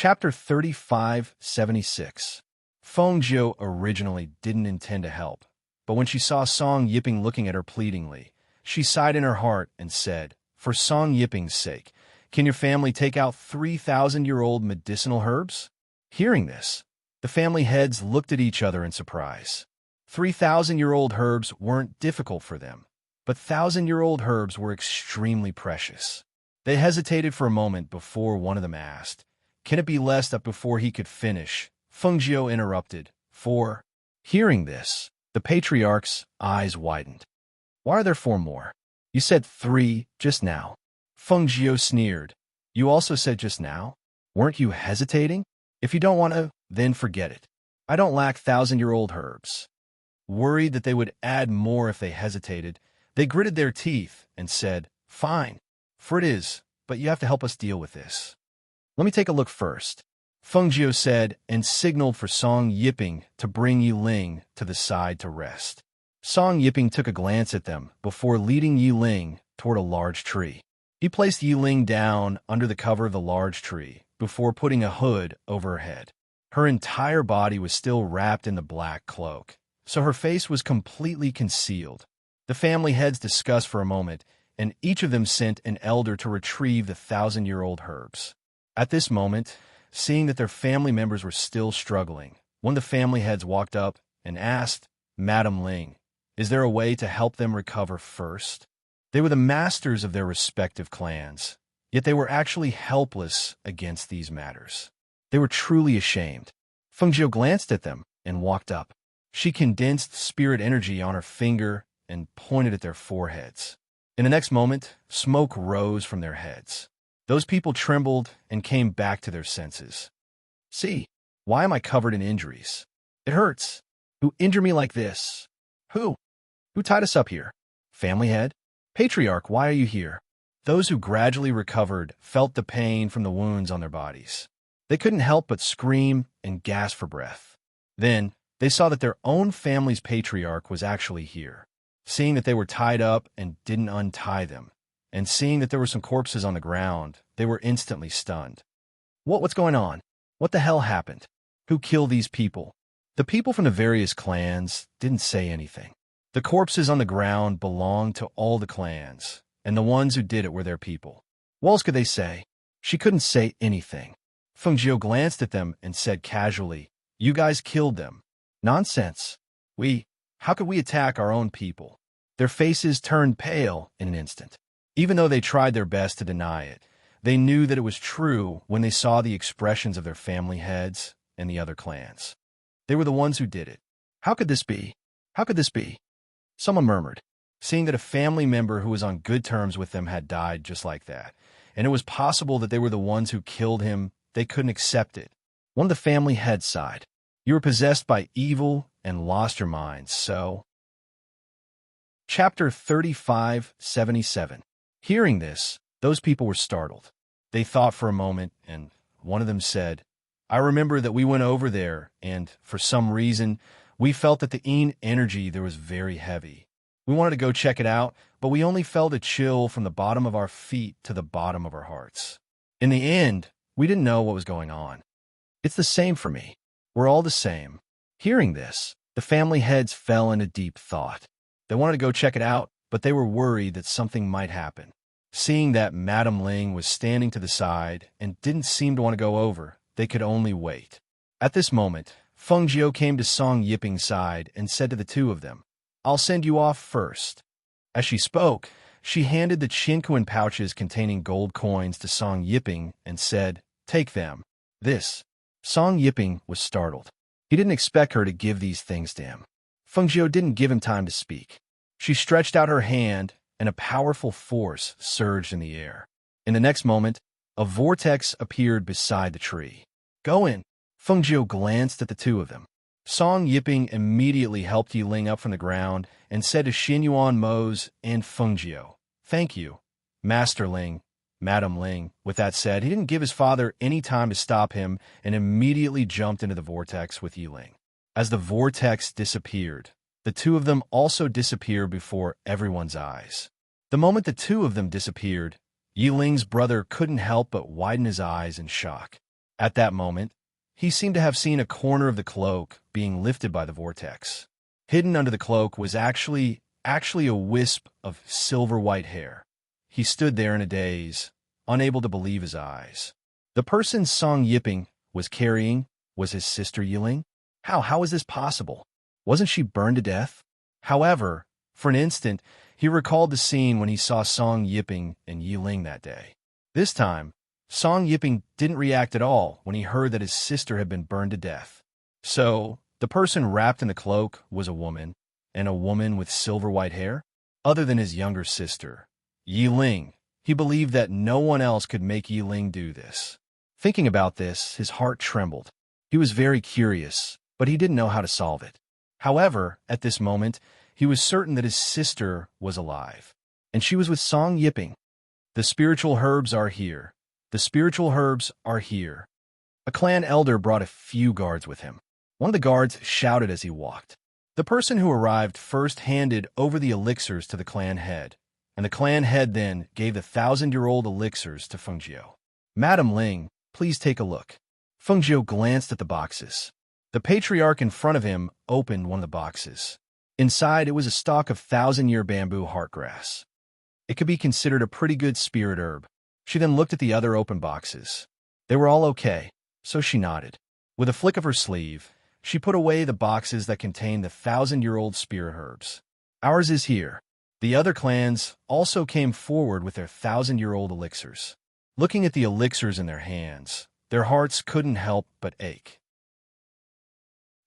Chapter 3576. Feng Jiu originally didn't intend to help, but when she saw Song Yiping looking at her pleadingly, she sighed in her heart and said, "For Song Yiping's sake, can your family take out 3,000-year-old medicinal herbs?" Hearing this, the family heads looked at each other in surprise. 3,000-year-old herbs weren't difficult for them, but 1,000-year-old herbs were extremely precious. They hesitated for a moment before one of them asked, "Can it be less?" That before he could finish, Feng Jiu interrupted, "Four." Hearing this, the patriarch's eyes widened. "Why are there four more? You said 3 just now." Feng Jiu sneered. "You also said just now? Weren't you hesitating? If you don't want to, then forget it. I don't lack 1,000-year-old herbs." Worried that they would add more if they hesitated, they gritted their teeth and said, "Fine, for it is, but you have to help us deal with this." "Let me take a look first," Feng Jiu said, and signaled for Song Yiping to bring Yiling to the side to rest. Song Yiping took a glance at them before leading Yiling toward a large tree. He placed Yiling down under the cover of the large tree before putting a hood over her head. Her entire body was still wrapped in the black cloak, so her face was completely concealed. The family heads discussed for a moment, and each of them sent an elder to retrieve the 1,000-year-old herbs. At this moment, seeing that their family members were still struggling, one of the family heads walked up and asked, "Madam Ling, is there a way to help them recover first?" They were the masters of their respective clans, yet they were actually helpless against these matters. They were truly ashamed. Feng Jiu glanced at them and walked up. She condensed spirit energy on her finger and pointed at their foreheads. In the next moment, smoke rose from their heads. Those people trembled and came back to their senses. "See, why am I covered in injuries? It hurts. Who injured me like this? Who? Who tied us up here? Family head? Patriarch, why are you here?" Those who gradually recovered felt the pain from the wounds on their bodies. They couldn't help but scream and gasp for breath. Then, they saw that their own family's patriarch was actually here. Seeing that they were tied up and didn't untie them, and seeing that there were some corpses on the ground, they were instantly stunned. What's going on? What the hell happened? Who killed these people?" The people from the various clans didn't say anything. The corpses on the ground belonged to all the clans, and the ones who did it were their people. What else could they say? She couldn't say anything. Feng Jiu glanced at them and said casually, "You guys killed them." "Nonsense. How could we attack our own people?" Their faces turned pale in an instant. Even though they tried their best to deny it, they knew that it was true when they saw the expressions of their family heads and the other clans. They were the ones who did it. "How could this be? How could this be?" Someone murmured, seeing that a family member who was on good terms with them had died just like that, and it was possible that they were the ones who killed him. They couldn't accept it. One of the family heads sighed. "You were possessed by evil and lost your minds, so..." Chapter 3577. Hearing this, those people were startled. They thought for a moment, and one of them said, "I remember that we went over there, and, for some reason, we felt that the energy there was very heavy. We wanted to go check it out, but we only felt a chill from the bottom of our feet to the bottom of our hearts. In the end, we didn't know what was going on. It's the same for me. We're all the same." Hearing this, the family heads fell into deep thought. They wanted to go check it out, but they were worried that something might happen. Seeing that Madam Ling was standing to the side and didn't seem to want to go over, they could only wait. At this moment, Feng Jiu came to Song Yiping's side and said to the two of them, "I'll send you off first." As she spoke, she handed the Qinquan pouches containing gold coins to Song Yiping and said, "Take them." Song Yiping was startled. He didn't expect her to give these things to him. Feng Jiu didn't give him time to speak. She stretched out her hand, and a powerful force surged in the air. In the next moment, a vortex appeared beside the tree. "Go in." Feng Jiu glanced at the two of them. Song Yiping immediately helped Yiling up from the ground and said to Xinyuan Mose and Feng Jiu, "Thank you, Master Ling, Madam Ling." With that said, he didn't give his father any time to stop him and immediately jumped into the vortex with Yiling. As the vortex disappeared, the two of them also disappeared before everyone's eyes. The moment the two of them disappeared, Yiling's brother couldn't help but widen his eyes in shock. At that moment, he seemed to have seen a corner of the cloak being lifted by the vortex. Hidden under the cloak was actually a wisp of silver-white hair. He stood there in a daze, unable to believe his eyes. The person Song Yiping was carrying was his sister Yiling? How is this possible? Wasn't she burned to death? However, for an instant, he recalled the scene when he saw Song Yiping and Yiling that day. This time, Song Yiping didn't react at all when he heard that his sister had been burned to death. So, the person wrapped in the cloak was a woman, and a woman with silver-white hair? Other than his younger sister, Yiling, he believed that no one else could make Yiling do this. Thinking about this, his heart trembled. He was very curious, but he didn't know how to solve it. However, at this moment, he was certain that his sister was alive, and she was with Song Yiping. The spiritual herbs are here. The spiritual herbs are here. A clan elder brought a few guards with him. One of the guards shouted as he walked. The person who arrived first handed over the elixirs to the clan head, and the clan head then gave the 1,000-year-old elixirs to Fengjiu. Madam Ling, please take a look. Fengjiu glanced at the boxes. The patriarch in front of him opened one of the boxes. Inside, it was a stalk of 1,000-year bamboo heartgrass. It could be considered a pretty good spirit herb. She then looked at the other open boxes. They were all okay, so she nodded. With a flick of her sleeve, she put away the boxes that contained the 1,000-year-old spirit herbs. Ours is here. The other clans also came forward with their 1,000-year-old elixirs. Looking at the elixirs in their hands, their hearts couldn't help but ache.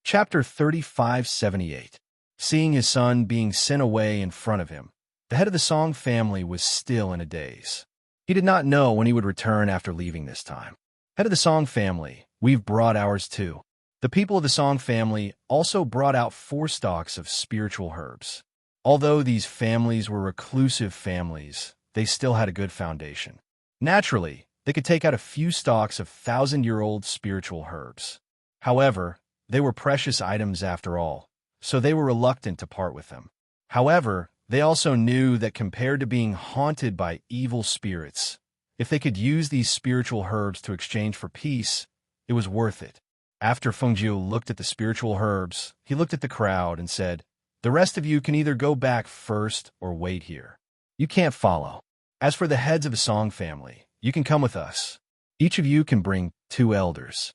Chapter 3578. Seeing his son being sent away in front of him, the head of the Song family was still in a daze. He did not know when he would return after leaving this time. Head of the Song family, we've brought ours too. The people of the Song family also brought out 4 stalks of spiritual herbs. Although these families were reclusive families, they still had a good foundation. Naturally, they could take out a few stalks of 1,000-year-old spiritual herbs. However, they were precious items after all, so they were reluctant to part with them. However, they also knew that compared to being haunted by evil spirits, if they could use these spiritual herbs to exchange for peace, it was worth it. After Fengjiu looked at the spiritual herbs, he looked at the crowd and said, "The rest of you can either go back first or wait here. You can't follow. As for the heads of the Song family, you can come with us. Each of you can bring 2 elders."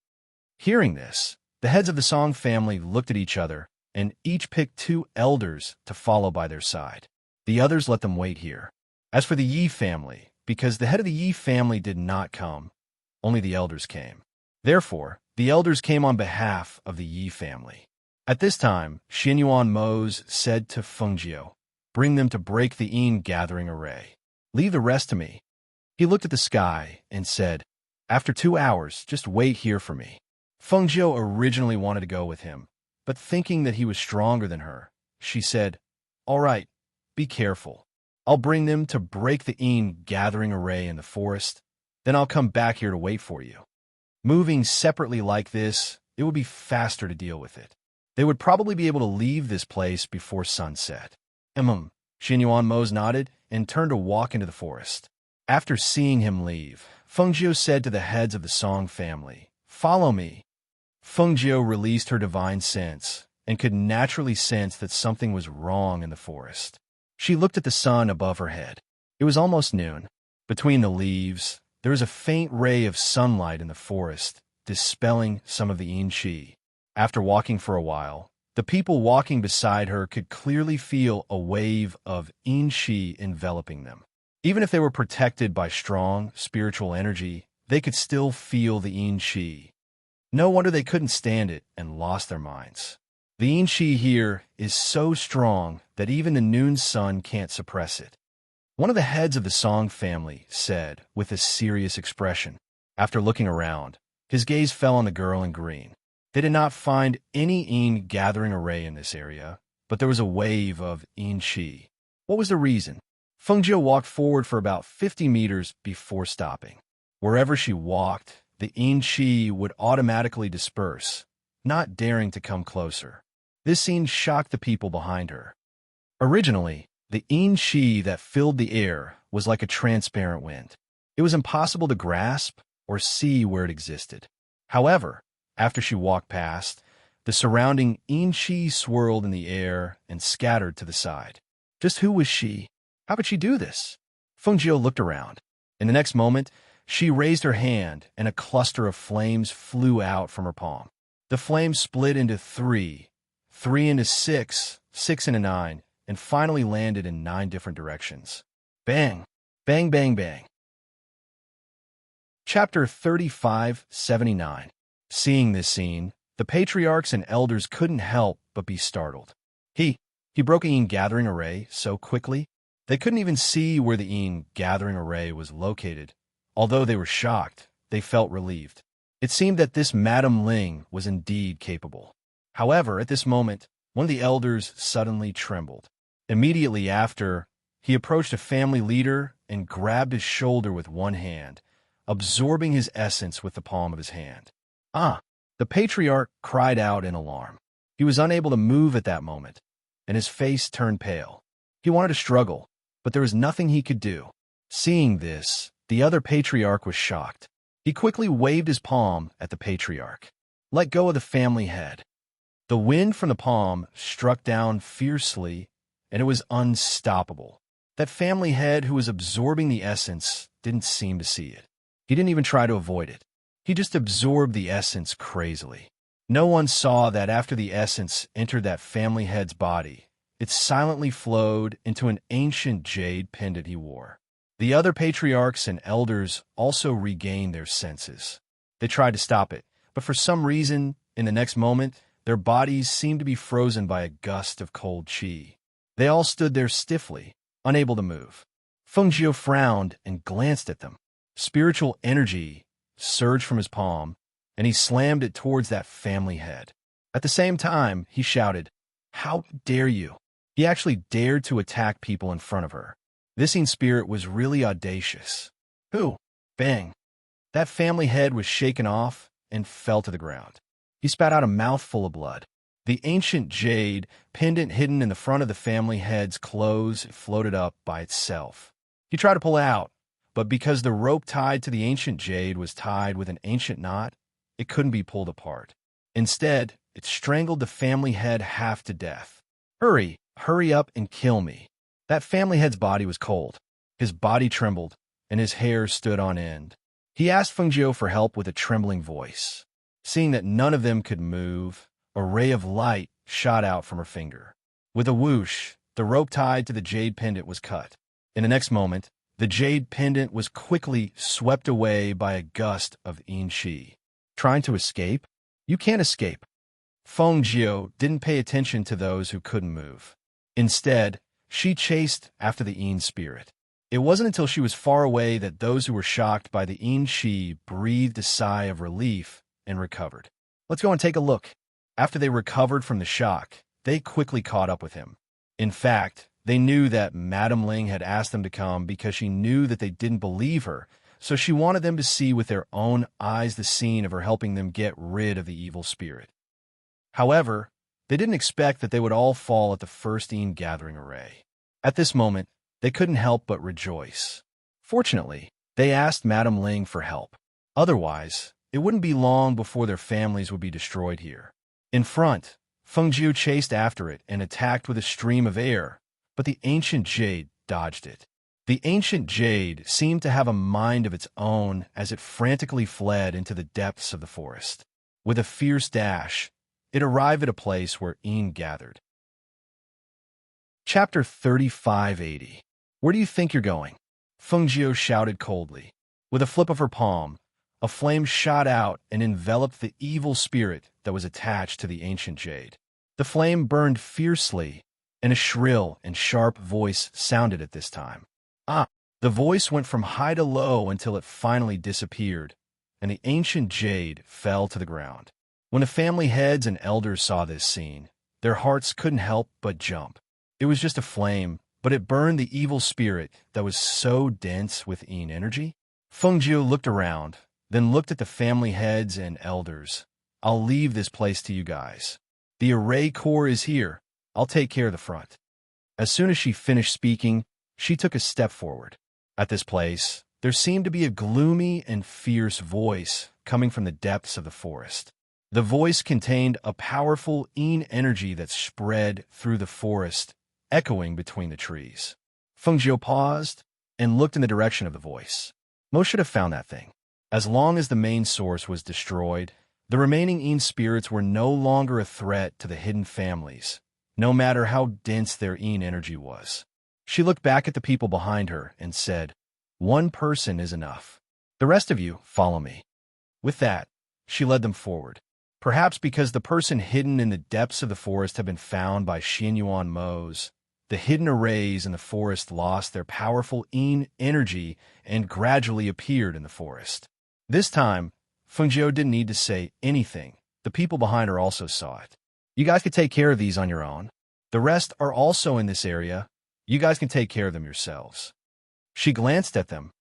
Hearing this, the heads of the Song family looked at each other, and each picked 2 elders to follow by their side. The others let them wait here. As for the Yi family, because the head of the Yi family did not come, only the elders came. Therefore, the elders came on behalf of the Yi family. At this time, Xinyuan Mose said to Fengjiu, "Bring them to break the Yin gathering array. Leave the rest to me." He looked at the sky and said, "After 2 hours, just wait here for me." Fengjiu originally wanted to go with him, but thinking that he was stronger than her, she said, "All right, be careful. I'll bring them to break the Yin gathering array in the forest, then I'll come back here to wait for you." Moving separately like this, it would be faster to deal with it. They would probably be able to leave this place before sunset. Xinyuan Mose nodded and turned to walk into the forest. After seeing him leave, Fengjiu said to the heads of the Song family, "Follow me." Fengjiu released her divine sense and could naturally sense that something was wrong in the forest. She looked at the sun above her head. It was almost noon. Between the leaves, there was a faint ray of sunlight in the forest, dispelling some of the Yin Qi. After walking for a while, the people walking beside her could clearly feel a wave of Yin Qi enveloping them. Even if they were protected by strong spiritual energy, they could still feel the Yin Qi. No wonder they couldn't stand it and lost their minds. The Yin Qi here is so strong that even the noon sun can't suppress it. One of the heads of the Song family said with a serious expression. After looking around, his gaze fell on the girl in green. They did not find any Yin gathering array in this area, but there was a wave of Yin Qi. What was the reason? Fengjiu walked forward for about 50 meters before stopping. Wherever she walked, the Yin Qi would automatically disperse, not daring to come closer. This scene shocked the people behind her. Originally, the Yin Qi that filled the air was like a transparent wind. It was impossible to grasp or see where it existed. However, after she walked past, the surrounding Inchi swirled in the air and scattered to the side. Just who was she? How could she do this? Fengjiu looked around. In the next moment, she raised her hand, and a cluster of flames flew out from her palm. The flames split into three into six, six into nine, and finally landed in 9 different directions. Bang! Bang, bang, bang. Chapter 3579. Seeing this scene, the patriarchs and elders couldn't help but be startled. He broke a gathering array so quickly, they couldn't even see where the gathering array was located. Although they were shocked, they felt relieved. It seemed that this Madame Ling was indeed capable. However, at this moment, one of the elders suddenly trembled. Immediately after, he approached a family leader and grabbed his shoulder with one hand, absorbing his essence with the palm of his hand. The patriarch cried out in alarm. He was unable to move at that moment, and his face turned pale. He wanted to struggle, but there was nothing he could do. Seeing this, the other patriarch was shocked. He quickly waved his palm at the patriarch. Let go of the family head. The wind from the palm struck down fiercely, and it was unstoppable. That family head who was absorbing the essence didn't seem to see it. He didn't even try to avoid it. He just absorbed the essence crazily. No one saw that after the essence entered that family head's body, it silently flowed into an ancient jade pendant he wore. The other patriarchs and elders also regained their senses. They tried to stop it, but for some reason, in the next moment, their bodies seemed to be frozen by a gust of cold qi. They all stood there stiffly, unable to move. Fengjiu frowned and glanced at them. Spiritual energy surged from his palm, and he slammed it towards that family head. At the same time, he shouted, "How dare you!" He actually dared to attack people in front of her. This spirit was really audacious. Who? Bang! That family head was shaken off and fell to the ground. He spat out a mouthful of blood. The ancient jade pendant hidden in the front of the family head's clothes floated up by itself. He tried to pull out, but because the rope tied to the ancient jade was tied with an ancient knot, it couldn't be pulled apart. Instead, it strangled the family head half to death. Hurry up and kill me. That family head's body was cold. His body trembled, and his hair stood on end. He asked Fengjiu for help with a trembling voice. Seeing that none of them could move, a ray of light shot out from her finger. With a whoosh, the rope tied to the jade pendant was cut. In the next moment, the jade pendant was quickly swept away by a gust of yin qi. Trying to escape? You can't escape. Fengjiu didn't pay attention to those who couldn't move. Instead, she chased after the yin spirit. It wasn't until she was far away that those who were shocked by the yin qi breathed a sigh of relief and recovered. Let's go and take a look. After they recovered from the shock, they quickly caught up with him. In fact, they knew that Madame Ling had asked them to come because she knew that they didn't believe her, so she wanted them to see with their own eyes the scene of her helping them get rid of the evil spirit. However, they didn't expect that they would all fall at the first gathering array. At this moment, they couldn't help but rejoice. Fortunately, they asked Madame Ling for help. Otherwise, it wouldn't be long before their families would be destroyed here. In front, Fengjiu chased after it and attacked with a stream of air, but the ancient jade dodged it. The ancient jade seemed to have a mind of its own as it frantically fled into the depths of the forest. With a fierce dash, it arrived at a place where Yin gathered. Chapter 3580. Where do you think you're going? Fengjiu shouted coldly. With a flip of her palm, a flame shot out and enveloped the evil spirit that was attached to the ancient jade. The flame burned fiercely, and a shrill and sharp voice sounded at this time. The voice went from high to low until it finally disappeared, and the ancient jade fell to the ground. When the family heads and elders saw this scene, their hearts couldn't help but jump. It was just a flame, but it burned the evil spirit that was so dense with yin energy. Fengjiu looked around, then looked at the family heads and elders. I'll leave this place to you guys. The array core is here. I'll take care of the front. As soon as she finished speaking, she took a step forward. At this place, there seemed to be a gloomy and fierce voice coming from the depths of the forest. The voice contained a powerful yin energy that spread through the forest, echoing between the trees. Feng Jiu paused and looked in the direction of the voice. Mo should have found that thing. As long as the main source was destroyed, the remaining yin spirits were no longer a threat to the hidden families, no matter how dense their yin energy was. She looked back at the people behind her and said, "One person is enough. The rest of you, follow me." With that, she led them forward. Perhaps because the person hidden in the depths of the forest had been found by Xianyuan Mo's, the hidden arrays in the forest lost their powerful yin energy and gradually appeared in the forest. This time, Feng Jiu didn't need to say anything. The people behind her also saw it. "You guys can take care of these on your own. The rest are also in this area. You guys can take care of them yourselves." She glanced at them,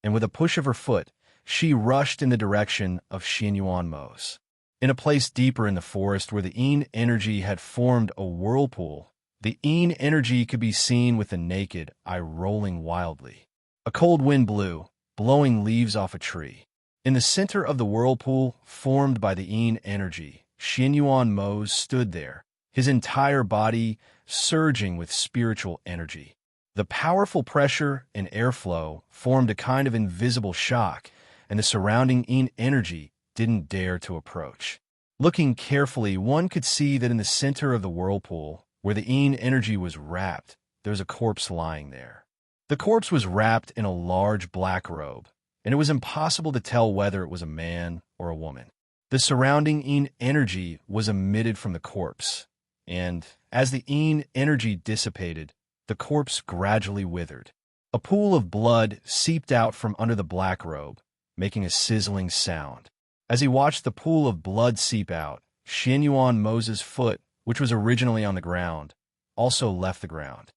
and with a push of her foot, she rushed in the direction of Xianyuan Mo's. In a place deeper in the forest where the yin energy had formed a whirlpool, the yin energy could be seen with the naked eye rolling wildly. A cold wind blew, blowing leaves off a tree. In the center of the whirlpool formed by the yin energy, Xianyuan Mo stood there, his entire body surging with spiritual energy. The powerful pressure and airflow formed a kind of invisible shock, and the surrounding yin energy didn't dare to approach. Looking carefully, one could see that in the center of the whirlpool, where the yin energy was wrapped, there was a corpse lying there. The corpse was wrapped in a large black robe, and it was impossible to tell whether it was a man or a woman. The surrounding yin energy was emitted from the corpse, and as the yin energy dissipated, the corpse gradually withered. A pool of blood seeped out from under the black robe, making a sizzling sound. As he watched the pool of blood seep out, Xianyuan Mo's foot, which was originally on the ground, also left the ground.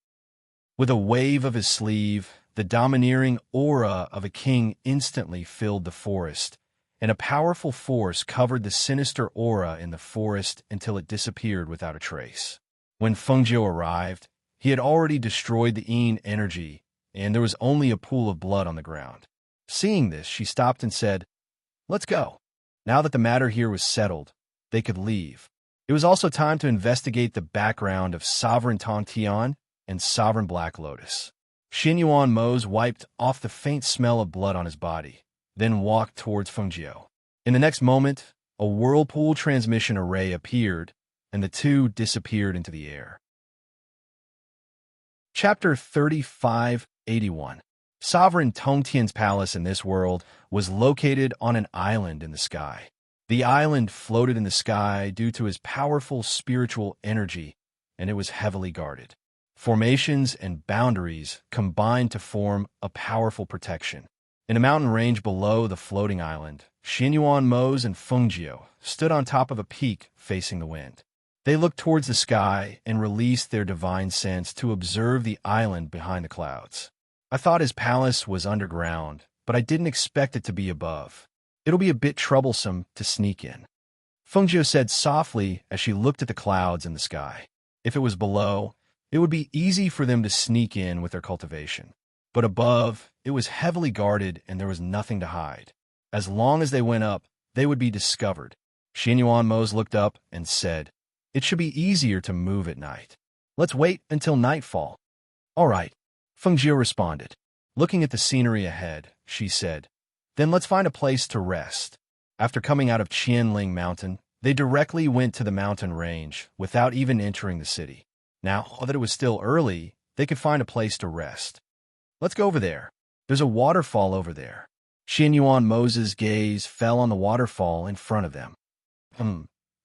With a wave of his sleeve, the domineering aura of a king instantly filled the forest, and a powerful force covered the sinister aura in the forest until it disappeared without a trace. When Feng Jiu arrived, he had already destroyed the yin energy, and there was only a pool of blood on the ground. Seeing this, she stopped and said, "Let's go." Now that the matter here was settled, they could leave. It was also time to investigate the background of Sovereign Tongtian and Sovereign Black Lotus. Xianyuan Mo's wiped off the faint smell of blood on his body, then walked towards Feng Jiu. In the next moment, a whirlpool transmission array appeared, and the two disappeared into the air. Chapter 3581. Sovereign Tongtian's palace in this world was located on an island in the sky. The island floated in the sky due to his powerful spiritual energy, and it was heavily guarded. Formations and boundaries combined to form a powerful protection. In a mountain range below the floating island, Xianyuan Mo's and Feng Jiu stood on top of a peak facing the wind. They looked towards the sky and released their divine sense to observe the island behind the clouds. "I thought his palace was underground, but I didn't expect it to be above. It'll be a bit troublesome to sneak in," Feng Jiu said softly as she looked at the clouds in the sky. If it was below, it would be easy for them to sneak in with their cultivation. But above, it was heavily guarded and there was nothing to hide. As long as they went up, they would be discovered. Xianyuan Mo's looked up and said, "It should be easier to move at night. Let's wait until nightfall." "All right," Feng Jiu responded. Looking at the scenery ahead, she said, "Then let's find a place to rest." After coming out of Qianling Mountain, they directly went to the mountain range without even entering the city. Now that it was still early, they could find a place to rest. "Let's go over there. There's a waterfall over there." Xianyuan Mo's gaze fell on the waterfall in front of them.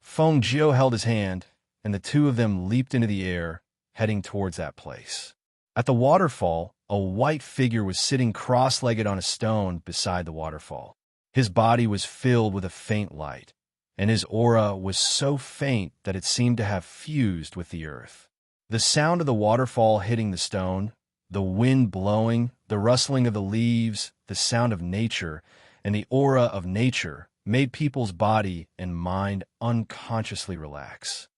Feng Jiu held his hand, and the two of them leaped into the air, heading towards that place. At the waterfall, a white figure was sitting cross-legged on a stone beside the waterfall. His body was filled with a faint light, and his aura was so faint that it seemed to have fused with the earth. The sound of the waterfall hitting the stone, the wind blowing, the rustling of the leaves, the sound of nature, and the aura of nature made people's body and mind unconsciously relax.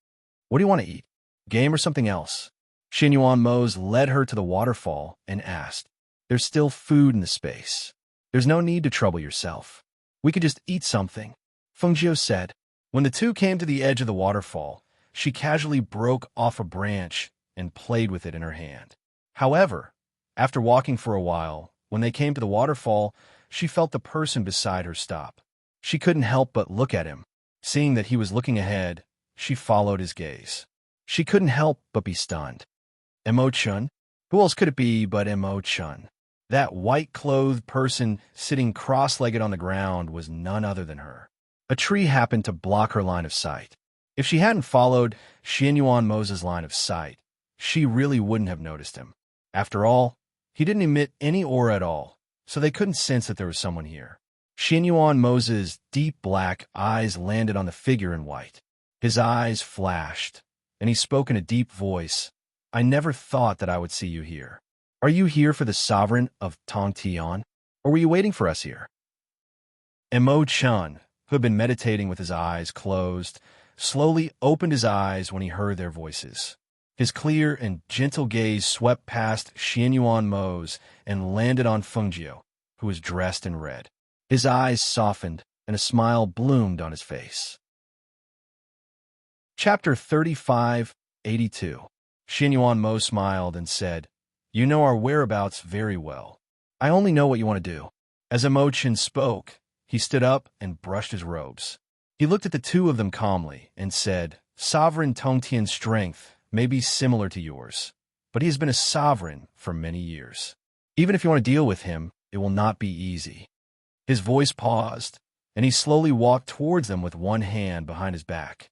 "What do you want to eat? Game or something else?" Xianyuan Mo's led her to the waterfall and asked, "There's still food in the space. There's no need to trouble yourself." We could just eat something, Fengjiu said. When the two came to the edge of the waterfall, she casually broke off a branch and played with it in her hand. However, after walking for a while, when they came to the waterfall, she felt the person beside her stop. She couldn't help but look at him. Seeing that he was looking ahead, she followed his gaze. She couldn't help but be stunned. Emo-chun? Who else could it be but Emo-chun? That white-clothed person sitting cross-legged on the ground was none other than her. A tree happened to block her line of sight. If she hadn't followed Xianyuan Mo's line of sight, she really wouldn't have noticed him. After all, he didn't emit any aura at all, so they couldn't sense that there was someone here. Xianyuan Mo's deep black eyes landed on the figure in white. His eyes flashed, and he spoke in a deep voice. I never thought that I would see you here. Are you here for the sovereign of Tongtian, or were you waiting for us here? Emo-chun, who had been meditating with his eyes closed, slowly opened his eyes when he heard their voices. His clear and gentle gaze swept past Xianyuan Mo's and landed on Fengjiu, who was dressed in red. His eyes softened, and a smile bloomed on his face. Chapter 3582. Xianyuan Mo smiled and said, You know our whereabouts very well. I only know what you want to do. As Emo-chun spoke, he stood up and brushed his robes. He looked at the two of them calmly and said, Sovereign Tongtian's strength may be similar to yours, but he has been a sovereign for many years. Even if you want to deal with him, it will not be easy. His voice paused, and he slowly walked towards them with one hand behind his back.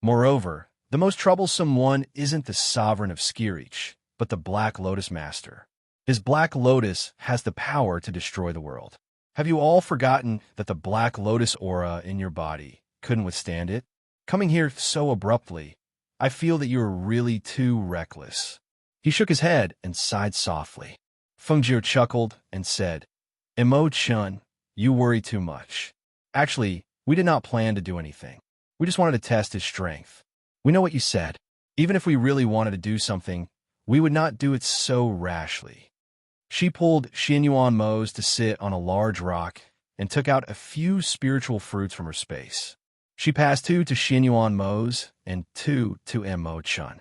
Moreover, the most troublesome one isn't the sovereign of Skirich, but the Black Lotus Master. His Black Lotus has the power to destroy the world. Have you all forgotten that the Black Lotus aura in your body couldn't withstand it? Coming here so abruptly, I feel that you are really too reckless. He shook his head and sighed softly. Fengjiu chuckled and said, Emo-chun, you worry too much. Actually, we did not plan to do anything. We just wanted to test his strength. We know what you said. Even if we really wanted to do something, we would not do it so rashly. She pulled Xianyuan Mo's to sit on a large rock and took out a few spiritual fruits from her space. She passed 2 to Xianyuan Mo's and 2 to Emo-chun.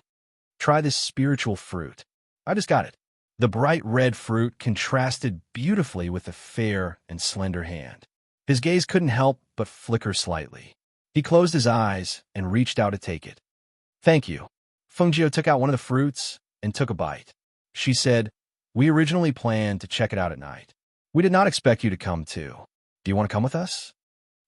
Try this spiritual fruit. I just got it. The bright red fruit contrasted beautifully with the fair and slender hand. His gaze couldn't help but flicker slightly. He closed his eyes and reached out to take it. Thank you. Fengjiu took out one of the fruits and took a bite. She said, We originally planned to check it out at night. We did not expect you to come too. Do you want to come with us?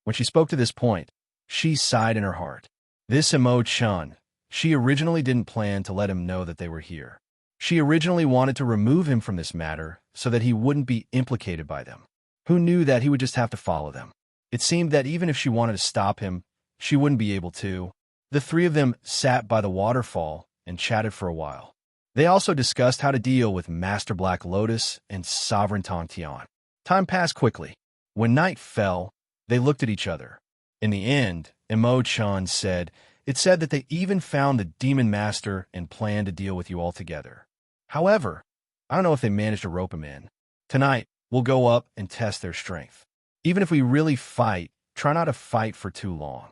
When she spoke to this point, she sighed in her heart. This Emo-chun, she originally didn't plan to let him know that they were here. She originally wanted to remove him from this matter so that he wouldn't be implicated by them. Who knew that he would just have to follow them? It seemed that even if she wanted to stop him, she wouldn't be able to. The three of them sat by the waterfall and chatted for a while. They also discussed how to deal with Master Black Lotus and Sovereign Tongtian. Time passed quickly. When night fell, they looked at each other. In the end, Emo-chun said, It said that they even found the Demon Master and planned to deal with you all together. However, I don't know if they managed to rope him in. Tonight, we'll go up and test their strength. Even if we really fight, try not to fight for too long.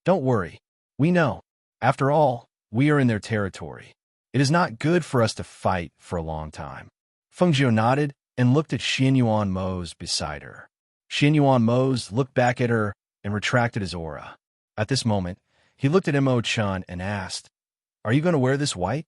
Don't worry. We know. After all, we are in their territory. It is not good for us to fight for a long time. Fengjiu nodded and looked at Xianyuan Mo's beside her. Xianyuan Mo's looked back at her and retracted his aura. At this moment, he looked at Emo-chun and asked, Are you going to wear this white?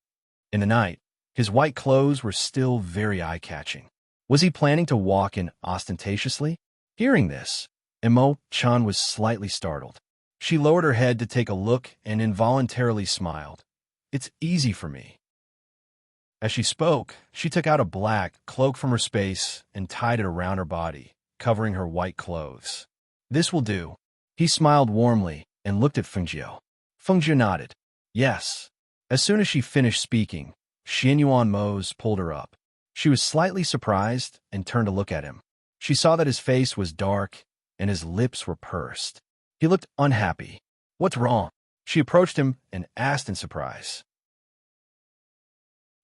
In the night, his white clothes were still very eye-catching. Was he planning to walk in ostentatiously? Hearing this, Emo-chun was slightly startled. She lowered her head to take a look and involuntarily smiled. It's easy for me. As she spoke, she took out a black cloak from her space and tied it around her body, covering her white clothes. This will do. He smiled warmly and looked at Fengjiu. Fengjiu nodded. Yes. As soon as she finished speaking, Xianyuan Mo's pulled her up. She was slightly surprised and turned to look at him. She saw that his face was dark and his lips were pursed. He looked unhappy. What's wrong? She approached him and asked in surprise.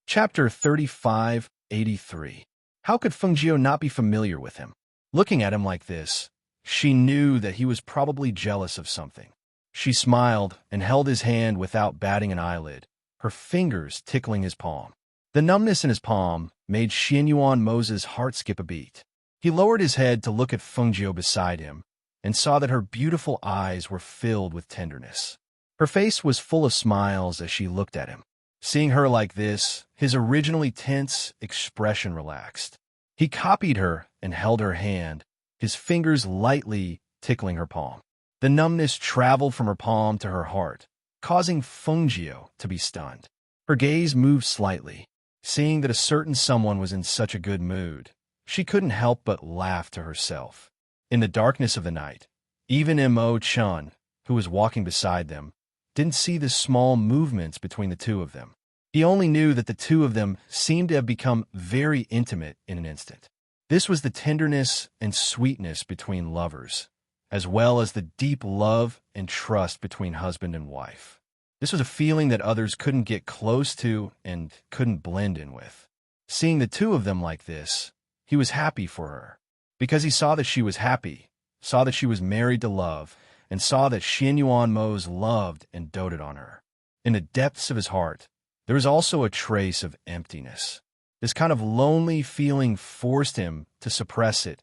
Chapter 3583. How could Fengjiu not be familiar with him? Looking at him like this, She knew that he was probably jealous of something. She smiled and held his hand without batting an eyelid, her fingers tickling his palm. The numbness in his palm made Xianyuan Mo's heart skip a beat. He lowered his head to look at Fengjiu beside him and saw that her beautiful eyes were filled with tenderness. Her face was full of smiles as she looked at him. Seeing her like this, his originally tense expression relaxed. He copied her and held her hand, his fingers lightly tickling her palm. The numbness traveled from her palm to her heart, causing Fengjiu to be stunned. Her gaze moved slightly. Seeing that a certain someone was in such a good mood, she couldn't help but laugh to herself. In the darkness of the night, even Mo Chun, who was walking beside them, didn't see the small movements between the two of them. He only knew that the two of them seemed to have become very intimate in an instant. This was the tenderness and sweetness between lovers, as well as the deep love and trust between husband and wife. This was a feeling that others couldn't get close to and couldn't blend in with. Seeing the two of them like this, he was happy for her. Because he saw that she was happy, saw that she was married to love, and saw that Xianyuan Mo's loved and doted on her. In the depths of his heart, there was also a trace of emptiness. This kind of lonely feeling forced him to suppress it,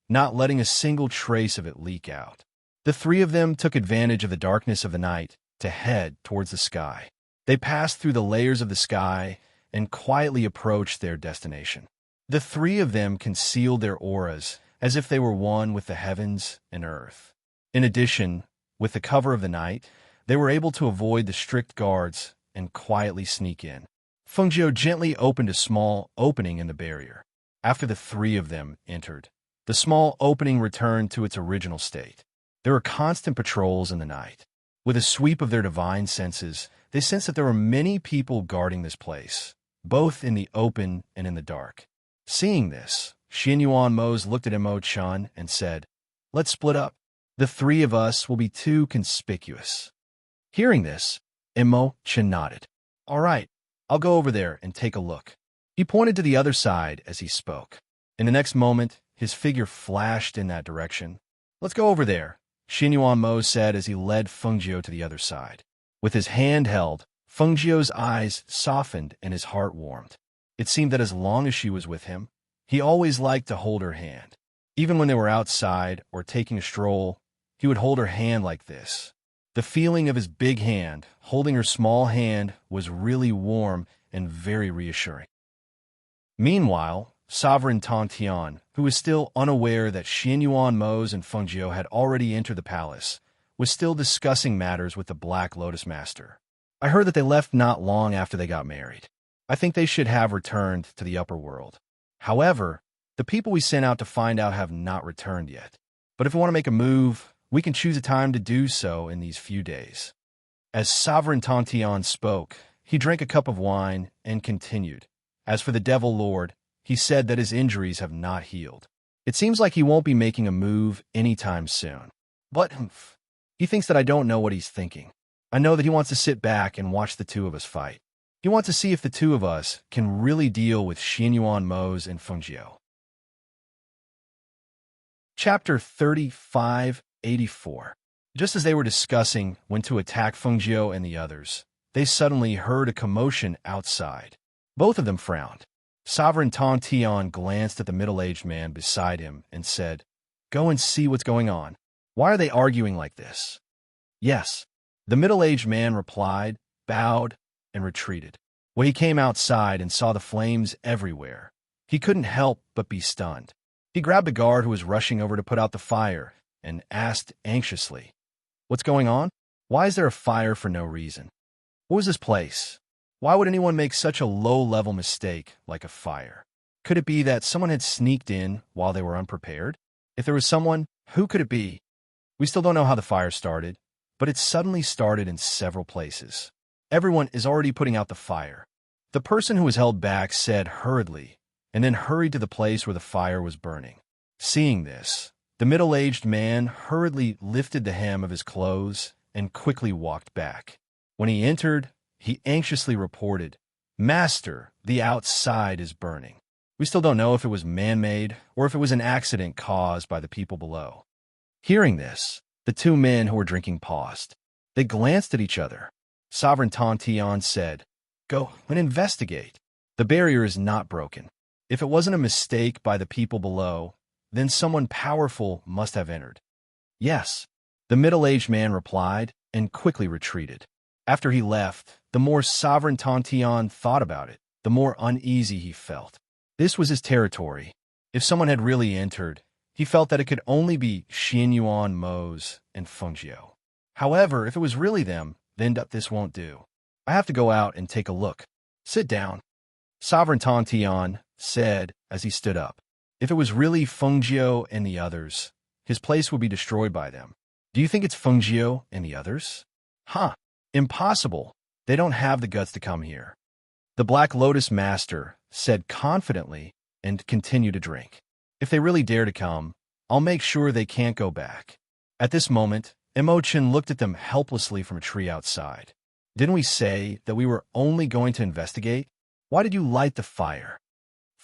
not letting a single trace of it leak out. The three of them took advantage of the darkness of the night to head towards the sky. They passed through the layers of the sky and quietly approached their destination. The three of them concealed their auras as if they were one with the heavens and earth. In addition, with the cover of the night, they were able to avoid the strict guards and quietly sneak in. Fengjiu gently opened a small opening in the barrier. After the three of them entered, the small opening returned to its original state. There were constant patrols in the night. With a sweep of their divine senses, they sensed that there were many people guarding this place, both in the open and in the dark. Seeing this, Xianyuan Mo's looked at Mo Chun and said, "Let's split up. The three of us will be too conspicuous." Hearing this, Mo Chun nodded. "All right, I'll go over there and take a look." He pointed to the other side as he spoke. In the next moment, his figure flashed in that direction. "Let's go over there," Xianyuan Mo said as he led Fengjiu to the other side. With his hand held, Fengjiu's eyes softened and his heart warmed. It seemed that as long as she was with him, he always liked to hold her hand. Even when they were outside or taking a stroll, he would hold her hand like this. The feeling of his big hand holding her small hand was really warm and very reassuring. Meanwhile, Sovereign Tontian, who was still unaware that Xianyuan Mo's and Fengjiu had already entered the palace, was still discussing matters with the Black Lotus Master. "I heard that they left not long after they got married. I think they should have returned to the upper world. However, the people we sent out to find out have not returned yet. But if we want to make a move, we can choose a time to do so in these few days." As Sovereign Tontian spoke, he drank a cup of wine and continued. As for the Devil Lord, he said that his injuries have not healed. It seems like he won't be making a move anytime soon. But he thinks that I don't know what he's thinking. I know that he wants to sit back and watch the two of us fight. He wants to see if the two of us can really deal with Xianyuan Mo's and Fengjiu. Chapter 3584. Just as they were discussing when to attack Fengjiu and the others, they suddenly heard a commotion outside. Both of them frowned. Sovereign Tontian glanced at the middle-aged man beside him and said, "Go and see what's going on. Why are they arguing like this?" "Yes," the middle-aged man replied, bowed, and retreated. When he came outside and saw the flames everywhere, he couldn't help but be stunned. He grabbed a guard who was rushing over to put out the fire and asked anxiously, "What's going on? Why is there a fire for no reason? What was this place? Why would anyone make such a low-level mistake like a fire? Could it be that someone had sneaked in while they were unprepared? If there was someone, who could it be? We still don't know how the fire started, but it suddenly started in several places. Everyone is already putting out the fire." The person who was held back said hurriedly, and then hurried to the place where the fire was burning. Seeing this, the middle-aged man hurriedly lifted the hem of his clothes and quickly walked back. When he entered, he anxiously reported, "Master, the outside is burning. We still don't know if it was man-made or if it was an accident caused by the people below." Hearing this, the two men who were drinking paused. They glanced at each other. Sovereign Tontian said, "Go and investigate. The barrier is not broken. If it wasn't a mistake by the people below, then someone powerful must have entered." "Yes," the middle-aged man replied and quickly retreated. After he left, the more Sovereign Tontian thought about it, the more uneasy he felt. This was his territory. If someone had really entered, he felt that it could only be Xianyuan, Mose, and Fengjiu. However, if it was really them, then this won't do. I have to go out and take a look. Sit down, Sovereign Tontian said as he stood up. If it was really Fengjiu and the others, his place would be destroyed by them. Do you think it's Fengjiu and the others? Huh. Impossible. They don't have the guts to come here. The Black Lotus Master said confidently and continued to drink. If they really dare to come, I'll make sure they can't go back. At this moment, Imochen looked at them helplessly from a tree outside. Didn't we say that we were only going to investigate? Why did you light the fire?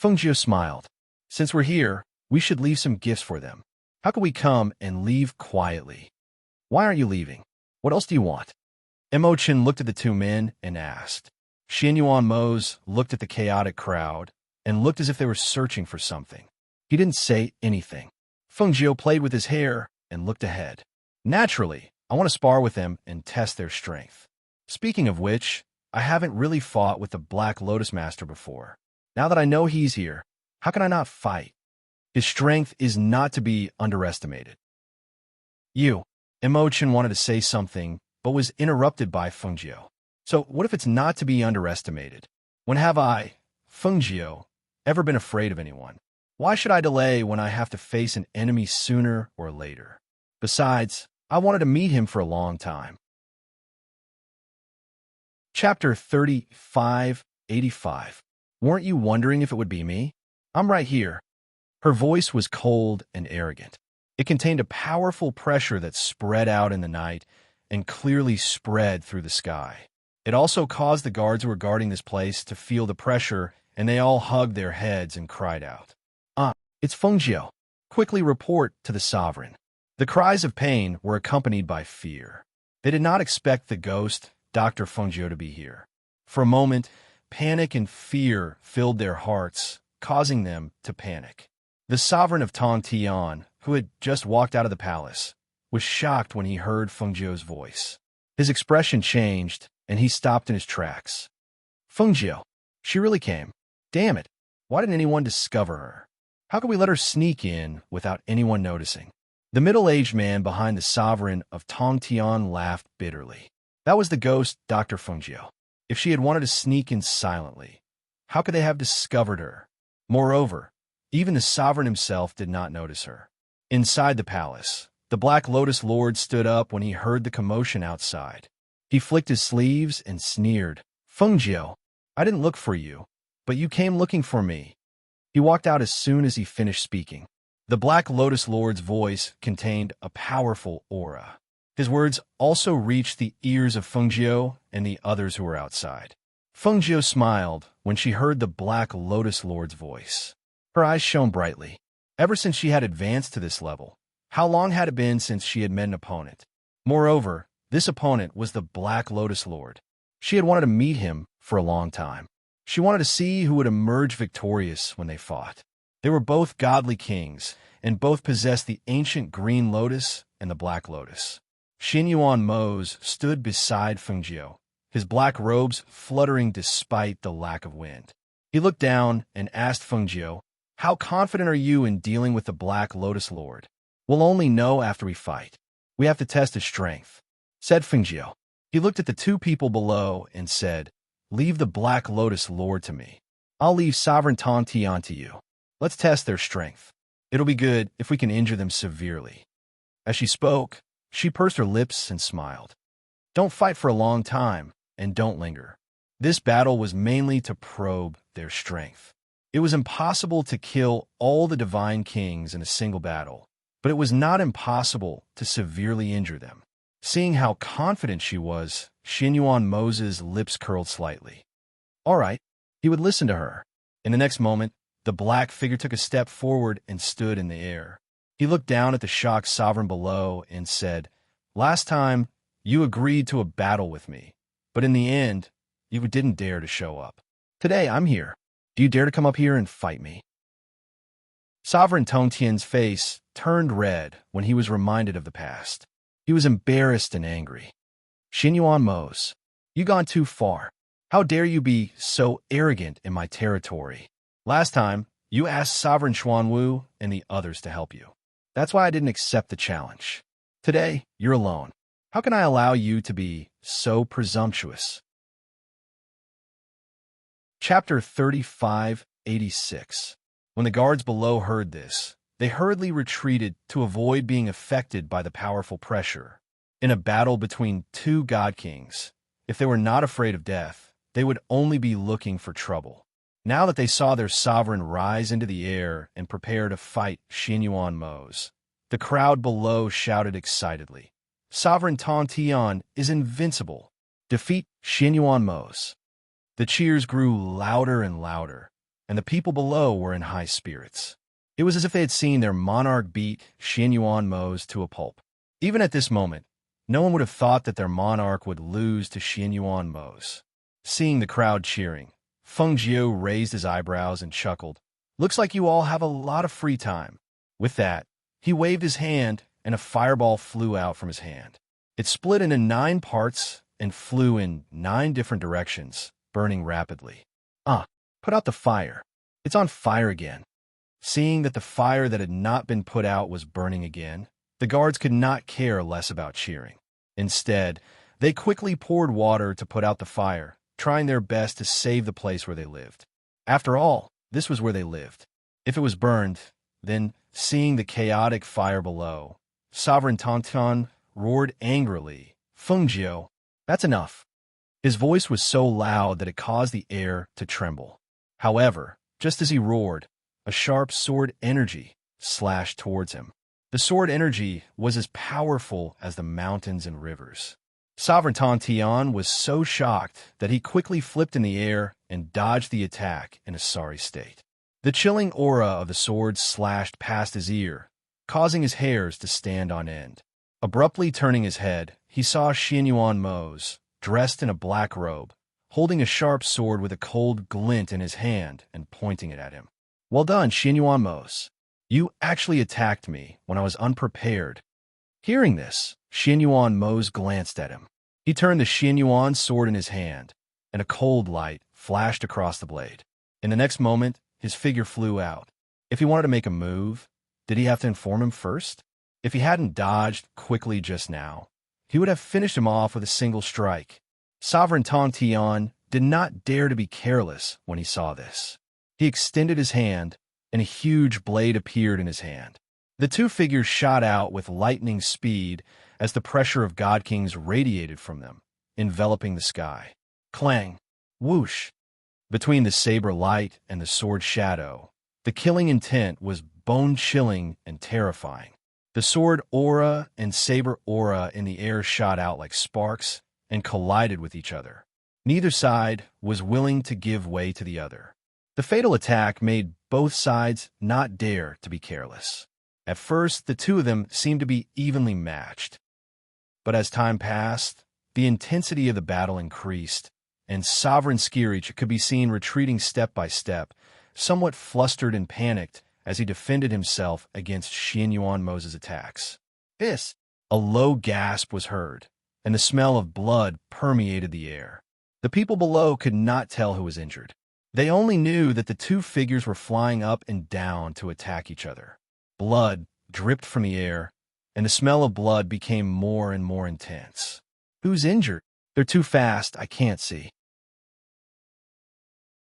Fengjiu smiled. Since we're here, we should leave some gifts for them. How can we come and leave quietly? Why aren't you leaving? What else do you want? Imochen looked at the two men and asked. Xianyuan Mose looked at the chaotic crowd and looked as if they were searching for something. He didn't say anything. Fengjiu played with his hair and looked ahead. Naturally, I want to spar with them and test their strength. Speaking of which, I haven't really fought with the Black Lotus Master before. Now that I know he's here, how can I not fight? His strength is not to be underestimated. Imochen wanted to say something, but was interrupted by Fengjiu. So what if it's not to be underestimated? When have I, Fengjiu, ever been afraid of anyone? Why should I delay when I have to face an enemy sooner or later? Besides, I wanted to meet him for a long time. Chapter 3585. Weren't you wondering if it would be me? I'm right here. Her voice was cold and arrogant. It contained a powerful pressure that spread out in the night and clearly spread through the sky. It also caused the guards who were guarding this place to feel the pressure, and they all hugged their heads and cried out. It's Fengjiu. Quickly report to the sovereign. The cries of pain were accompanied by fear. They did not expect the ghost, Dr. Fengjiu, to be here. For a moment, panic and fear filled their hearts, causing them to panic. The sovereign of Tontian, who had just walked out of the palace, was shocked when he heard Fengjiu's voice. His expression changed, and he stopped in his tracks. Fengjiu, she really came. Damn it, why didn't anyone discover her? How could we let her sneak in without anyone noticing? The middle-aged man behind the sovereign of Tongtian laughed bitterly. That was the ghost, Dr. Fengjiu. If she had wanted to sneak in silently, how could they have discovered her? Moreover, even the sovereign himself did not notice her. Inside the palace, the Black Lotus Lord stood up when he heard the commotion outside. He flicked his sleeves and sneered. Fengjiu, I didn't look for you, but you came looking for me. He walked out as soon as he finished speaking. The Black Lotus Lord's voice contained a powerful aura. His words also reached the ears of Fengjiu and the others who were outside. Fengjiu smiled when she heard the Black Lotus Lord's voice. Her eyes shone brightly. Ever since she had advanced to this level, how long had it been since she had met an opponent? Moreover, this opponent was the Black Lotus Lord. She had wanted to meet him for a long time. She wanted to see who would emerge victorious when they fought. They were both godly kings, and both possessed the ancient green lotus and the black lotus. Xianyuan Mose stood beside Fengjiu, his black robes fluttering despite the lack of wind. He looked down and asked Fengjiu, "How confident are you in dealing with the Black Lotus Lord?" "We'll only know after we fight. We have to test his strength," said Fengjiu. He looked at the two people below and said, "Leave the Black Lotus Lord to me. I'll leave Sovereign Tontian to you. Let's test their strength. It'll be good if we can injure them severely." As she spoke, she pursed her lips and smiled. Don't fight for a long time, and don't linger. This battle was mainly to probe their strength. It was impossible to kill all the divine kings in a single battle, but it was not impossible to severely injure them. Seeing how confident she was, Xianyuan Mose's lips curled slightly. All right, he would listen to her. In the next moment, the black figure took a step forward and stood in the air. He looked down at the shocked sovereign below and said, "Last time, you agreed to a battle with me, but in the end, you didn't dare to show up. Today, I'm here. Do you dare to come up here and fight me?" Sovereign Tongtian's face turned red when he was reminded of the past. He was embarrassed and angry. "Xinyuan Mose, you gone too far. How dare you be so arrogant in my territory? Last time, you asked Sovereign Xuanwu and the others to help you. That's why I didn't accept the challenge. Today, you're alone. How can I allow you to be so presumptuous?" Chapter 3586. When the guards below heard this, they hurriedly retreated to avoid being affected by the powerful pressure. In a battle between two god kings, if they were not afraid of death, they would only be looking for trouble. Now that they saw their sovereign rise into the air and prepare to fight Xinyuan Mose, the crowd below shouted excitedly, "Sovereign Tongtian is invincible! Defeat Xinyuan Mose!" The cheers grew louder and louder, and the people below were in high spirits. It was as if they had seen their monarch beat Xinyuan Mose to a pulp. Even at this moment, no one would have thought that their monarch would lose to Xinyuan Mose. Seeing the crowd cheering, Feng Jiu raised his eyebrows and chuckled. "Looks like you all have a lot of free time." With that, he waved his hand, and a fireball flew out from his hand. It split into 9 parts and flew in 9 different directions, burning rapidly. Put out the fire. It's on fire again." Seeing that the fire that had not been put out was burning again, the guards could not care less about cheering. Instead, they quickly poured water to put out the fire, trying their best to save the place where they lived. After all, this was where they lived. If it was burned, then, seeing the chaotic fire below, Sovereign Tongtian roared angrily, "Feng Jiu, that's enough." His voice was so loud that it caused the air to tremble. However, just as he roared, a sharp sword energy slashed towards him. The sword energy was as powerful as the mountains and rivers. Sovereign Tongtian was so shocked that he quickly flipped in the air and dodged the attack in a sorry state. The chilling aura of the sword slashed past his ear, causing his hairs to stand on end. Abruptly turning his head, he saw Xinyuan Mose, dressed in a black robe, holding a sharp sword with a cold glint in his hand and pointing it at him. "Well done, Xinyuan Mose. You actually attacked me when I was unprepared." Hearing this, Xinyuan Mose glanced at him. He turned the Xinyuan sword in his hand, and a cold light flashed across the blade. In the next moment, his figure flew out. If he wanted to make a move, did he have to inform him first? If he hadn't dodged quickly just now, he would have finished him off with a single strike. Sovereign Tongtian did not dare to be careless when he saw this. He extended his hand, and a huge blade appeared in his hand. The two figures shot out with lightning speed as the pressure of God Kings radiated from them, enveloping the sky. Clang! Whoosh! Between the saber light and the sword shadow, the killing intent was bone-chilling and terrifying. The sword aura and saber aura in the air shot out like sparks and collided with each other. Neither side was willing to give way to the other. The fatal attack made both sides not dare to be careless. At first, the two of them seemed to be evenly matched. But as time passed, the intensity of the battle increased, and Sovereign Skirich could be seen retreating step by step, somewhat flustered and panicked as he defended himself against Xinyuan Mose's attacks. "Hiss!" A low gasp was heard, and the smell of blood permeated the air. The people below could not tell who was injured. They only knew that the two figures were flying up and down to attack each other. Blood dripped from the air, and the smell of blood became more and more intense. "Who's injured? They're too fast, I can't see."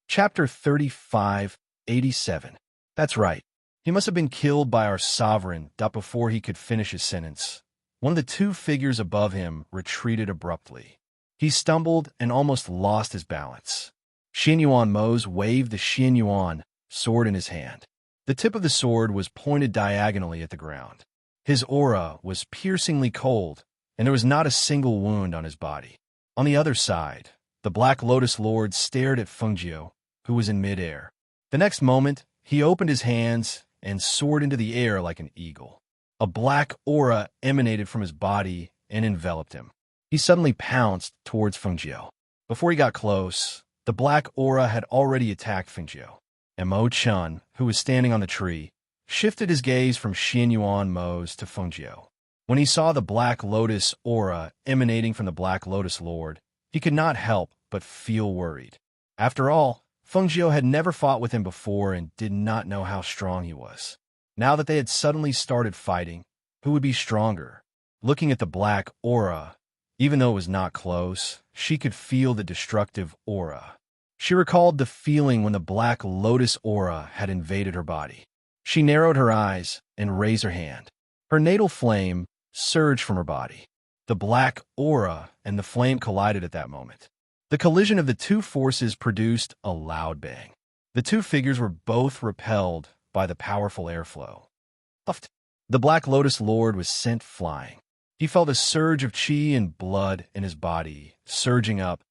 Chapter 3587. That's right. He must have been killed by our sovereign before he could finish his sentence. One of the two figures above him retreated abruptly. He stumbled and almost lost his balance. Xinyuan Mose waved the Xinyuan sword in his hand. The tip of the sword was pointed diagonally at the ground. His aura was piercingly cold, and there was not a single wound on his body. On the other side, the Black Lotus Lord stared at Feng Jiu, who was in midair. The next moment, he opened his hands and soared into the air like an eagle. A black aura emanated from his body and enveloped him. He suddenly pounced towards Fengjiu. Before he got close, the black aura had already attacked Fengjiu. And Mo Chun, who was standing on the tree, shifted his gaze from Xianyuan Mo's to Fengjiu. When he saw the Black Lotus aura emanating from the Black Lotus Lord, he could not help but feel worried. After all, Fengjiu had never fought with him before and did not know how strong he was. Now that they had suddenly started fighting, who would be stronger? Looking at the black aura, even though it was not close, she could feel the destructive aura. She recalled the feeling when the Black Lotus aura had invaded her body. She narrowed her eyes and raised her hand. Her natal flame surged from her body. The black aura and the flame collided at that moment. The collision of the two forces produced a loud bang. The two figures were both repelled by the powerful airflow. The Black Lotus Lord was sent flying. He felt a surge of chi and blood in his body, surging up,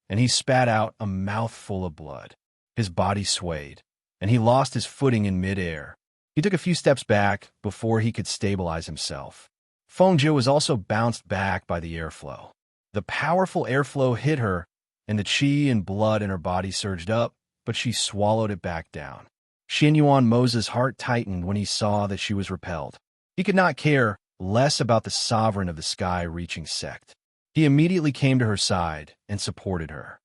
and he spat out a mouthful of blood. His body swayed, and he lost his footing in midair. He took a few steps back before he could stabilize himself. Fengjiu was also bounced back by the airflow. The powerful airflow hit her, and the chi and blood in her body surged up, but she swallowed it back down. Xianyuan Mo's heart tightened when he saw that she was repelled. He could not care less about the sovereign of the sky-reaching sect. He immediately came to her side and supported her.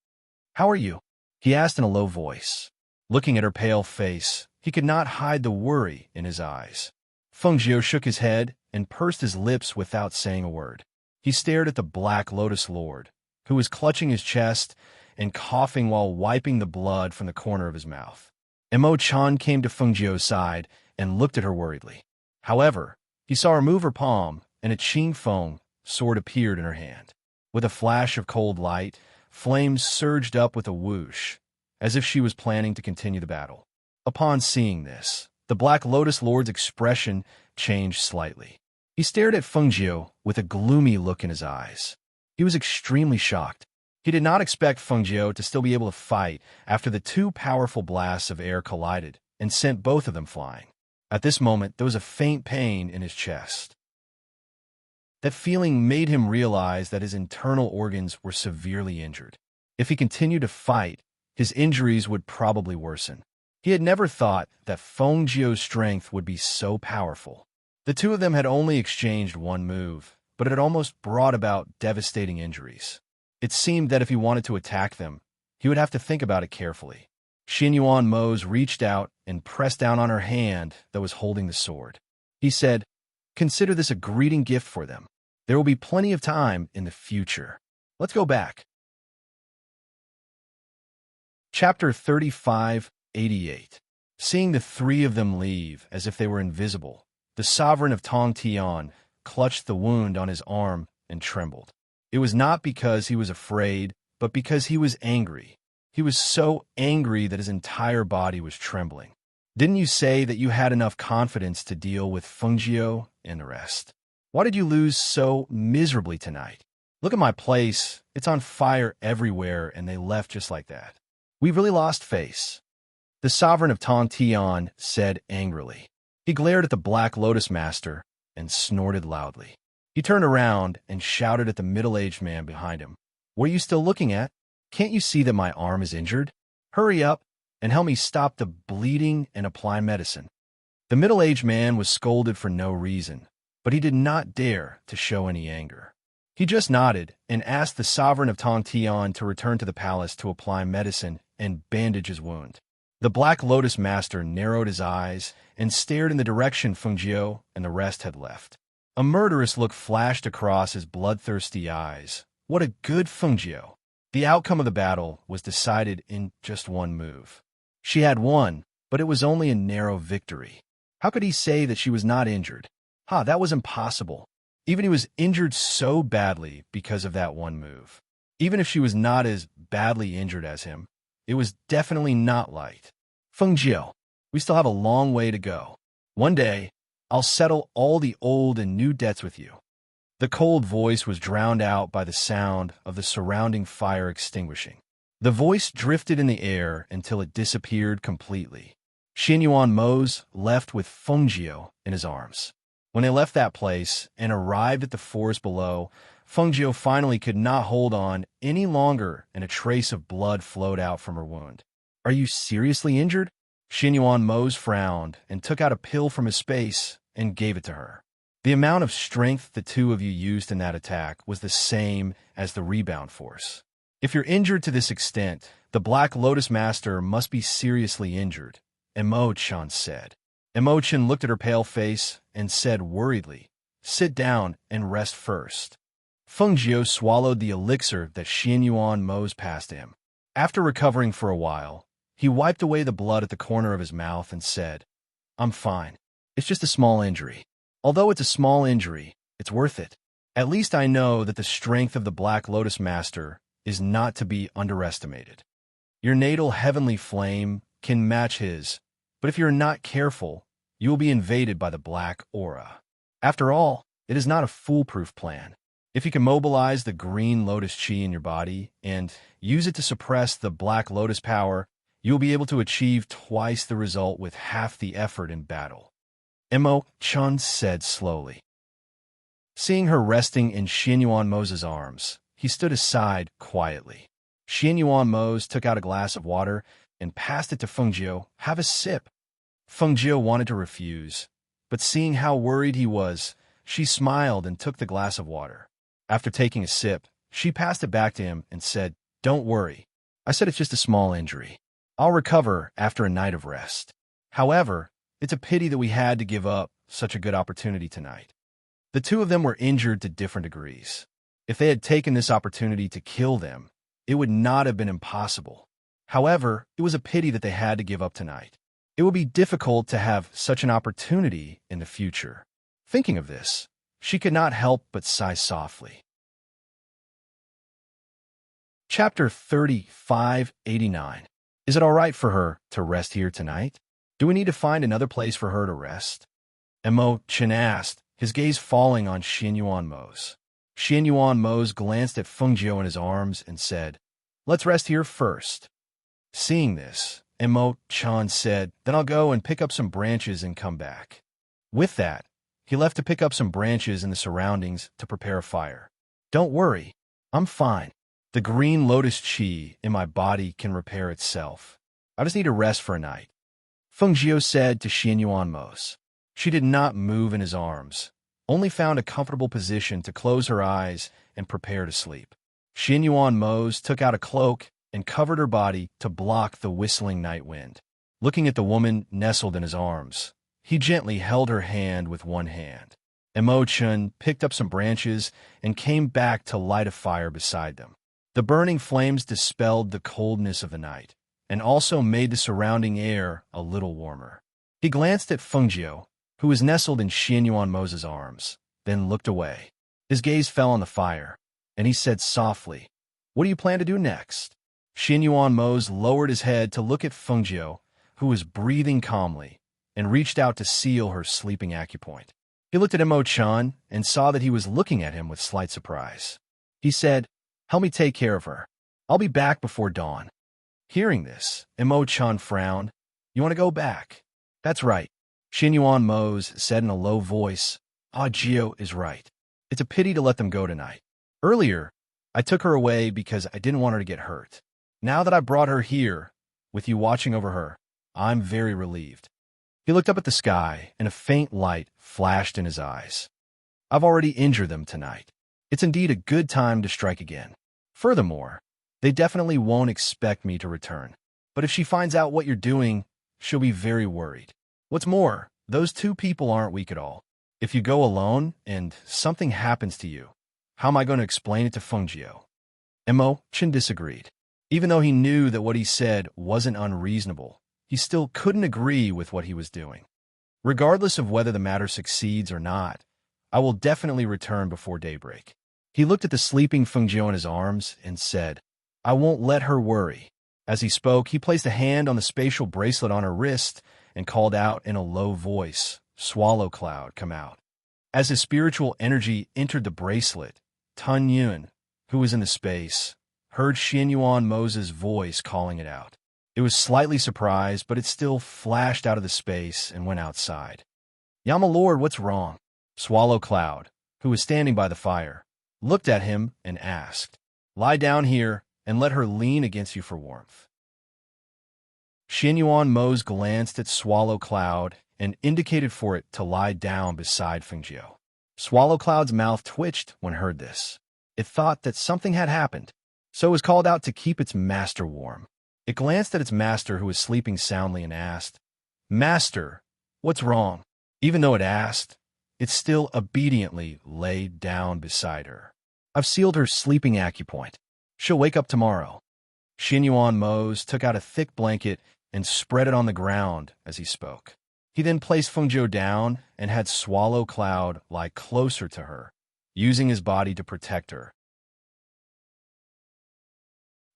"How are you?" he asked in a low voice. Looking at her pale face, he could not hide the worry in his eyes. Fengjiu shook his head and pursed his lips without saying a word. He stared at the Black Lotus Lord, who was clutching his chest and coughing while wiping the blood from the corner of his mouth. Mo Chan came to Fengjiu's side and looked at her worriedly. However, he saw her move her palm, and a Qing Feng sword appeared in her hand. With a flash of cold light, flames surged up with a whoosh, as if she was planning to continue the battle. Upon seeing this, the Black Lotus Lord's expression changed slightly. He stared at Fengjiu with a gloomy look in his eyes. He was extremely shocked. He did not expect Fengjiu to still be able to fight after the two powerful blasts of air collided and sent both of them flying. At this moment, there was a faint pain in his chest. That feeling made him realize that his internal organs were severely injured. If he continued to fight, his injuries would probably worsen. He had never thought that Fengjiu's strength would be so powerful. The two of them had only exchanged one move, but it had almost brought about devastating injuries. It seemed that if he wanted to attack them, he would have to think about it carefully. Xianyuan Mo's reached out and pressed down on her hand that was holding the sword. He said, "Consider this a greeting gift for them. There will be plenty of time in the future. Let's go back." Chapter 3588. Seeing the three of them leave as if they were invisible, the sovereign of Tong Tian clutched the wound on his arm and trembled. It was not because he was afraid, but because he was angry. He was so angry that his entire body was trembling. "Didn't you say that you had enough confidence to deal with Fengjiu and the rest? Why did you lose so miserably tonight? Look at my place. It's on fire everywhere, and they left just like that. We've really lost face." The sovereign of Tong Tian said angrily. He glared at the Black Lotus Master and snorted loudly. He turned around and shouted at the middle-aged man behind him. "What are you still looking at? Can't you see that my arm is injured? Hurry up and help me stop the bleeding and apply medicine." The middle-aged man was scolded for no reason, but he did not dare to show any anger. He just nodded and asked the sovereign of Tong Tian to return to the palace to apply medicine and bandage his wound. The Black Lotus Master narrowed his eyes and stared in the direction Fengjiu and the rest had left. A murderous look flashed across his bloodthirsty eyes. What a good Fengjiu! The outcome of the battle was decided in just one move. She had won, but it was only a narrow victory. How could he say that she was not injured? That was impossible. Even he was injured so badly because of that one move. Even if she was not as badly injured as him, it was definitely not light. "Fengjiu, we still have a long way to go. One day, I'll settle all the old and new debts with you." The cold voice was drowned out by the sound of the surrounding fire extinguishing. The voice drifted in the air until it disappeared completely. Xin Yuan Mo's left with Fengjiu in his arms. When they left that place and arrived at the forest below, Fengjiu finally could not hold on any longer, and a trace of blood flowed out from her wound. "Are you seriously injured?" Xin Yuan Mo's frowned and took out a pill from his space and gave it to her. The amount of strength the two of you used in that attack was the same as the rebound force. If you're injured to this extent, the Black Lotus Master must be seriously injured, Emo-chan said. Emo-chan looked at her pale face and said worriedly, "Sit down and rest first." Fengjiu swallowed the elixir that Xin Yuan Mo's passed him. After recovering for a while, he wiped away the blood at the corner of his mouth and said, "I'm fine. It's just a small injury. Although it's a small injury, it's worth it. At least I know that the strength of the Black Lotus Master is not to be underestimated. Your natal heavenly flame can match his, but if you're not careful, you will be invaded by the black aura. After all, it is not a foolproof plan. If you can mobilize the green lotus chi in your body and use it to suppress the Black Lotus power, you will be able to achieve twice the result with half the effort in battle," Emo-chan said slowly. Seeing her resting in Xin Yuan Mo's arms, he stood aside quietly. Xin Yuan Mo's took out a glass of water and passed it to Fengjiu. "Have a sip." Fengjiu wanted to refuse, but seeing how worried he was, she smiled and took the glass of water. After taking a sip, she passed it back to him and said, "Don't worry. I said it's just a small injury. I'll recover after a night of rest. However, it's a pity that we had to give up such a good opportunity tonight." The two of them were injured to different degrees. If they had taken this opportunity to kill them, it would not have been impossible. However, it was a pity that they had to give up tonight. It would be difficult to have such an opportunity in the future. Thinking of this, she could not help but sigh softly. Chapter 3589. Is it all right for her to rest here tonight? Do we need to find another place for her to rest? Emo-chan asked, his gaze falling on Xin Yuan Mo's. Xin Yuan Mo's glanced at Fengjiu in his arms and said, "Let's rest here first." Seeing this, Emo-chan said, "Then I'll go and pick up some branches and come back." With that, he left to pick up some branches in the surroundings to prepare a fire. "Don't worry, I'm fine. The green lotus chi in my body can repair itself. I just need to rest for a night," Fengjiu said to Xin Yuan Mo's. She did not move in his arms, only found a comfortable position to close her eyes and prepare to sleep. Xin Yuan Mo's took out a cloak and covered her body to block the whistling night wind. Looking at the woman nestled in his arms, he gently held her hand with one hand. Emo-chan picked up some branches and came back to light a fire beside them. The burning flames dispelled the coldness of the night and also made the surrounding air a little warmer. He glanced at Fengjiu, who was nestled in Xin Yuan Mo's arms, then looked away. His gaze fell on the fire, and he said softly, "What do you plan to do next?" Xin Yuan Mo's lowered his head to look at Fengjiu, who was breathing calmly, and reached out to seal her sleeping acupoint. He looked at Emo-chan and saw that he was looking at him with slight surprise. He said, "Help me take care of her. I'll be back before dawn." Hearing this, Emo-chan frowned. "You want to go back?" "That's right," Xin Yuan Mo's said in a low voice. "Gio is right. It's a pity to let them go tonight. Earlier, I took her away because I didn't want her to get hurt. Now that I brought her here, with you watching over her, I'm very relieved." He looked up at the sky, and a faint light flashed in his eyes. "I've already injured them tonight. It's indeed a good time to strike again. Furthermore, they definitely won't expect me to return. But if she finds out what you're doing, she'll be very worried. What's more, those two people aren't weak at all. If you go alone and something happens to you, how am I going to explain it to Fengjiu?" Emo-chan disagreed. Even though he knew that what he said wasn't unreasonable, he still couldn't agree with what he was doing. "Regardless of whether the matter succeeds or not, I will definitely return before daybreak." He looked at the sleeping Fengjiu in his arms and said, "I won't let her worry." As he spoke, he placed a hand on the spatial bracelet on her wrist and called out in a low voice, "Swallow Cloud, come out." As his spiritual energy entered the bracelet, Tun Yun, who was in the space, heard Xin Yuan Mo's voice calling it out. It was slightly surprised, but it still flashed out of the space and went outside. "Ya my lord, what's wrong?" Swallow Cloud, who was standing by the fire, looked at him and asked. "Lie down here and let her lean against you for warmth." Xianyuan Mose glanced at Swallow Cloud and indicated for it to lie down beside Fengjiu. Swallow Cloud's mouth twitched when heard this. It thought that something had happened, so it was called out to keep its master warm. It glanced at its master, who was sleeping soundly, and asked, "Master, what's wrong?" Even though it asked, it still obediently lay down beside her. "I've sealed her sleeping acupoint. She'll wake up tomorrow." Xianyuan Mose took out a thick blanket and spread it on the ground as he spoke. He then placed Fengjiu down and had Swallow Cloud lie closer to her, using his body to protect her.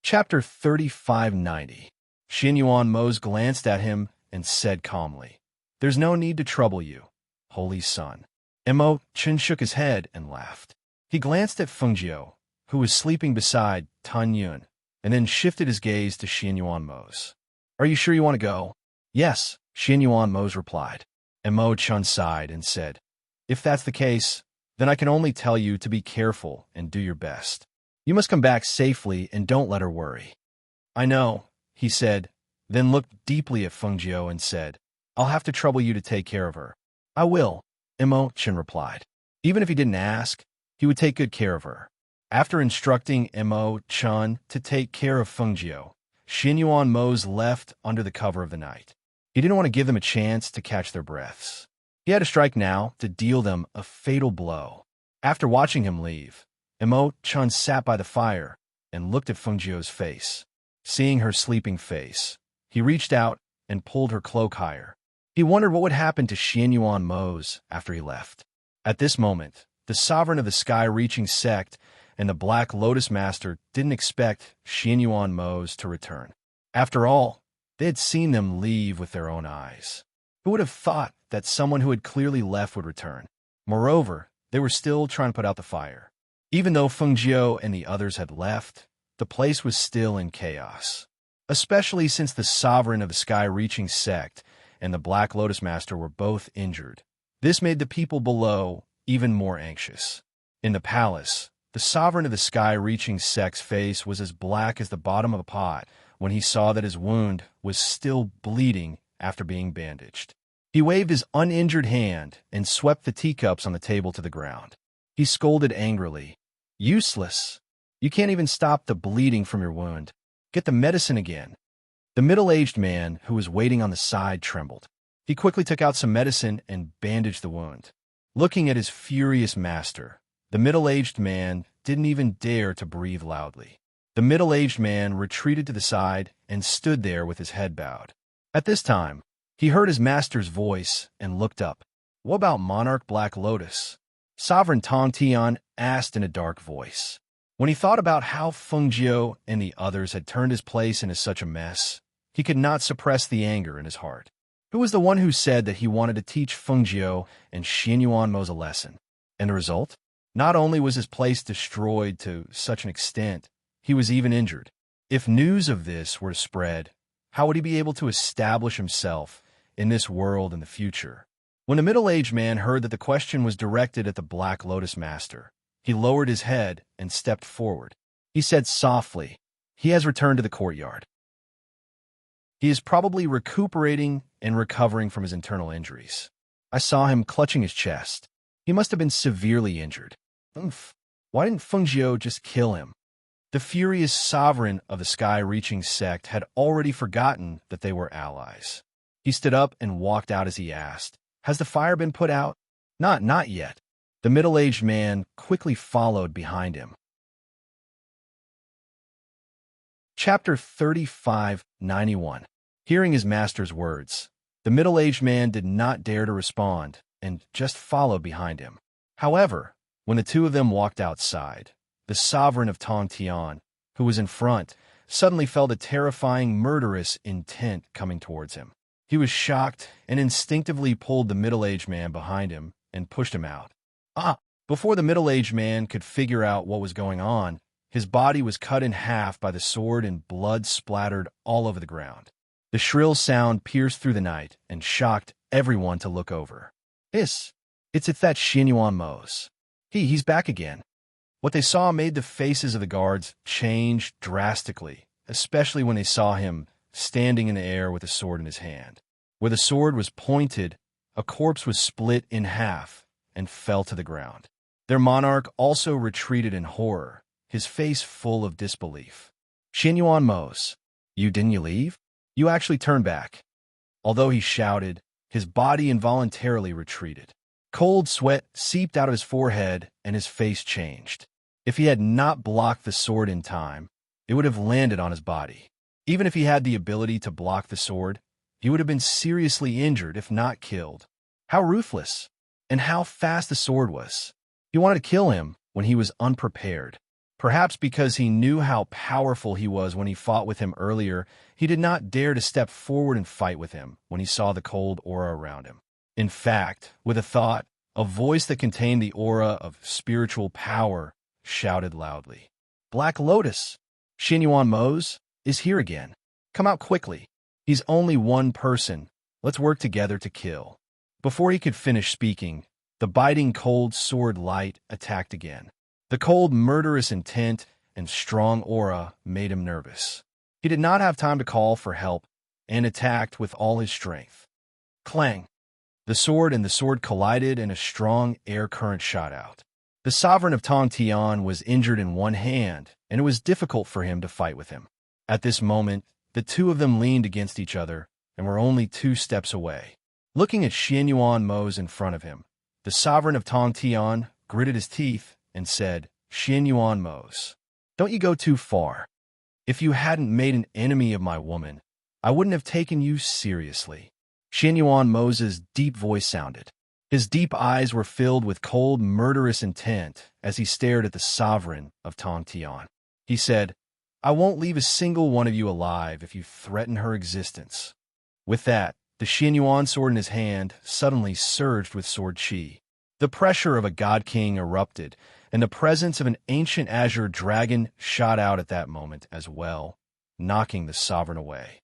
Chapter 3590. Xianyuan Mose glanced at him and said calmly, "There's no need to trouble you, holy son." Mo Chen shook his head and laughed. He glanced at Fengjiu, who was sleeping beside Tan Yun, and then shifted his gaze to Xianyuan Mose. "Are you sure you want to go?" "Yes," Xianyuan Mose replied. Mo Chen sighed and said, "If that's the case, then I can only tell you to be careful and do your best. You must come back safely and don't let her worry." "I know," he said, then looked deeply at Fengjiu and said, "I'll have to trouble you to take care of her." "I will," Mo Chen replied. Even if he didn't ask, he would take good care of her. After instructing Mo Chen to take care of Fengjiu, Xianyuan Mose left under the cover of the night. He didn't want to give them a chance to catch their breaths. He had to strike now to deal them a fatal blow. After watching him leave, Mo Chen sat by the fire and looked at Fengjiu's face. Seeing her sleeping face, he reached out and pulled her cloak higher. He wondered what would happen to Xianyuan Mose after he left. At this moment, the sovereign of the sky-reaching sect and the Black Lotus Master didn't expect Xianyuan Mose to return. After all, they had seen them leave with their own eyes. Who would have thought that someone who had clearly left would return? Moreover, they were still trying to put out the fire. Even though Fengjiu and the others had left, the place was still in chaos, especially since the sovereign of the sky-reaching sect and the Black Lotus Master were both injured. This made the people below even more anxious. In the palace, the sovereign of the sky-reaching sect's face was as black as the bottom of a pot when he saw that his wound was still bleeding after being bandaged. He waved his uninjured hand and swept the teacups on the table to the ground. He scolded angrily, "Useless! You can't even stop the bleeding from your wound. Get the medicine again." The middle-aged man who was waiting on the side trembled. He quickly took out some medicine and bandaged the wound. Looking at his furious master, the middle-aged man didn't even dare to breathe loudly. The middle-aged man retreated to the side and stood there with his head bowed. At this time, he heard his master's voice and looked up. "What about Monarch Black Lotus?" Sovereign Tong Tian asked in a dark voice. When he thought about how Fengjiu and the others had turned his place into such a mess, he could not suppress the anger in his heart. Who was the one who said that he wanted to teach Fengjiu and Xianyuan Mose a lesson? And the result? Not only was his place destroyed to such an extent, he was even injured. If news of this were to spread, how would he be able to establish himself in this world in the future? When the middle-aged man heard that the question was directed at the Black Lotus Master, he lowered his head and stepped forward. He said softly, "He has returned to the courtyard. He is probably recuperating and recovering from his internal injuries. I saw him clutching his chest. He must have been severely injured. Oomph. Why didn't Fengjiu just kill him?" The furious sovereign of the sky-reaching sect had already forgotten that they were allies. He stood up and walked out as he asked, "Has the fire been put out?" Not yet." The middle-aged man quickly followed behind him. Chapter 3591. Hearing his master's words, the middle-aged man did not dare to respond and just followed behind him. However, when the two of them walked outside, the sovereign of Tong Tian, who was in front, suddenly felt a terrifying, murderous intent coming towards him. He was shocked and instinctively pulled the middle-aged man behind him and pushed him out. Before the middle-aged man could figure out what was going on, His body was cut in half by the sword and blood splattered all over the ground. The shrill sound pierced through the night and shocked everyone to look over. It's that Xianyuan Mose. He's back again. What they saw made the faces of the guards change drastically, especially when they saw him standing in the air with a sword in his hand. Where the sword was pointed, a corpse was split in half and fell to the ground. Their monarch also retreated in horror, his face full of disbelief. Xianyuan Mose, didn't you leave? You actually turned back. Although he shouted, his body involuntarily retreated. Cold sweat seeped out of his forehead and his face changed. If he had not blocked the sword in time, it would have landed on his body. Even if he had the ability to block the sword, he would have been seriously injured if not killed. How ruthless, and how fast the sword was. He wanted to kill him when he was unprepared. Perhaps because he knew how powerful he was when he fought with him earlier, he did not dare to step forward and fight with him when he saw the cold aura around him. In fact, with a thought, a voice that contained the aura of spiritual power shouted loudly, "Black Lotus, Xianyuan Mose is here again. Come out quickly. He's only one person. Let's work together to kill." Before he could finish speaking, the biting cold sword light attacked again. The cold, murderous intent and strong aura made him nervous. He did not have time to call for help and attacked with all his strength. Clang! The sword and the sword collided and a strong air current shot out. The sovereign of Tongtian was injured in one hand, and it was difficult for him to fight with him. At this moment, the two of them leaned against each other and were only 2 steps away. Looking at Xianyuan Mose in front of him, the sovereign of Tongtian gritted his teeth and said, "Xianyuan Mose, don't you go too far. If you hadn't made an enemy of my woman, I wouldn't have taken you seriously." Xianyuan Mose's deep voice sounded. His deep eyes were filled with cold, murderous intent as he stared at the sovereign of Tongtian. He said, "I won't leave a single one of you alive if you threaten her existence." With that, the Xianyuan sword in his hand suddenly surged with sword chi. The pressure of a god king erupted, and the presence of an ancient azure dragon shot out at that moment as well, knocking the sovereign away.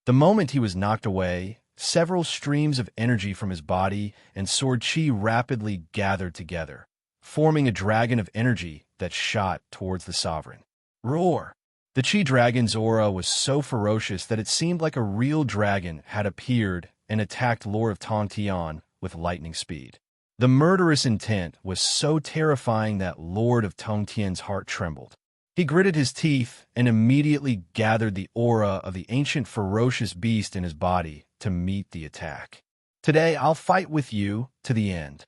The moment he was knocked away, several streams of energy from his body and sword chi rapidly gathered together, forming a dragon of energy that shot towards the sovereign. Roar! The chi dragon's aura was so ferocious that it seemed like a real dragon had appeared and attacked Lord of Tongtian with lightning speed. The murderous intent was so terrifying that Lord of Tongtian's heart trembled. He gritted his teeth and immediately gathered the aura of the ancient ferocious beast in his body to meet the attack. "Today I'll fight with you to the end."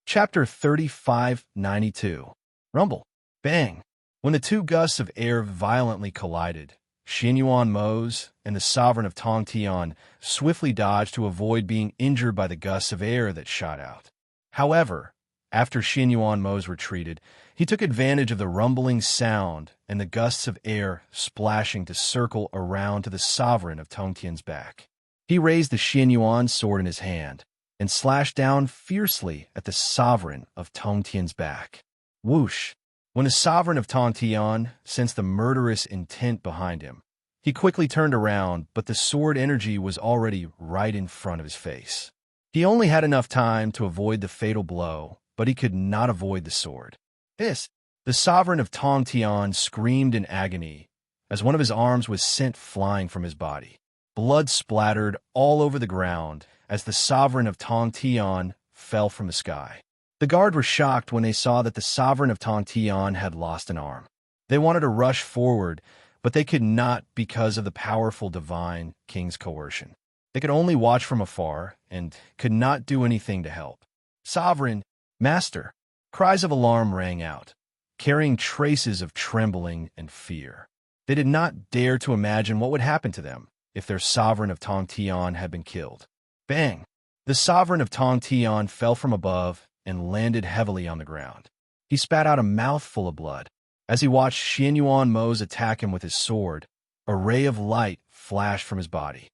Chapter 3592. Rumble. Bang! When the 2 gusts of air violently collided, Xianyuan Mose and the sovereign of Tongtian swiftly dodged to avoid being injured by the gusts of air that shot out. However, after Xianyuan Mose retreated, he took advantage of the rumbling sound and the gusts of air splashing to circle around to the sovereign of Tongtian's back. He raised the Xianyuan sword in his hand and slashed down fiercely at the sovereign of Tongtian's back. Whoosh! When the sovereign of Tongtian sensed the murderous intent behind him, he quickly turned around, but the sword energy was already right in front of his face. He only had enough time to avoid the fatal blow, but he could not avoid the sword. The sovereign of Tongtian screamed in agony as one of his arms was sent flying from his body. Blood splattered all over the ground as the sovereign of Tongtian fell from the sky. The guard were shocked when they saw that the sovereign of Tongtian had lost an arm. They wanted to rush forward, but they could not because of the powerful divine king's coercion. They could only watch from afar and could not do anything to help. "Sovereign! Master!" Cries of alarm rang out, carrying traces of trembling and fear. They did not dare to imagine what would happen to them if their sovereign of Tongtian had been killed. Bang! The sovereign of Tongtian fell from above and landed heavily on the ground. He spat out a mouthful of blood. As he watched Xianyuan Mose attack him with his sword, a ray of light flashed from his body.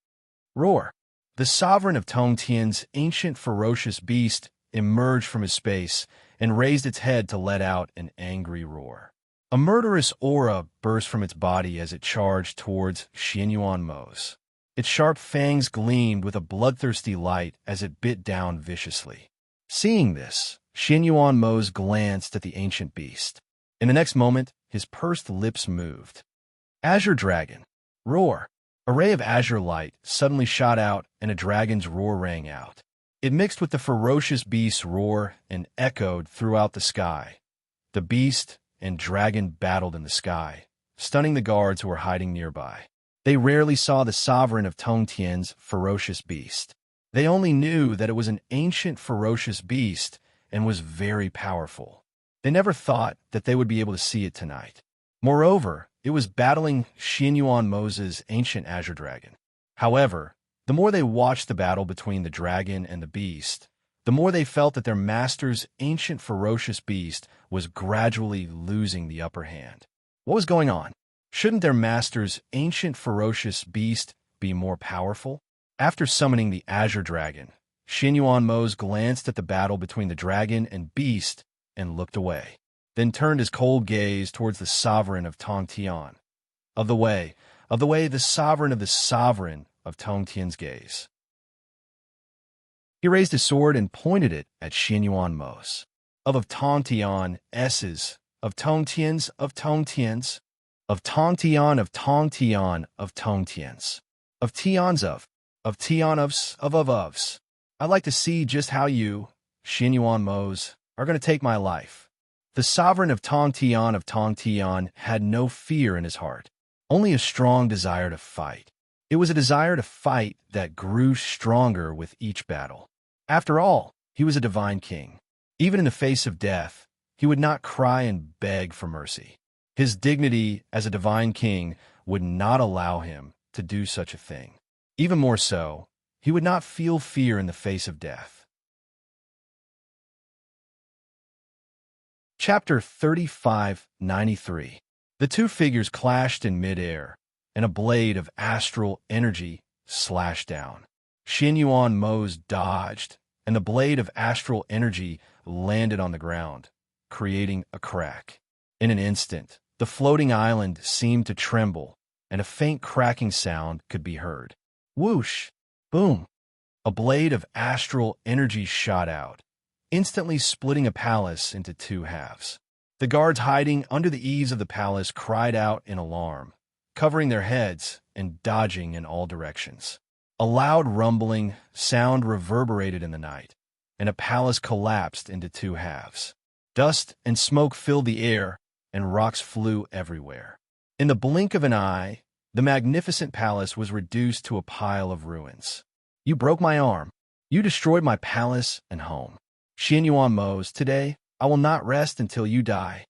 Roar! The sovereign of Tongtian's ancient ferocious beast emerged from his space and raised its head to let out an angry roar. A murderous aura burst from its body as it charged towards Xianyuan Mo's. Its sharp fangs gleamed with a bloodthirsty light as it bit down viciously. Seeing this, Xianyuan Mo's glanced at the ancient beast. In the next moment, his pursed lips moved. Azure Dragon. Roar. A ray of azure light suddenly shot out and a dragon's roar rang out. It mixed with the ferocious beast's roar and echoed throughout the sky. The beast and dragon battled in the sky, stunning the guards who were hiding nearby. They rarely saw the sovereign of Tongtian's ferocious beast. They only knew that it was an ancient ferocious beast and was very powerful. They never thought that they would be able to see it tonight. Moreover, it was battling Xianyuan Mo's ancient azure dragon. However, the more they watched the battle between the dragon and the beast, the more they felt that their master's ancient ferocious beast was gradually losing the upper hand. What was going on? Shouldn't their master's ancient ferocious beast be more powerful? After summoning the azure dragon, Xianyuan Mo's glanced at the battle between the dragon and beast and looked away, then turned his cold gaze towards the sovereign of Tongtian. Of the way, the sovereign of Tongtian's gaze. He raised his sword and pointed it at Xianyuan Mo's. Of Tongtian, S's, of Tongtian's, of Tongtian's, of Tongtian, of Tongtian, of Tongtian's, of Tian's, of Tianov's, of of's. I'd like to see just how you, Xianyuan Mo's, are going to take my life. The sovereign of Tongtian had no fear in his heart, only a strong desire to fight. It was a desire to fight that grew stronger with each battle. After all, he was a divine king. Even in the face of death, he would not cry and beg for mercy. His dignity as a divine king would not allow him to do such a thing. Even more so, he would not feel fear in the face of death. Chapter 3593. The two figures clashed in midair, and a blade of astral energy slashed down. Xianyuan Mo's dodged, and the blade of astral energy landed on the ground, creating a crack. In an instant, the floating island seemed to tremble, and a faint cracking sound could be heard. Whoosh! Boom! A blade of astral energy shot out, instantly splitting a palace into two halves. The guards hiding under the eaves of the palace cried out in alarm, covering their heads and dodging in all directions. A loud rumbling sound reverberated in the night, and a palace collapsed into two halves. Dust and smoke filled the air, and rocks flew everywhere. In the blink of an eye, the magnificent palace was reduced to a pile of ruins. You broke my arm. You destroyed my palace and home. Xianyuan Mo's, today, I will not rest until you die.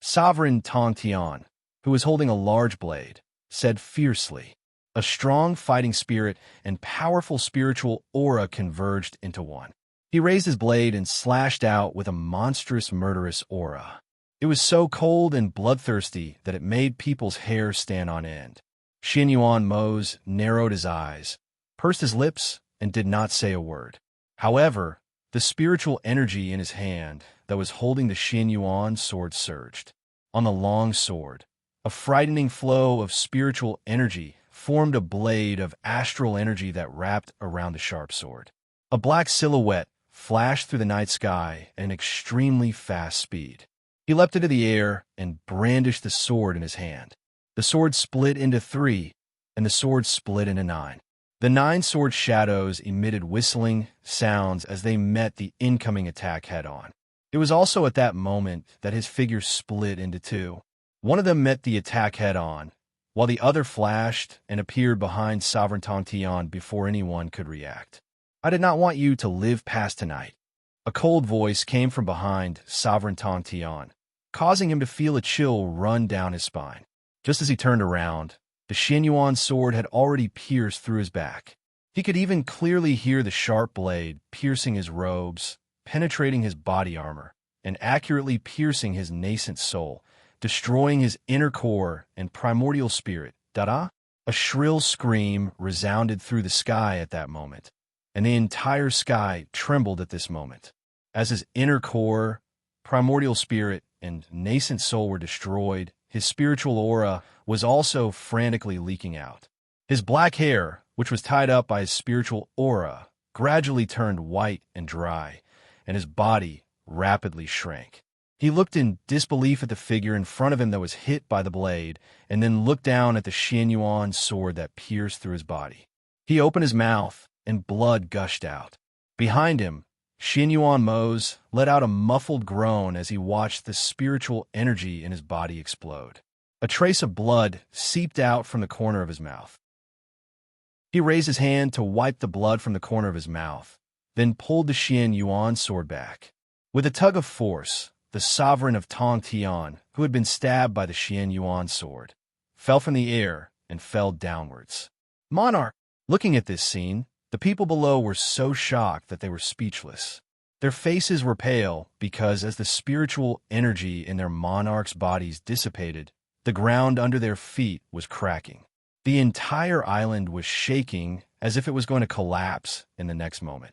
Sovereign Tongtian, who was holding a large blade, said fiercely. A strong fighting spirit and powerful spiritual aura converged into one. He raised his blade and slashed out with a monstrous murderous aura. It was so cold and bloodthirsty that it made people's hair stand on end. Xianyuan Mo's narrowed his eyes, pursed his lips, and did not say a word. However, the spiritual energy in his hand that was holding the Xianyuan sword surged. On the long sword, a frightening flow of spiritual energy formed a blade of astral energy that wrapped around the sharp sword. A black silhouette flashed through the night sky at an extremely fast speed. He leapt into the air and brandished the sword in his hand. The sword split into 3, and the sword split into 9. The 9 sword shadows emitted whistling sounds as they met the incoming attack head-on. It was also at that moment that his figure split into 2. One of them met the attack head-on, while the other flashed and appeared behind Sovereign Tongtian before anyone could react. I did not want you to live past tonight. A cold voice came from behind Sovereign Tongtian, causing him to feel a chill run down his spine. Just as he turned around, the Xianyuan sword had already pierced through his back. He could even clearly hear the sharp blade piercing his robes, penetrating his body armor, and accurately piercing his nascent soul, destroying his inner core and primordial spirit. Da-da! A shrill scream resounded through the sky at that moment, and the entire sky trembled at this moment. As his inner core, primordial spirit, and nascent soul were destroyed, his spiritual aura was also frantically leaking out. His black hair, which was tied up by his spiritual aura, gradually turned white and dry, and his body rapidly shrank. He looked in disbelief at the figure in front of him that was hit by the blade, and then looked down at the Xianyuan sword that pierced through his body. He opened his mouth, and blood gushed out. Behind him, Xianyuan Mose let out a muffled groan as he watched the spiritual energy in his body explode. A trace of blood seeped out from the corner of his mouth. He raised his hand to wipe the blood from the corner of his mouth, then pulled the Xianyuan sword back. With a tug of force, the sovereign of Tong Tian, who had been stabbed by the Xianyuan sword, fell from the air and fell downwards. Monarch! Looking at this scene, the people below were so shocked that they were speechless. Their faces were pale because as the spiritual energy in their monarch's bodies dissipated, the ground under their feet was cracking. The entire island was shaking as if it was going to collapse in the next moment.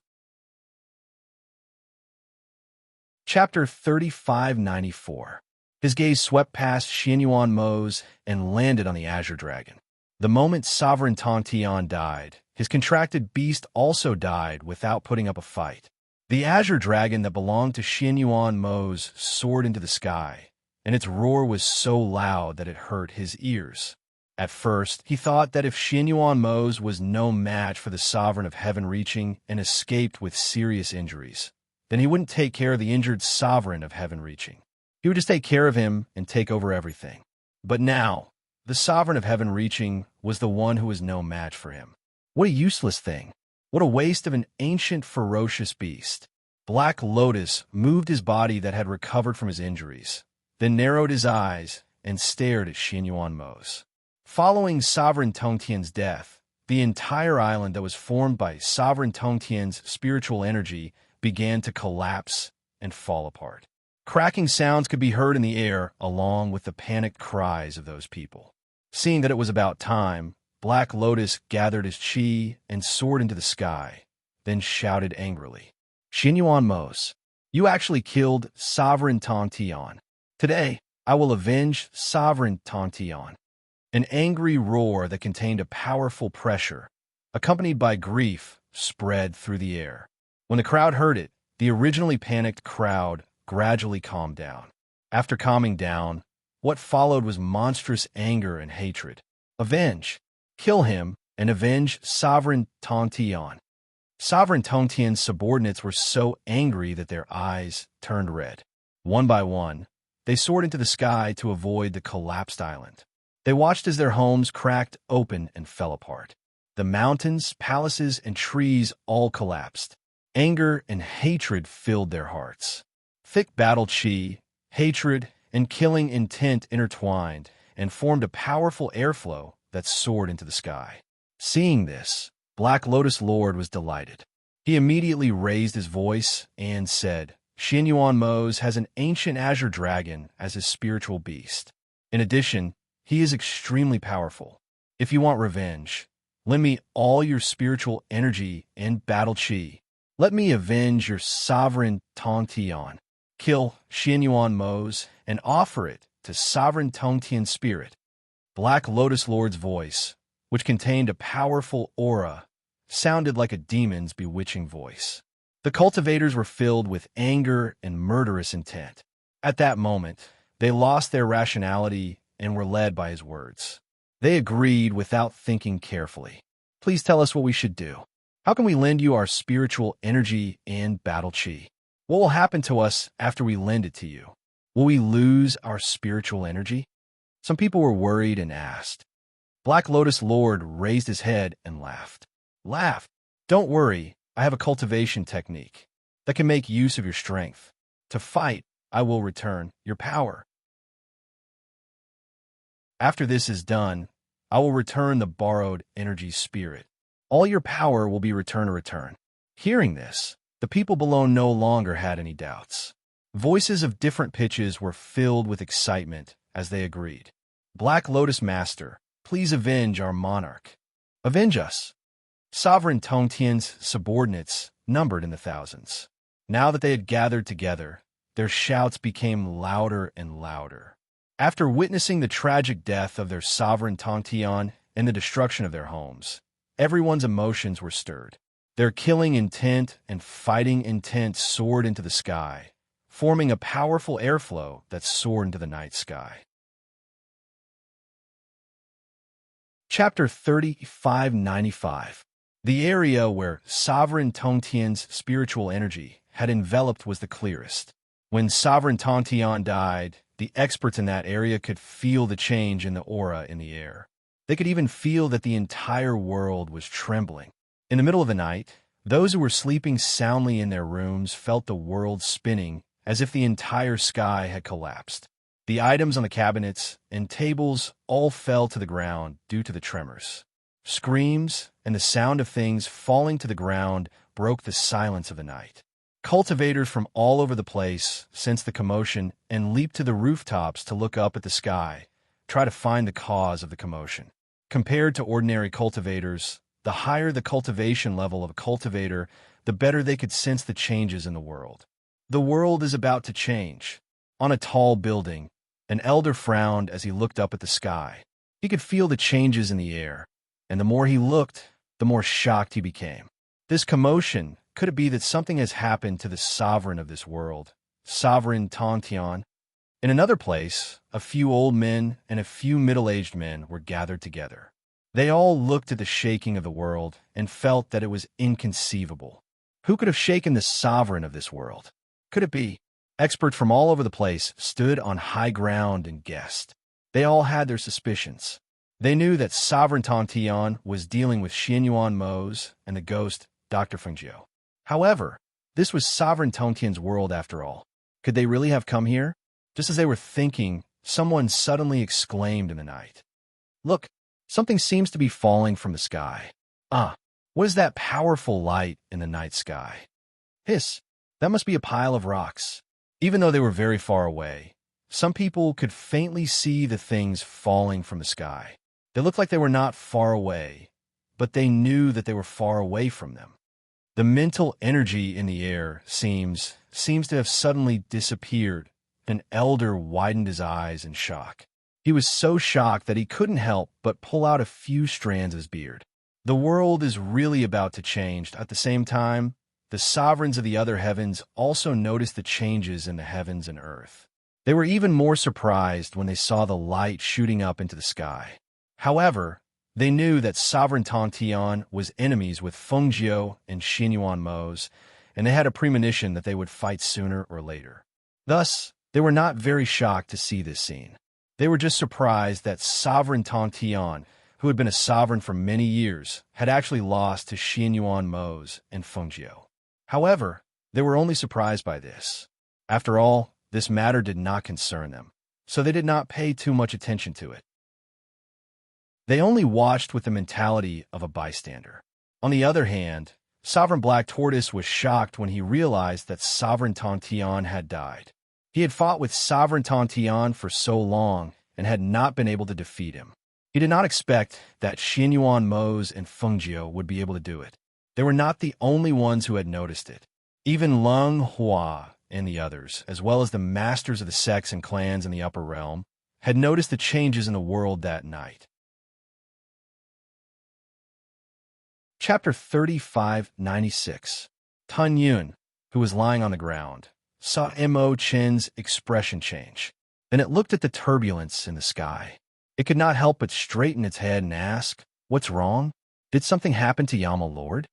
Chapter 3594. His gaze swept past Xianyuan Mose and landed on the Azure Dragon. The moment Sovereign Tong Tian died, his contracted beast also died without putting up a fight. The Azure Dragon that belonged to Xianyuan Mose soared into the sky, and its roar was so loud that it hurt his ears. At first, he thought that if Xianyuan Mose was no match for the Sovereign of Heaven Reaching and escaped with serious injuries, then he wouldn't take care of the injured Sovereign of Heaven Reaching. He would just take care of him and take over everything. But now, the Sovereign of Heaven Reaching was the one who was no match for him. What a useless thing. What a waste of an ancient, ferocious beast. Black Lotus moved his body that had recovered from his injuries, then narrowed his eyes and stared at Xianyuan Mose. Following Sovereign Tongtian's death, the entire island that was formed by Sovereign Tongtian's spiritual energy began to collapse and fall apart. Cracking sounds could be heard in the air along with the panicked cries of those people. Seeing that it was about time, Black Lotus gathered his chi and soared into the sky, then shouted angrily, "Xianyuan Mose, you actually killed Sovereign Tong Tian. Today, I will avenge Sovereign Tong Tian." An angry roar that contained a powerful pressure, accompanied by grief, spread through the air. When the crowd heard it, the originally panicked crowd gradually calmed down. After calming down, what followed was monstrous anger and hatred. Avenge! Kill him and avenge Sovereign Tong Tian. Sovereign Tong Tian's subordinates were so angry that their eyes turned red. One by one, they soared into the sky to avoid the collapsed island. They watched as their homes cracked open and fell apart. The mountains, palaces, and trees all collapsed. Anger and hatred filled their hearts. Thick battle chi, hatred, and killing intent intertwined and formed a powerful airflow that soared into the sky. Seeing this, Black Lotus Lord was delighted. He immediately raised his voice and said, "Xianyuan Mose has an ancient azure dragon as his spiritual beast. In addition, he is extremely powerful. If you want revenge, lend me all your spiritual energy and battle chi. Let me avenge your Sovereign Tong Tian. Kill Xianyuan Mose and offer it to Sovereign Tong Tian's spirit." Black Lotus Lord's voice, which contained a powerful aura, sounded like a demon's bewitching voice. The cultivators were filled with anger and murderous intent. At that moment, they lost their rationality and were led by his words. They agreed without thinking carefully. "Please tell us what we should do. How can we lend you our spiritual energy and battle chi? What will happen to us after we lend it to you? Will we lose our spiritual energy?" Some people were worried and asked. Black Lotus Lord raised his head and laughed. "Laugh! Don't worry, I have a cultivation technique that can make use of your strength. To fight, I will return your power. After this is done, I will return the borrowed energy spirit. All your power will be returned to return." Hearing this, the people below no longer had any doubts. Voices of different pitches were filled with excitement as they agreed. "Black Lotus Master, please avenge our monarch. Avenge us." Sovereign Tongtian's subordinates numbered in the thousands. Now that they had gathered together, their shouts became louder and louder. After witnessing the tragic death of their sovereign Tongtian and the destruction of their homes, everyone's emotions were stirred. Their killing intent and fighting intent soared into the sky, forming a powerful airflow that soared into the night sky. Chapter 3595. The area where Sovereign Tongtian's spiritual energy had enveloped was the clearest. When Sovereign Tongtian died, the experts in that area could feel the change in the aura in the air. They could even feel that the entire world was trembling. In the middle of the night, those who were sleeping soundly in their rooms felt the world spinning as if the entire sky had collapsed. The items on the cabinets and tables all fell to the ground due to the tremors. Screams and the sound of things falling to the ground broke the silence of the night. Cultivators from all over the place sensed the commotion and leaped to the rooftops to look up at the sky, try to find the cause of the commotion. Compared to ordinary cultivators, the higher the cultivation level of a cultivator, the better they could sense the changes in the world. The world is about to change. On a tall building, an elder frowned as he looked up at the sky. He could feel the changes in the air, and the more he looked, the more shocked he became. This commotion, could it be that something has happened to the sovereign of this world, Sovereign Tongtian? In another place, a few old men and a few middle-aged men were gathered together. They all looked at the shaking of the world and felt that it was inconceivable. Who could have shaken the sovereign of this world? Could it be? Experts from all over the place stood on high ground and guessed. They all had their suspicions. They knew that Sovereign Tongtian was dealing with Xianyuan Mose and the ghost Dr. Fengjiu. However, this was Sovereign Tongtian's world after all. Could they really have come here? Just as they were thinking, someone suddenly exclaimed in the night, "Look, something seems to be falling from the sky. What is that powerful light in the night sky? Hiss, that must be a pile of rocks." Even though they were very far away, some people could faintly see the things falling from the sky. They looked like they were not far away, but they knew that they were far away from them. The mental energy in the air seems to have suddenly disappeared. An elder widened his eyes in shock. He was so shocked that he couldn't help but pull out a few strands of his beard. The world is really about to change. At the same time, the sovereigns of the other heavens also noticed the changes in the heavens and earth. They were even more surprised when they saw the light shooting up into the sky. However, they knew that Sovereign Tongtian was enemies with Fengjiu and Xianyuan Mose, and they had a premonition that they would fight sooner or later. Thus, they were not very shocked to see this scene. They were just surprised that Sovereign Tongtian, who had been a sovereign for many years, had actually lost to Xianyuan Mose and Fengjiu. However, they were only surprised by this. After all, this matter did not concern them, so they did not pay too much attention to it. They only watched with the mentality of a bystander. On the other hand, Sovereign Black Tortoise was shocked when he realized that Sovereign Tongtian had died. He had fought with Sovereign Tongtian for so long and had not been able to defeat him. He did not expect that Xianyuan Mose and Fengjiu would be able to do it. They were not the only ones who had noticed it. Even Leng Hua and the others, as well as the masters of the sects and clans in the upper realm, had noticed the changes in the world that night. Chapter 3596. Tun Yun, who was lying on the ground, saw Mo Chen's expression change. Then it looked at the turbulence in the sky. It could not help but straighten its head and ask, "What's wrong? Did something happen to Yama Lord?"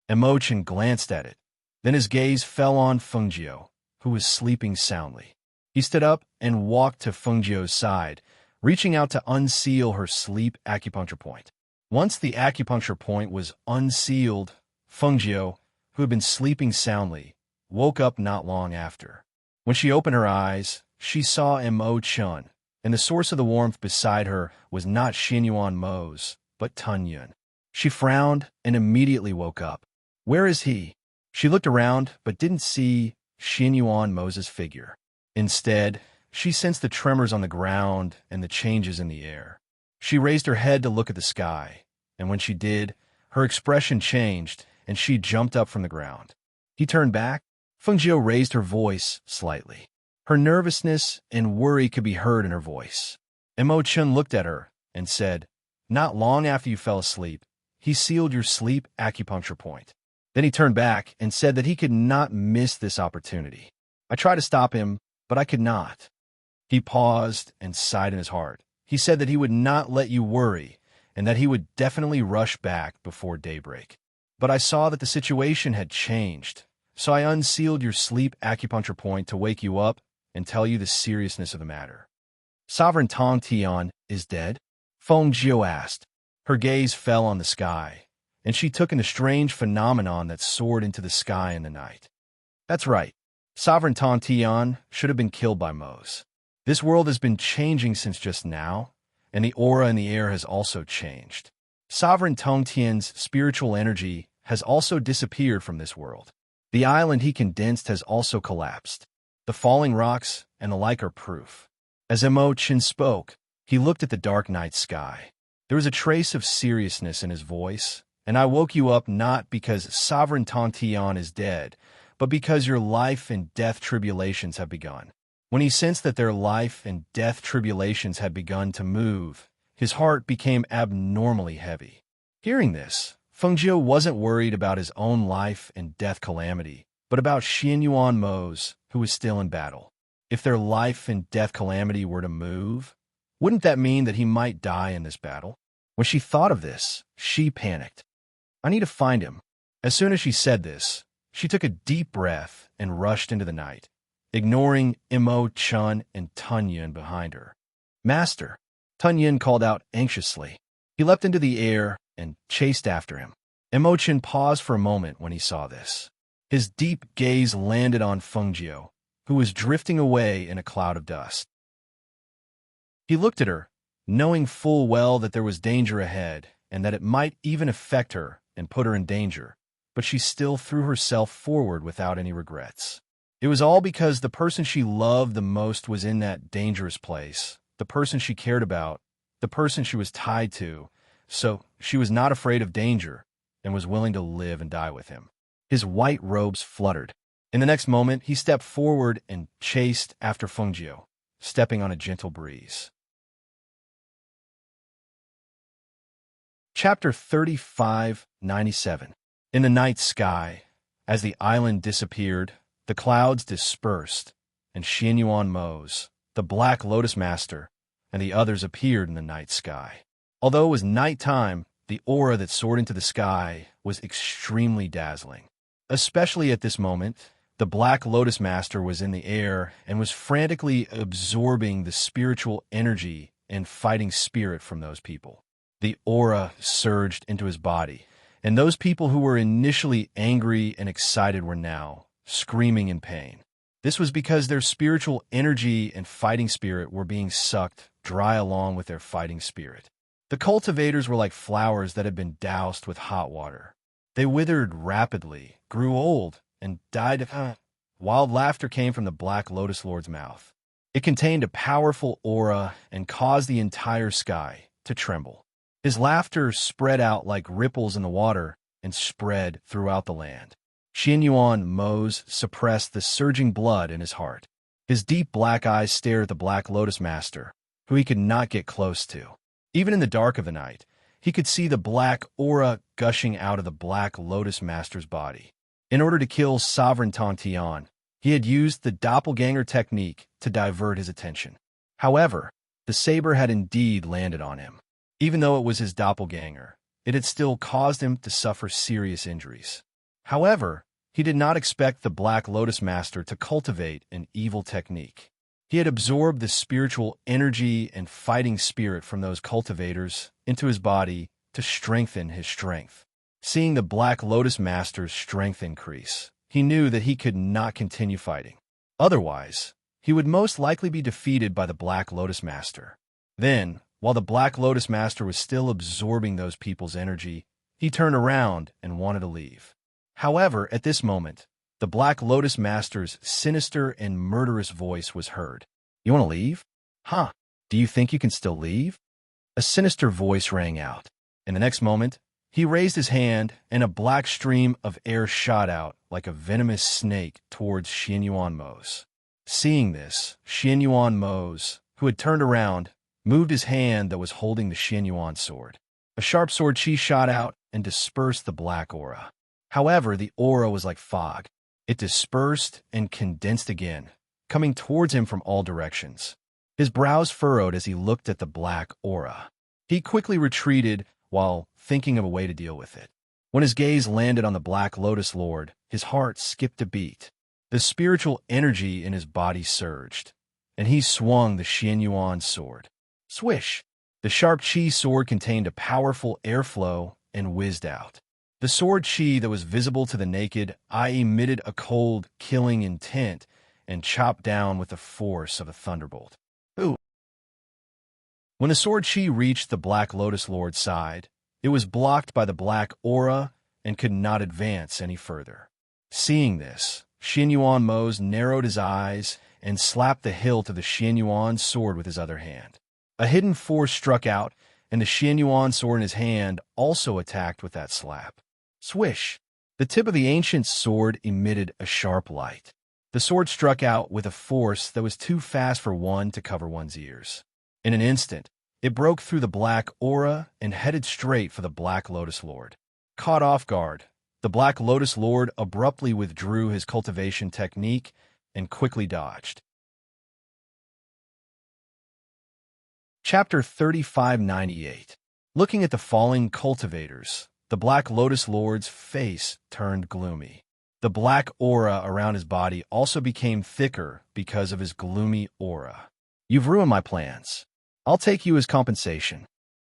Mo Chen glanced at it. Then his gaze fell on Fengjiu, who was sleeping soundly. He stood up and walked to Fengjiu's side, reaching out to unseal her sleep acupuncture point. Once the acupuncture point was unsealed, Fengjiu, who had been sleeping soundly, woke up not long after. When she opened her eyes, she saw Mo Chen, and the source of the warmth beside her was not Xianyuan Mose, but Tun Yun. She frowned and immediately woke up. Where is he? She looked around, but didn't see Xianyuan Mose's figure. Instead, she sensed the tremors on the ground and the changes in the air. She raised her head to look at the sky, and when she did, her expression changed, and she jumped up from the ground. He turned back, Fengjiu raised her voice slightly. Her nervousness and worry could be heard in her voice. Imo-chun looked at her and said, "Not long after you fell asleep, he sealed your sleep acupuncture point." Then he turned back and said that he could not miss this opportunity. I tried to stop him, but I could not. He paused and sighed in his heart. He said that he would not let you worry and that he would definitely rush back before daybreak. But I saw that the situation had changed, so I unsealed your sleep acupuncture point to wake you up and tell you the seriousness of the matter. Sovereign Tong Tian is dead? Fengjiu asked. Her gaze fell on the sky, and she took in a strange phenomenon that soared into the sky in the night. That's right. Sovereign Tong Tian should have been killed by Mose. This world has been changing since just now, and the aura in the air has also changed. Sovereign Tong Tian's spiritual energy has also disappeared from this world. The island he condensed has also collapsed. The falling rocks and the like are proof. As Imo-chun spoke, he looked at the dark night sky. There was a trace of seriousness in his voice, and I woke you up not because Sovereign Tong Tian is dead, but because your life and death tribulations have begun. When he sensed that their life and death tribulations had begun to move, his heart became abnormally heavy. Hearing this, Fengjiu wasn't worried about his own life and death calamity, but about Xianyuan Mose, who was still in battle. If their life and death calamity were to move, wouldn't that mean that he might die in this battle? When she thought of this, she panicked. I need to find him. As soon as she said this, she took a deep breath and rushed into the night, ignoring Imo-chun and Tunyin behind her. Master, Tunyin called out anxiously. He leapt into the air and chased after him. Imo-chun paused for a moment when he saw this. His deep gaze landed on Fengjiu, who was drifting away in a cloud of dust. He looked at her, knowing full well that there was danger ahead and that it might even affect her and put her in danger, but she still threw herself forward without any regrets. It was all because the person she loved the most was in that dangerous place, the person she cared about, the person she was tied to, so she was not afraid of danger and was willing to live and die with him. His white robes fluttered. In the next moment, he stepped forward and chased after Fengjiu, stepping on a gentle breeze. Chapter 35:97. In the night sky, as the island disappeared, the clouds dispersed, and Xianyuan Mose, the Black Lotus Master, and the others appeared in the night sky. Although it was nighttime, the aura that soared into the sky was extremely dazzling. Especially at this moment, the Black Lotus Master was in the air and was frantically absorbing the spiritual energy and fighting spirit from those people. The aura surged into his body, and those people who were initially angry and excited were now screaming in pain. This was because their spiritual energy and fighting spirit were being sucked dry along with their fighting spirit. The cultivators were like flowers that had been doused with hot water. They withered rapidly, grew old, and died of... Wild laughter came from the Black Lotus Lord's mouth. It contained a powerful aura and caused the entire sky to tremble. His laughter spread out like ripples in the water and spread throughout the land. Xianyuan Mose suppressed the surging blood in his heart. His deep black eyes stared at the Black Lotus Master, who he could not get close to. Even in the dark of the night, he could see the black aura gushing out of the Black Lotus Master's body. In order to kill Sovereign Tong Tian, he had used the doppelganger technique to divert his attention. However, the saber had indeed landed on him. Even though it was his doppelganger, it had still caused him to suffer serious injuries. However, he did not expect the Black Lotus Master to cultivate an evil technique. He had absorbed the spiritual energy and fighting spirit from those cultivators into his body to strengthen his strength. Seeing the Black Lotus Master's strength increase, he knew that he could not continue fighting. Otherwise, he would most likely be defeated by the Black Lotus Master. Then, while the Black Lotus Master was still absorbing those people's energy, he turned around and wanted to leave. However, at this moment, the Black Lotus Master's sinister and murderous voice was heard. "You want to leave? Huh? Do you think you can still leave?" A sinister voice rang out. In the next moment, He raised his hand, and a black stream of air shot out like a venomous snake towards Xianyuan Mo's. Seeing this, Xianyuan Mo's, who had turned around, moved his hand that was holding the Xianyuan sword. A sharp sword chi shot out and dispersed the black aura. However, the aura was like fog. It dispersed and condensed again, coming towards him from all directions. His brows furrowed as he looked at the black aura. He quickly retreated while thinking of a way to deal with it. When his gaze landed on the Black Lotus Lord, his heart skipped a beat. The spiritual energy in his body surged, and he swung the Xianyuan sword. Swish! The sharp chi sword contained a powerful airflow and whizzed out. The sword chi that was visible to the naked eye emitted a cold, killing intent and chopped down with the force of a thunderbolt. Ooh! When the sword chi reached the Black Lotus Lord's side, it was blocked by the black aura and could not advance any further. Seeing this, Xianyuan Mo's narrowed his eyes and slapped the hilt of the Xianyuan sword with his other hand. A hidden force struck out, and the Xianyuan sword in his hand also attacked with that slap. Swish! The tip of the ancient sword emitted a sharp light. The sword struck out with a force that was too fast for one to cover one's ears. In an instant, it broke through the black aura and headed straight for the Black Lotus Lord. Caught off guard, the Black Lotus Lord abruptly withdrew his cultivation technique and quickly dodged. Chapter 3598. Looking at the falling cultivators, the Black Lotus Lord's face turned gloomy. The black aura around his body also became thicker because of his gloomy aura. You've ruined my plans. I'll take you as compensation.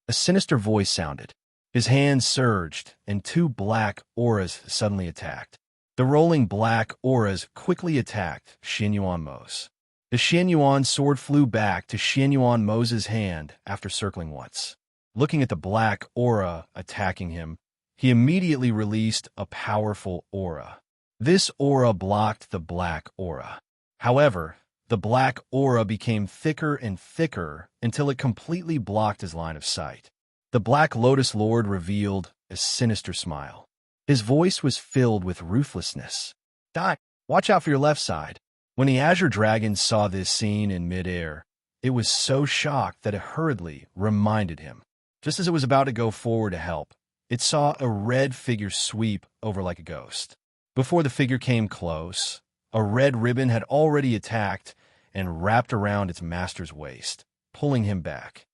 A sinister voice sounded. His hands surged, and two black auras suddenly attacked. The rolling black auras quickly attacked Xianyuan Mo's. The Xianyuan sword flew back to Xianyuan Mo's hand after circling once. Looking at the black aura attacking him, he immediately released a powerful aura. This aura blocked the black aura. However, the black aura became thicker and thicker until it completely blocked his line of sight. The Black Lotus Lord revealed a sinister smile. His voice was filled with ruthlessness. "Die! Watch out for your left side." When the Azure Dragon saw this scene in midair, it was so shocked that it hurriedly reminded him. Just as it was about to go forward to help, it saw a red figure sweep over like a ghost. Before the figure came close, a red ribbon had already attacked and wrapped around its master's waist, pulling him back.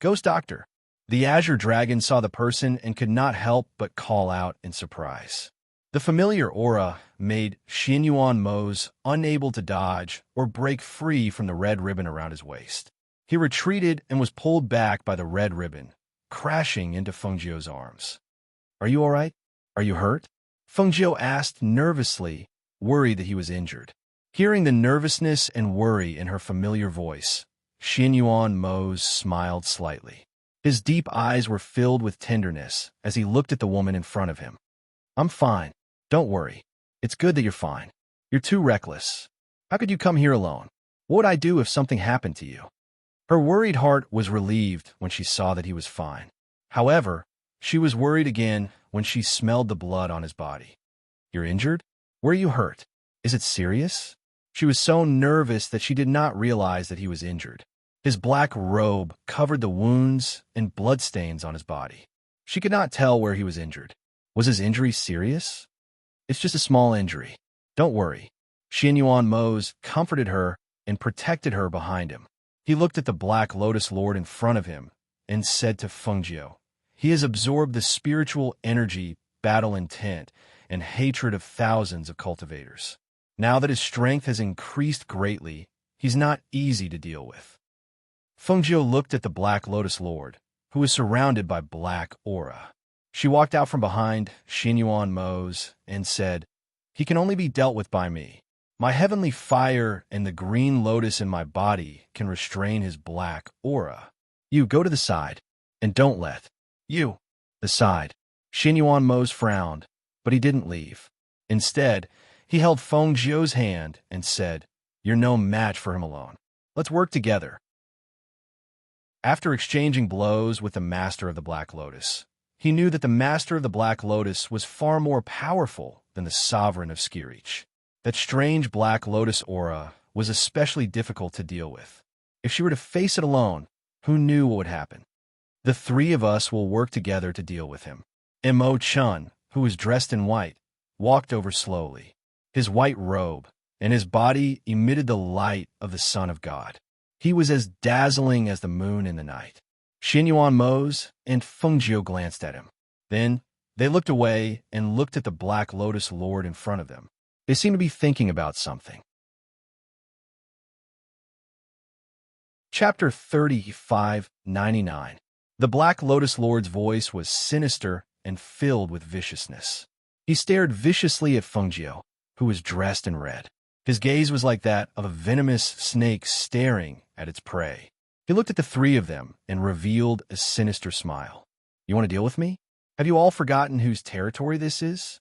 "Ghost Doctor!" The Azure Dragon saw the person and could not help but call out in surprise. The familiar aura made Xianyuan Mo's unable to dodge or break free from the red ribbon around his waist. He retreated and was pulled back by the red ribbon, crashing into Fengjiu's arms. "Are you all right? Are you hurt?" Fengjiu asked nervously, worried that he was injured. Hearing the nervousness and worry in her familiar voice, Xianyuan Mo's smiled slightly. His deep eyes were filled with tenderness as he looked at the woman in front of him. "I'm fine. Don't worry. It's good that you're fine. You're too reckless. How could you come here alone? What would I do if something happened to you?" Her worried heart was relieved when she saw that he was fine. However, she was worried again when she smelled the blood on his body. "You're injured? Where are you hurt? Is it serious?" She was so nervous that she did not realize that he was injured. His black robe covered the wounds and bloodstains on his body. She could not tell where he was injured. Was his injury serious? "It's just a small injury. Don't worry." Xianyuan Mo's comforted her and protected her behind him. He looked at the Black Lotus Lord in front of him and said to Fengjiu, "He has absorbed the spiritual energy, battle intent, and hatred of thousands of cultivators. Now that his strength has increased greatly, he's not easy to deal with." Fengjiu looked at the Black Lotus Lord, who was surrounded by black aura. She walked out from behind Xianyuan Mo's and said, "He can only be dealt with by me. My heavenly fire and the green lotus in my body can restrain his black aura. You go to the side, and don't let." "You." The side. Xianyuan Mo's frowned, but he didn't leave. Instead, he held Fengjiu's hand and said, "You're no match for him alone. Let's work together." After exchanging blows with the master of the Black Lotus, he He knew that the master of the Black Lotus was far more powerful than the sovereign of Skirich. That strange Black Lotus aura was especially difficult to deal with. If she were to face it alone, who knew what would happen? The three of us will work together to deal with him. Mo Chun, who was dressed in white, walked over slowly. His white robe and his body emitted the light of the Son of God. He was as dazzling as the moon in the night. Xinyuan Mose and Fengjiu glanced at him. Then they looked away and looked at the Black Lotus Lord in front of them. They seemed to be thinking about something. Chapter 35:99. The Black Lotus Lord's voice was sinister and filled with viciousness. He stared viciously at Fengjiu, who was dressed in red. His gaze was like that of a venomous snake staring at its prey. He looked at the three of them and revealed a sinister smile. You want to deal with me? Have you all forgotten whose territory this is?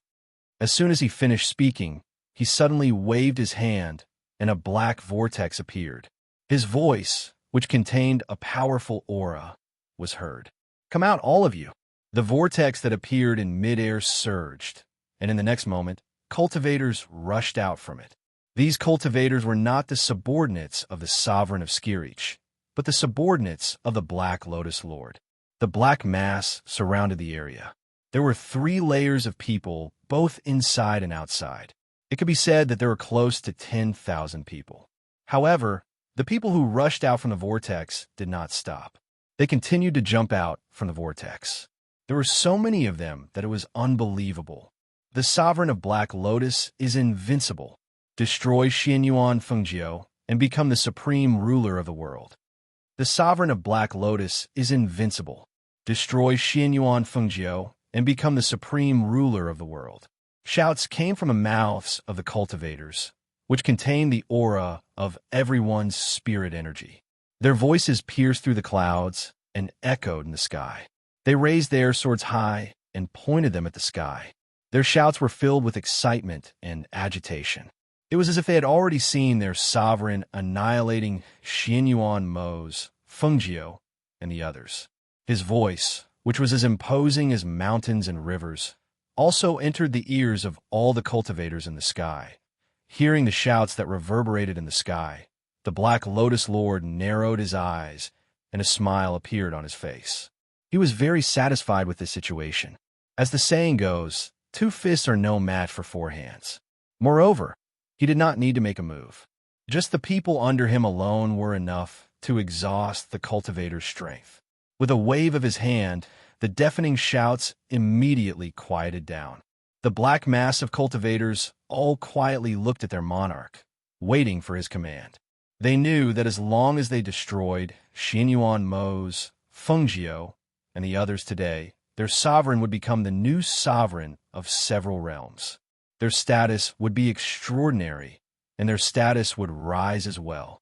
As soon as he finished speaking, he suddenly waved his hand and a black vortex appeared. His voice, which contained a powerful aura, was heard. Come out, all of you. The vortex that appeared in midair surged, and in the next moment, cultivators rushed out from it. These cultivators were not the subordinates of the sovereign of Skirich, but the subordinates of the Black Lotus Lord. The black mass surrounded the area. There were 3 layers of people, both inside and outside. It could be said that there were close to 10,000 people. However, the people who rushed out from the vortex did not stop. They continued to jump out from the vortex. There were so many of them that it was unbelievable. The sovereign of Black Lotus is invincible. Destroy Xinyuan Fengjiu and become the supreme ruler of the world. The sovereign of Black Lotus is invincible. Destroy Xinyuan Fengjiu and become the supreme ruler of the world. Shouts came from the mouths of the cultivators, which contained the aura of everyone's spirit energy. Their voices pierced through the clouds and echoed in the sky. They raised their swords high and pointed them at the sky. Their shouts were filled with excitement and agitation. It was as if they had already seen their sovereign annihilating Xinyuan Mose, Fengjiu, and the others. His voice, which was as imposing as mountains and rivers, also entered the ears of all the cultivators in the sky. Hearing the shouts that reverberated in the sky, the Black Lotus Lord narrowed his eyes, and a smile appeared on his face. He was very satisfied with this situation. As the saying goes, 2 fists are no match for 4 hands. Moreover, he did not need to make a move. Just the people under him alone were enough to exhaust the cultivator's strength. With a wave of his hand, the deafening shouts immediately quieted down. The black mass of cultivators all quietly looked at their monarch, waiting for his command. They knew that as long as they destroyed Xinyuan Mose, Fengjiu, and the others today, their sovereign would become the new sovereign of several realms. Their status would be extraordinary, and their status would rise as well.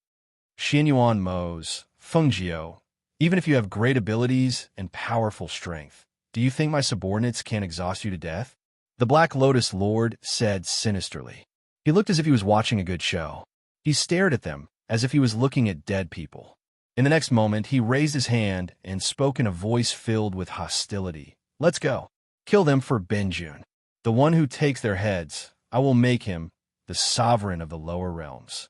Xinyuan Mose, Fengjiu, even if you have great abilities and powerful strength, do you think my subordinates can't exhaust you to death? The Black Lotus Lord said sinisterly. He looked as if he was watching a good show. He stared at them as if he was looking at dead people. In the next moment, he raised his hand and spoke in a voice filled with hostility. Let's go. Kill them for Benjun. The one who takes their heads, I will make him the sovereign of the lower realms.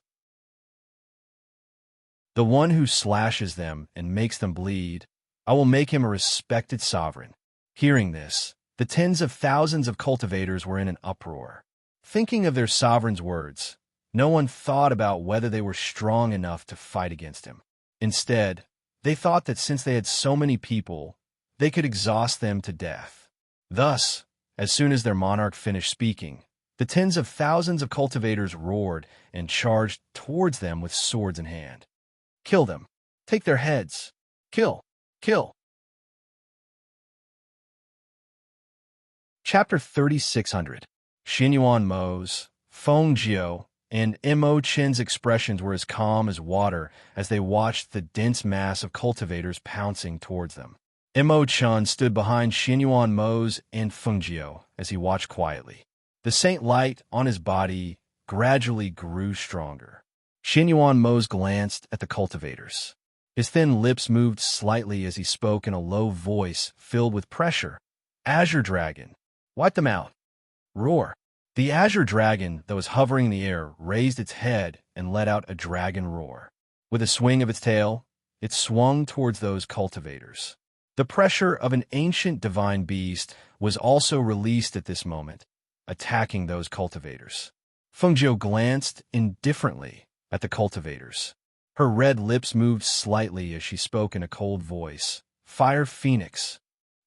The one who slashes them and makes them bleed, I will make him a respected sovereign. Hearing this, the tens of thousands of cultivators were in an uproar. Thinking of their sovereign's words, no one thought about whether they were strong enough to fight against him. Instead, they thought that since they had so many people, they could exhaust them to death. Thus, as soon as their monarch finished speaking, the tens of thousands of cultivators roared and charged towards them with swords in hand. Kill them. Take their heads. Kill. Kill. Chapter 3600. Xinyuan Mose, Fengjiu, and Mo Chen's expressions were as calm as water as they watched the dense mass of cultivators pouncing towards them. Mo Chen stood behind Xinyuan Mose and Fengjiu as he watched quietly. The saint light on his body gradually grew stronger. Xinyuan Mose glanced at the cultivators. His thin lips moved slightly as he spoke in a low voice filled with pressure. Azure Dragon. Wipe them out. Roar. The azure dragon that was hovering in the air raised its head and let out a dragon roar. With a swing of its tail, it swung towards those cultivators. The pressure of an ancient divine beast was also released at this moment, attacking those cultivators. Fengjiu glanced indifferently at the cultivators. Her red lips moved slightly as she spoke in a cold voice. Fire Phoenix.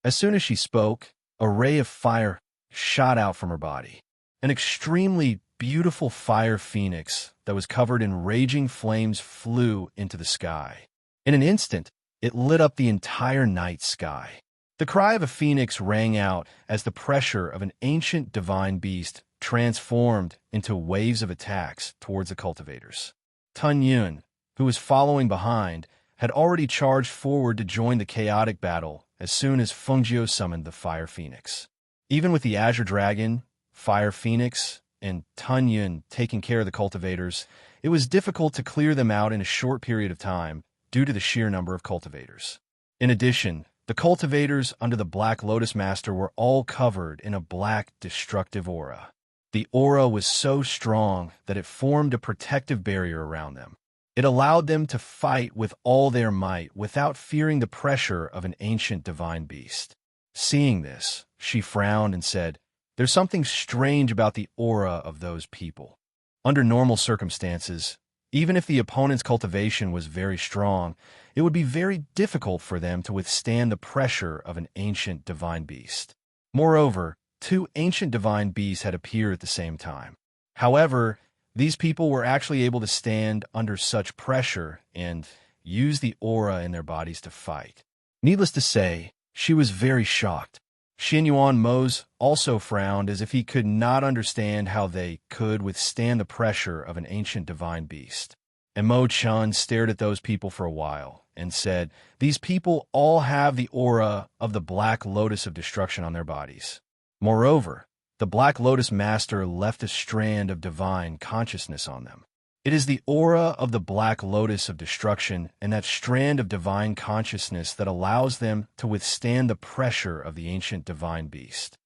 As soon as she spoke, a ray of fire shot out from her body. An extremely beautiful fire phoenix that was covered in raging flames flew into the sky. In an instant, it lit up the entire night sky. The cry of a phoenix rang out as the pressure of an ancient divine beast transformed into waves of attacks towards the cultivators. Tun Yun, who was following behind, had already charged forward to join the chaotic battle as soon as Fengjiu summoned the fire phoenix. Even with the azure dragon, Fire Phoenix, and Tun Yun taking care of the cultivators, it was difficult to clear them out in a short period of time due to the sheer number of cultivators. In addition, the cultivators under the Black Lotus Master were all covered in a black, destructive aura. The aura was so strong that it formed a protective barrier around them. It allowed them to fight with all their might without fearing the pressure of an ancient divine beast. Seeing this, she frowned and said, "There's something strange about the aura of those people." Under normal circumstances, even if the opponent's cultivation was very strong, it would be very difficult for them to withstand the pressure of an ancient divine beast. Moreover, two ancient divine beasts had appeared at the same time. However, these people were actually able to stand under such pressure and use the aura in their bodies to fight. Needless to say, she was very shocked. Xinyuan Mose also frowned as if he could not understand how they could withstand the pressure of an ancient divine beast. And Mo Chun stared at those people for a while and said, "These people all have the aura of the Black Lotus of Destruction on their bodies." Moreover, the Black Lotus Master left a strand of divine consciousness on them. It is the aura of the Black Lotus of Destruction and that strand of divine consciousness that allows them to withstand the pressure of the ancient divine beast.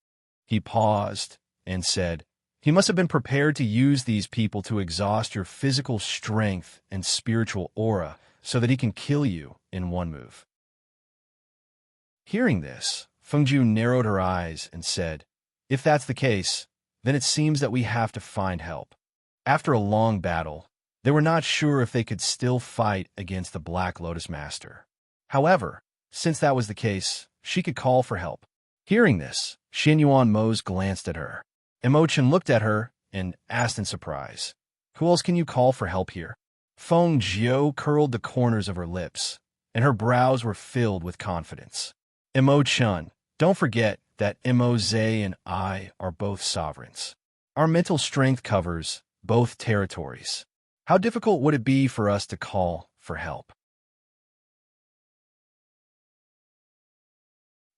He paused and said, "He must have been prepared to use these people to exhaust your physical strength and spiritual aura so that he can kill you in one move." Hearing this, Fengjiu narrowed her eyes and said, "If that's the case, then it seems that we have to find help." After a long battle, they were not sure if they could still fight against the Black Lotus Master. However, since that was the case, she could call for help. Hearing this, Xinyuan Mose glanced at her. Emotion looked at her and asked in surprise, "Who else can you call for help here?" Feng Jiu curled the corners of her lips, and her brows were filled with confidence. Emo Chun, don't forget that Emo Zhe and I are both sovereigns. Our mental strength covers both territories. How difficult would it be for us to call for help?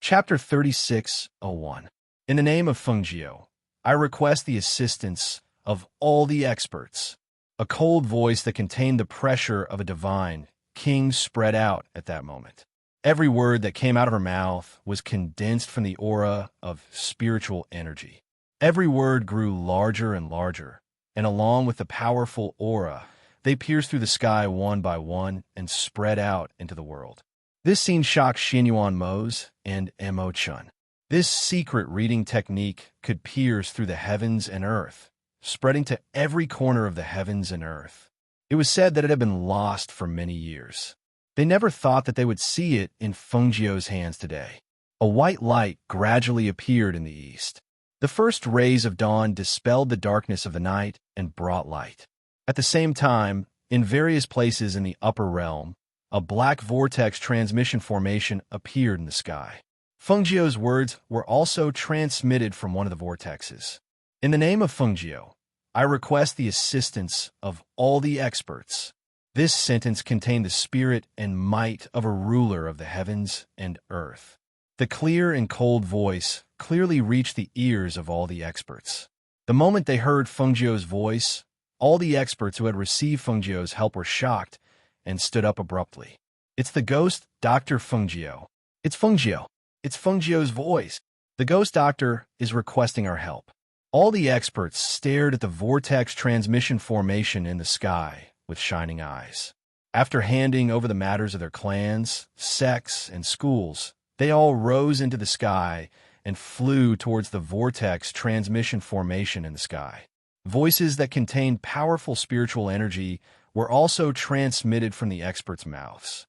Chapter 36:01. In the name of Fengjiu, I request the assistance of all the experts. A cold voice that contained the pressure of a divine king spread out at that moment. Every word that came out of her mouth was condensed from the aura of spiritual energy. Every word grew larger and larger, and along with the powerful aura, they pierced through the sky one by one and spread out into the world. This scene shocked Xinyuan Mose and Mo Chun. This secret reading technique could pierce through the heavens and earth, spreading to every corner of the heavens and earth. It was said that it had been lost for many years. They never thought that they would see it in Fengjiu's hands today. A white light gradually appeared in the east. The first rays of dawn dispelled the darkness of the night and brought light. At the same time, in various places in the upper realm, a black vortex transmission formation appeared in the sky. Fengjiu's words were also transmitted from one of the vortexes. In the name of Fengjiu, I request the assistance of all the experts. This sentence contained the spirit and might of a ruler of the heavens and earth. The clear and cold voice clearly reached the ears of all the experts. The moment they heard Fengjiu's voice, all the experts who had received Fengjiu's help were shocked and stood up abruptly. "It's the ghost, Dr. Fengjiu. It's Fengjiu. It's Fengjiu's voice." The ghost doctor is requesting our help. All the experts stared at the vortex transmission formation in the sky with shining eyes. After handing over the matters of their clans, sects, and schools, they all rose into the sky and flew towards the vortex transmission formation in the sky. Voices that contained powerful spiritual energy were also transmitted from the experts' mouths.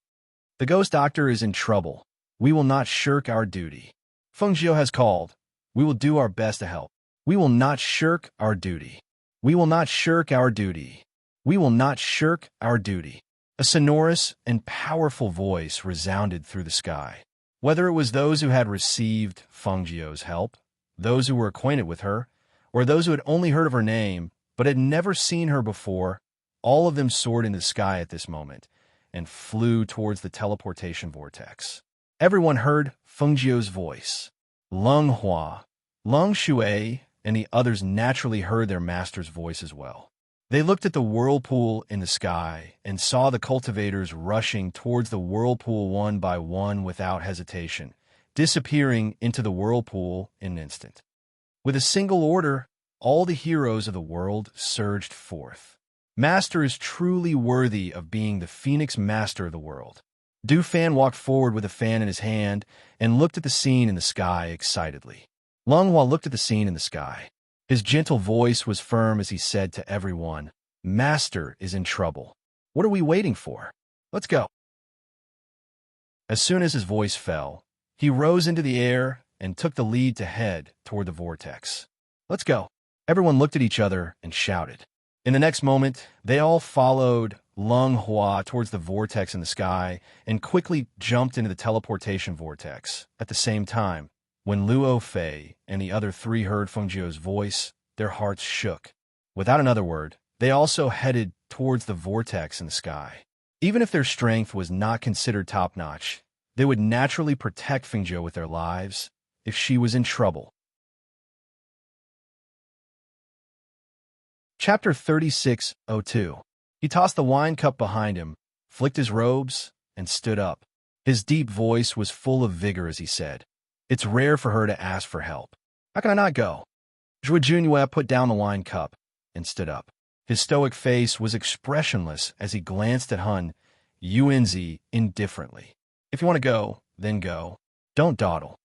The ghost doctor is in trouble. We will not shirk our duty. Feng Jiu has called. We will do our best to help. We will not shirk our duty. We will not shirk our duty. We will not shirk our duty. A sonorous and powerful voice resounded through the sky. Whether it was those who had received Feng Jiu's help, those who were acquainted with her, or those who had only heard of her name but had never seen her before, all of them soared into the sky at this moment and flew towards the teleportation vortex. Everyone heard Feng Jiu's voice. Leng Hua, Leng Shui, and the others naturally heard their master's voice as well. They looked at the whirlpool in the sky and saw the cultivators rushing towards the whirlpool one by one without hesitation, disappearing into the whirlpool in an instant. With a single order, all the heroes of the world surged forth. Master is truly worthy of being the Phoenix Master of the world. Du Fan walked forward with a fan in his hand and looked at the scene in the sky excitedly. Leng Hua looked at the scene in the sky. His gentle voice was firm as he said to everyone, Master is in trouble. What are we waiting for? Let's go. As soon as his voice fell, he rose into the air and took the lead to head toward the vortex. Let's go. Everyone looked at each other and shouted. In the next moment, they all followed Leng Hua towards the vortex in the sky and quickly jumped into the teleportation vortex. At the same time, when Luo Fei and the other three heard Feng Jiu's voice, their hearts shook. Without another word, they also headed towards the vortex in the sky. Even if their strength was not considered top-notch, they would naturally protect Feng Jiu with their lives if she was in trouble. Chapter 36:02. He tossed the wine cup behind him, flicked his robes, and stood up. His deep voice was full of vigor as he said, It's rare for her to ask for help. How can I not go? Zhou Junyue put down the wine cup and stood up. His stoic face was expressionless as he glanced at Hun Yuanzi indifferently. If you want to go, then go. Don't dawdle.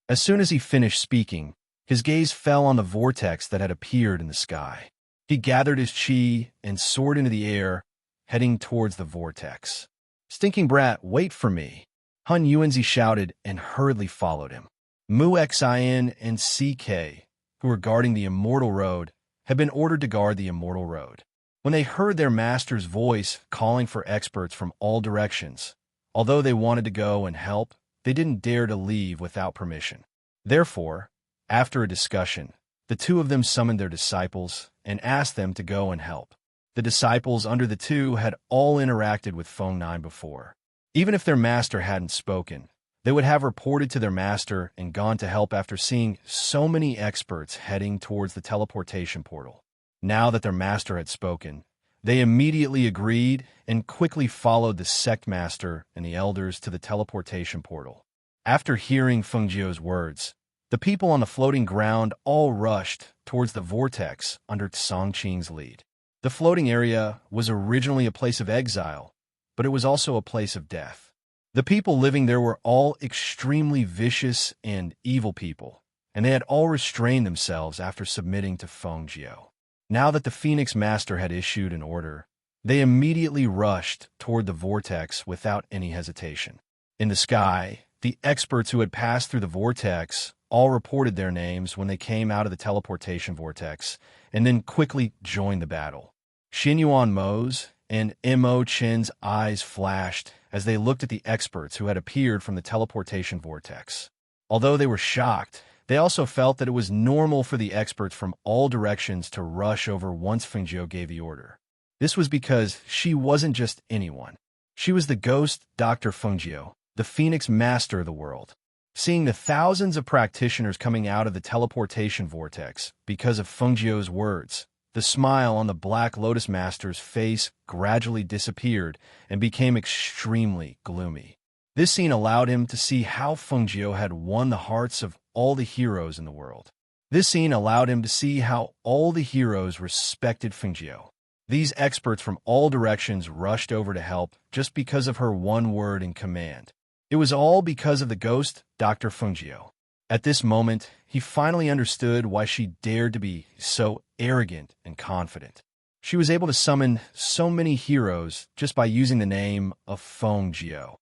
As soon as he finished speaking, his gaze fell on the vortex that had appeared in the sky. He gathered his chi and soared into the air, heading towards the vortex. Stinking brat, wait for me. Hun Yuanzi shouted and hurriedly followed him. Mu Xin and CK, who were guarding the Immortal Road, had been ordered to guard the Immortal Road. When they heard their master's voice calling for experts from all directions, although they wanted to go and help, they didn't dare to leave without permission. Therefore, after a discussion, the two of them summoned their disciples and asked them to go and help. The disciples under the two had all interacted with Feng Nine before. Even if their master hadn't spoken, they would have reported to their master and gone to help after seeing so many experts heading towards the teleportation portal. Now that their master had spoken, they immediately agreed and quickly followed the sect master and the elders to the teleportation portal. After hearing Feng Jiu's words, the people on the floating ground all rushed towards the vortex under Song Qing's lead. The floating area was originally a place of exile, but it was also a place of death. The people living there were all extremely vicious and evil people, and they had all restrained themselves after submitting to Feng Jiu. Now that the Phoenix Master had issued an order, they immediately rushed toward the vortex without any hesitation. In the sky, the experts who had passed through the vortex all reported their names when they came out of the teleportation vortex, and then quickly joined the battle. Xinyuan Mo's and Mo Chen's eyes flashed as they looked at the experts who had appeared from the teleportation vortex. Although they were shocked, they also felt that it was normal for the experts from all directions to rush over once Feng Jiu gave the order. This was because she wasn't just anyone. She was the ghost Dr. Feng Jiu, the Phoenix Master of the world. Seeing the thousands of practitioners coming out of the teleportation vortex because of Feng Jiu's words, the smile on the Black Lotus Master's face gradually disappeared and became extremely gloomy. This scene allowed him to see how Fengjiu had won the hearts of all the heroes in the world. This scene allowed him to see how all the heroes respected Fengjiu. These experts from all directions rushed over to help just because of her one word and command. It was all because of the ghost, Dr. Fengjiu. At this moment, he finally understood why she dared to be so arrogant and confident. She was able to summon so many heroes just by using the name of Fengjiu.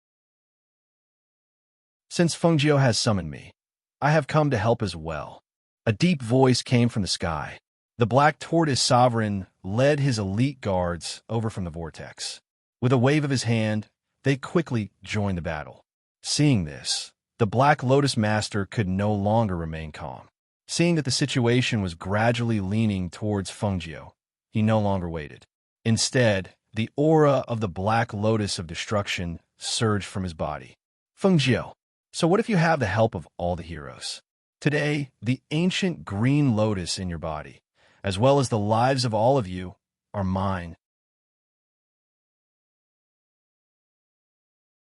Since Fengjiu has summoned me, I have come to help as well. A deep voice came from the sky. The Black Tortoise Sovereign led his elite guards over from the vortex. With a wave of his hand, they quickly joined the battle. Seeing this, the Black Lotus Master could no longer remain calm. Seeing that the situation was gradually leaning towards Fengjiu, he no longer waited. Instead, the aura of the Black Lotus of Destruction surged from his body. Fengjiu, so what if you have the help of all the heroes? Today, the ancient green lotus in your body, as well as the lives of all of you, are mine.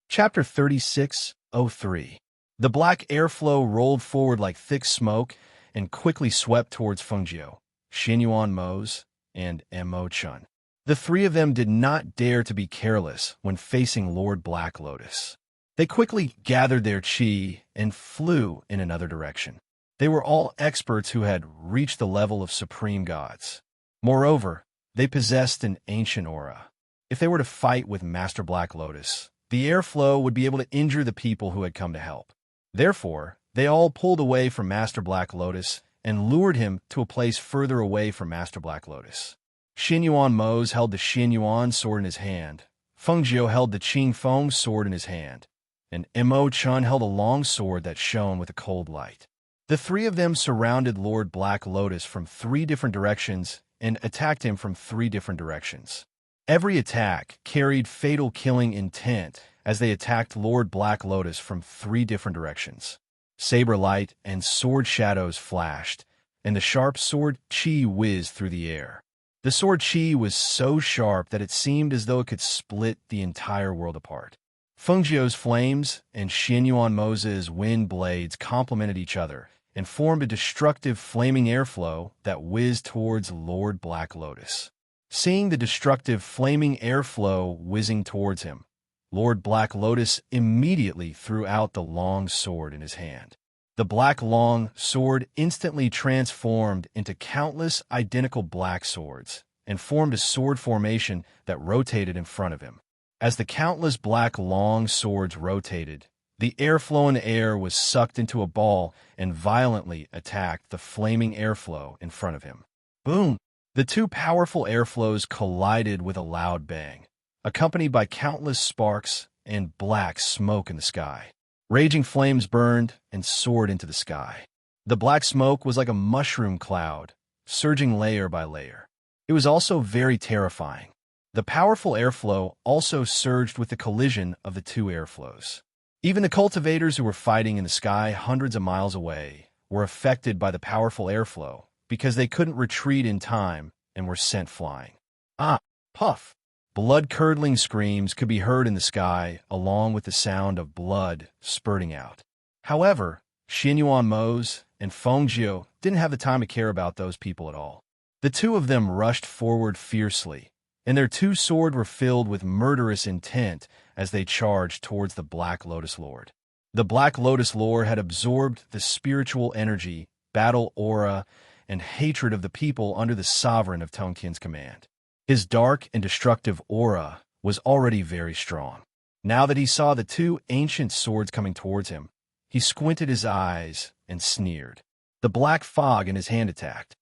Chapter 36:03. The black airflow rolled forward like thick smoke and quickly swept towards Fengjiu, Xinyuan Mose, and Mo Chun. The three of them did not dare to be careless when facing Lord Black Lotus. They quickly gathered their chi and flew in another direction. They were all experts who had reached the level of supreme gods. Moreover, they possessed an ancient aura. If they were to fight with Master Black Lotus, the airflow would be able to injure the people who had come to help. Therefore, they all pulled away from Master Black Lotus and lured him to a place further away from Master Black Lotus. Xinyuan Mose held the Xinyuan sword in his hand. Fengjiu held the Qing Feng sword in his hand, and Mo Chun held a long sword that shone with a cold light. The three of them surrounded Lord Black Lotus from 3 different directions and attacked him from 3 different directions. Every attack carried fatal killing intent as they attacked Lord Black Lotus from 3 different directions. Saber light and sword shadows flashed, and the sharp sword chi whizzed through the air. The sword chi was so sharp that it seemed as though it could split the entire world apart. Fengjiu's flames and Xinyuan Mose's wind blades complemented each other and formed a destructive flaming airflow that whizzed towards Lord Black Lotus. Seeing the destructive flaming airflow whizzing towards him, Lord Black Lotus immediately threw out the long sword in his hand. The black long sword instantly transformed into countless identical black swords and formed a sword formation that rotated in front of him. As the countless black long swords rotated, the airflow in the air was sucked into a ball and violently attacked the flaming airflow in front of him. Boom! The 2 powerful airflows collided with a loud bang, accompanied by countless sparks and black smoke in the sky. Raging flames burned and soared into the sky. The black smoke was like a mushroom cloud, surging layer by layer. It was also very terrifying. The powerful airflow also surged with the collision of the 2 airflows. Even the cultivators who were fighting in the sky hundreds of miles away were affected by the powerful airflow because they couldn't retreat in time and were sent flying. Ah, puff! Blood-curdling screams could be heard in the sky along with the sound of blood spurting out. However, Xinyuan Mose and Fengjiu didn't have the time to care about those people at all. The 2 of them rushed forward fiercely, and their 2 swords were filled with murderous intent as they charged towards the Black Lotus Lord. The Black Lotus Lord had absorbed the spiritual energy, battle aura, and hatred of the people under the sovereign of Tongtian's command. His dark and destructive aura was already very strong. Now that he saw the 2 ancient swords coming towards him, he squinted his eyes and sneered. The black fog in his hand attacked.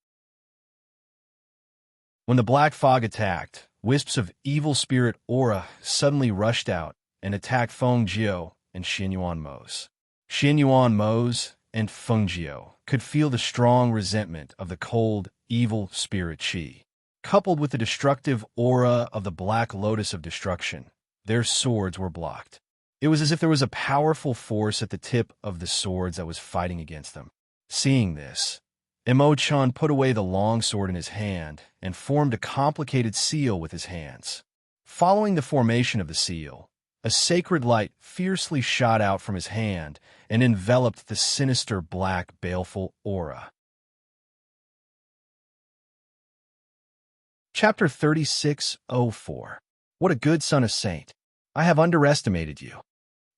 When the black fog attacked, wisps of evil spirit aura suddenly rushed out and attacked Fengjiu and Xinyuan Mose. Xinyuan Mose and Fengjiu could feel the strong resentment of the cold, evil spirit chi. Coupled with the destructive aura of the Black Lotus of Destruction, their swords were blocked. It was as if there was a powerful force at the tip of the swords that was fighting against them. Seeing this, Mo Chun put away the long sword in his hand and formed a complicated seal with his hands. Following the formation of the seal, A sacred light fiercely shot out from his hand and enveloped the sinister black, baleful aura. Chapter 36:04. What a good son of saint. I have underestimated you.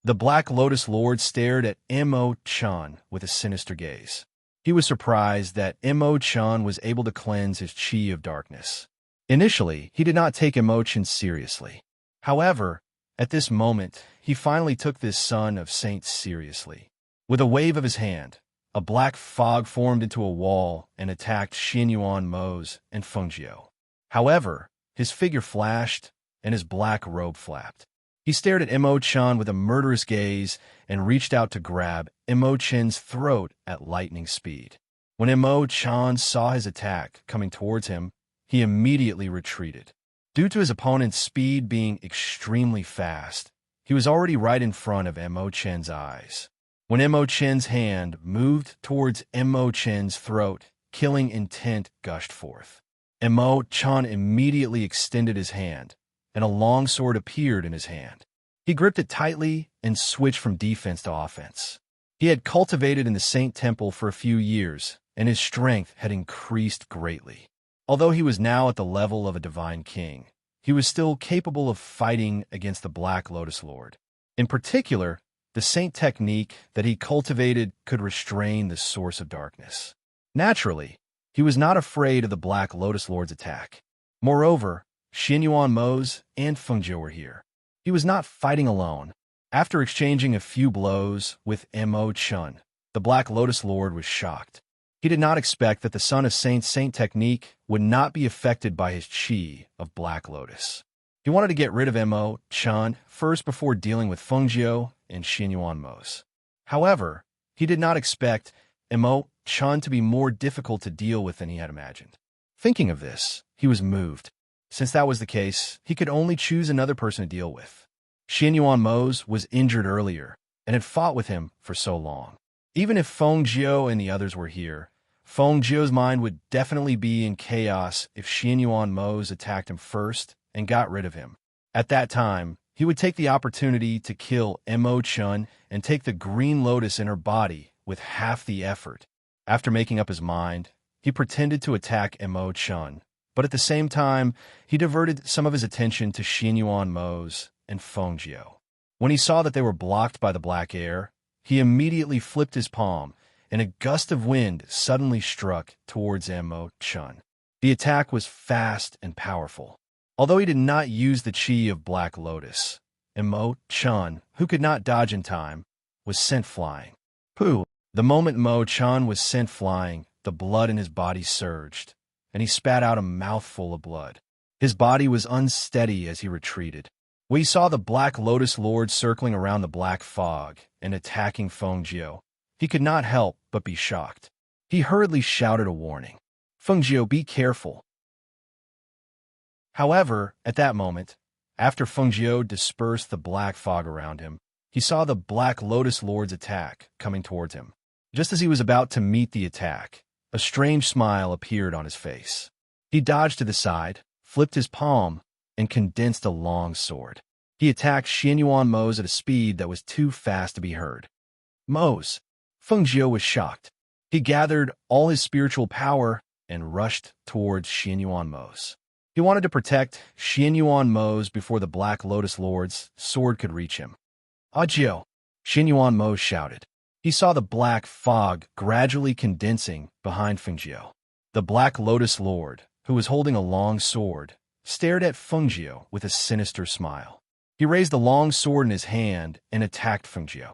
The Black Lotus Lord stared at Mo-chan with a sinister gaze. He was surprised that Mo-chan was able to cleanse his chi of darkness. Initially, he did not take Mo-chan seriously. However, at this moment, he finally took this son of saints seriously. With a wave of his hand, a black fog formed into a wall and attacked Xianyuan Mo's and Fengjiu. However, his figure flashed and his black robe flapped. He stared at Mo-chan with a murderous gaze and reached out to grab Mo-chan's throat at lightning speed. When Mo-chan saw his attack coming towards him, he immediately retreated. Due to his opponent's speed being extremely fast, he was already right in front of Mo-chan's eyes. When Mo-chan's hand moved towards Mo-chan's throat, killing intent gushed forth. Mo-chan immediately extended his hand, and a long sword appeared in his hand. He gripped it tightly and switched from defense to offense. He had cultivated in the Saint Temple for a few years, and his strength had increased greatly. Although he was now at the level of a divine king, he was still capable of fighting against the Black Lotus Lord. In particular, the Saint technique that he cultivated could restrain the source of darkness. Naturally, he was not afraid of the Black Lotus Lord's attack. Moreover, Xianyuan Mo's and Fengjiu were here. He was not fighting alone. After exchanging a few blows with Mo-chan, the Black Lotus Lord was shocked. He did not expect that the Son of Saint technique would not be affected by his chi of Black Lotus. He wanted to get rid of Mo-chan first before dealing with Fengjiu and Xianyuan Mo's. However, he did not expect Mo-chan to be more difficult to deal with than he had imagined. Thinking of this, he was moved. Since that was the case, he could only choose another person to deal with. Xianyuan Mo's was injured earlier and had fought with him for so long. Even if Fengjiu and the others were here, Fengjiu's mind would definitely be in chaos if Xianyuan Mo's attacked him first and got rid of him. At that time, he would take the opportunity to kill Mo-chan and take the green lotus in her body with half the effort. After making up his mind, he pretended to attack Mo-chan, but at the same time, he diverted some of his attention to Xianyuan Mo's and Fengjiu. When he saw that they were blocked by the black air, he immediately flipped his palm, and a gust of wind suddenly struck towards Mo-chan. The attack was fast and powerful. Although he did not use the chi of Black Lotus, Mo-chan, who could not dodge in time, was sent flying. Pooh! The moment Mo-chan was sent flying, the blood in his body surged, and he spat out a mouthful of blood. His body was unsteady as he retreated. When he saw the Black Lotus Lord circling around the black fog and attacking Fengjiu, he could not help but be shocked. He hurriedly shouted a warning. "Fengjiu, be careful." However, at that moment, after Fengjiu dispersed the black fog around him, he saw the Black Lotus Lord's attack coming towards him. Just as he was about to meet the attack, a strange smile appeared on his face. He dodged to the side, flipped his palm, and condensed a long sword. He attacked Xianyuan Mo's at a speed that was too fast to be heard. Mo's. Fengjiu was shocked. He gathered all his spiritual power and rushed towards Xianyuan Mo's. He wanted to protect Xianyuan Mo's before the Black Lotus Lord's sword could reach him. "Audiobook!" Xianyuan Mo shouted. He saw the black fog gradually condensing behind Fengjiu. The Black Lotus Lord, who was holding a long sword, stared at Fengjiu with a sinister smile. He raised the long sword in his hand and attacked Fengjiu.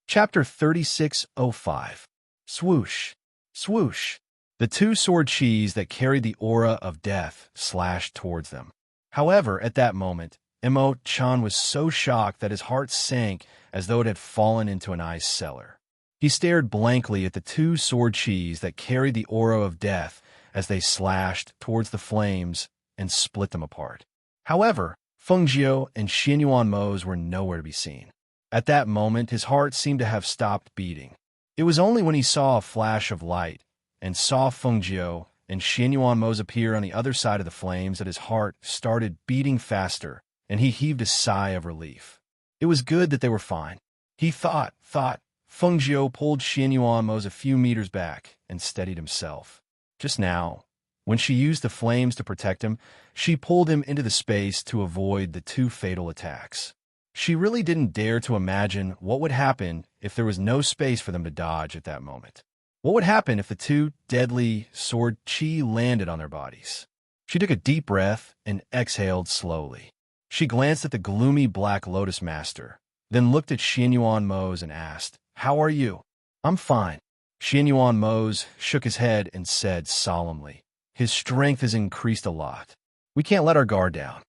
Chapter 36:05. Swoosh! Swoosh! The two sword chis that carried the aura of death slashed towards them. However, at that moment, Mo-chan was so shocked that his heart sank as though it had fallen into an ice cellar. He stared blankly at the two sword chis that carried the aura of death as they slashed towards the flames and split them apart. However, Fengjiu and Xianyuan Mo's were nowhere to be seen. At that moment, his heart seemed to have stopped beating. It was only when he saw a flash of light and saw Fengjiu and Xianyuan Mo's appear on the other side of the flames that his heart started beating faster, and he heaved a sigh of relief. It was good that they were fine. He thought. Feng Jiu pulled Xianyuan Mo's a few meters back and steadied himself. Just now, when she used the flames to protect him, she pulled him into the space to avoid the two fatal attacks. She really didn't dare to imagine what would happen if there was no space for them to dodge at that moment. What would happen if the two deadly sword chi landed on their bodies? She took a deep breath and exhaled slowly. She glanced at the gloomy Black Lotus Master, then looked at Xianyuan Mo's and asked, "How are you?" "I'm fine." Xianyuan Mo's shook his head and said solemnly, "His strength has increased a lot. We can't let our guard down."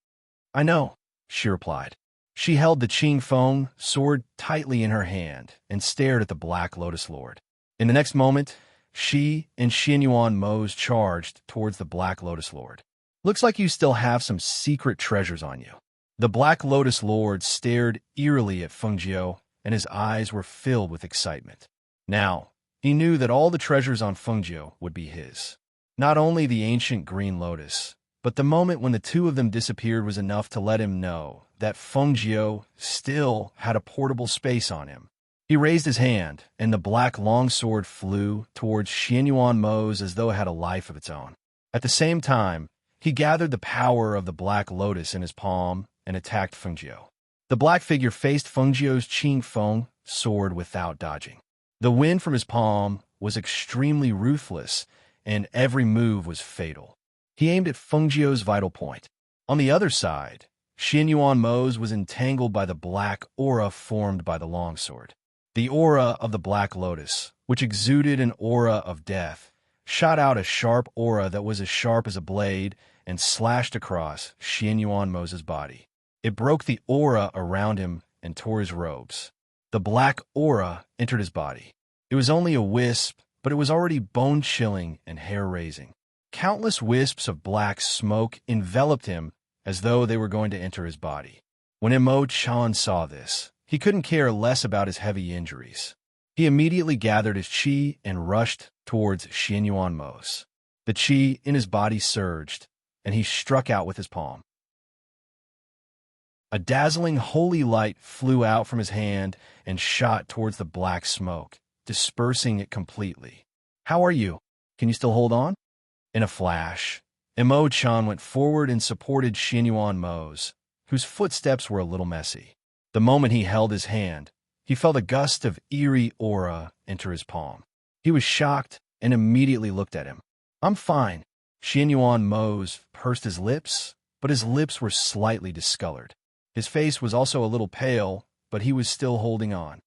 "I know," she replied. She held the Qing Feng sword tightly in her hand and stared at the Black Lotus Lord. In the next moment, she and Xianyuan Mo's charged towards the Black Lotus Lord. "Looks like you still have some secret treasures on you." The Black Lotus Lord stared eerily at Feng Jiu, and his eyes were filled with excitement. Now, he knew that all the treasures on Feng Jiu would be his. Not only the ancient green lotus, but the moment when the two of them disappeared was enough to let him know that Feng Jiu still had a portable space on him. He raised his hand, and the black longsword flew towards Xianyuan Mo's as though it had a life of its own. At the same time, he gathered the power of the Black Lotus in his palm and attacked Feng Jiu. The black figure faced Feng Jiu's Qing Feng sword without dodging. The wind from his palm was extremely ruthless, and every move was fatal. He aimed at Feng Jiu's vital point. On the other side, Xianyuan Mo's was entangled by the black aura formed by the longsword. The aura of the Black Lotus, which exuded an aura of death, shot out a sharp aura that was as sharp as a blade and slashed across Xianyuan Mo's body. It broke the aura around him and tore his robes. The black aura entered his body. It was only a wisp, but it was already bone-chilling and hair-raising. Countless wisps of black smoke enveloped him as though they were going to enter his body. When Imo-chan saw this, he couldn't care less about his heavy injuries. He immediately gathered his chi and rushed towards Xianyuan Mo's. The chi in his body surged, and he struck out with his palm. A dazzling holy light flew out from his hand and shot towards the black smoke, dispersing it completely. "How are you? Can you still hold on?" In a flash, Imo-chan went forward and supported Xianyuan Mo's, whose footsteps were a little messy. The moment he held his hand, he felt a gust of eerie aura enter his palm. He was shocked and immediately looked at him. "I'm fine." Xianyuan Mo's pursed his lips, but his lips were slightly discolored. His face was also a little pale, but he was still holding on.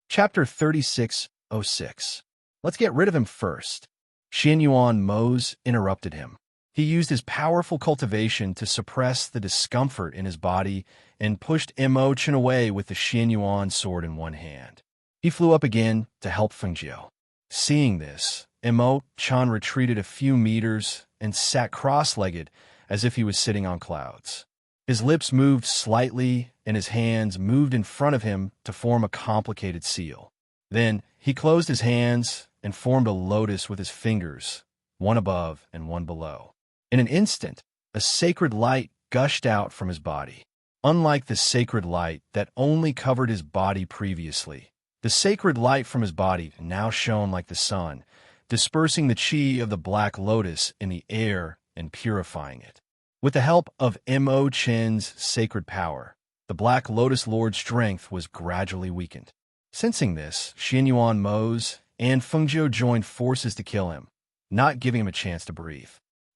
Chapter 36:06. "Let's get rid of him first." Xianyuan Mo's interrupted him. He used his powerful cultivation to suppress the discomfort in his body and pushed Imo-chan away with the Xianyuan sword in one hand. He flew up again to help Feng Jiu. Seeing this, Imo-chan retreated a few meters and sat cross-legged as if he was sitting on clouds. His lips moved slightly and his hands moved in front of him to form a complicated seal. Then he closed his hands and formed a lotus with his fingers, one above and one below. In an instant, a sacred light gushed out from his body. Unlike the sacred light that only covered his body previously, the sacred light from his body now shone like the sun, dispersing the chi of the Black Lotus in the air and purifying it. With the help of Imo-chan's sacred power, the Black Lotus Lord's strength was gradually weakened. Sensing this, Xianyuan Mo's and Feng Jiu joined forces to kill him, not giving him a chance to breathe.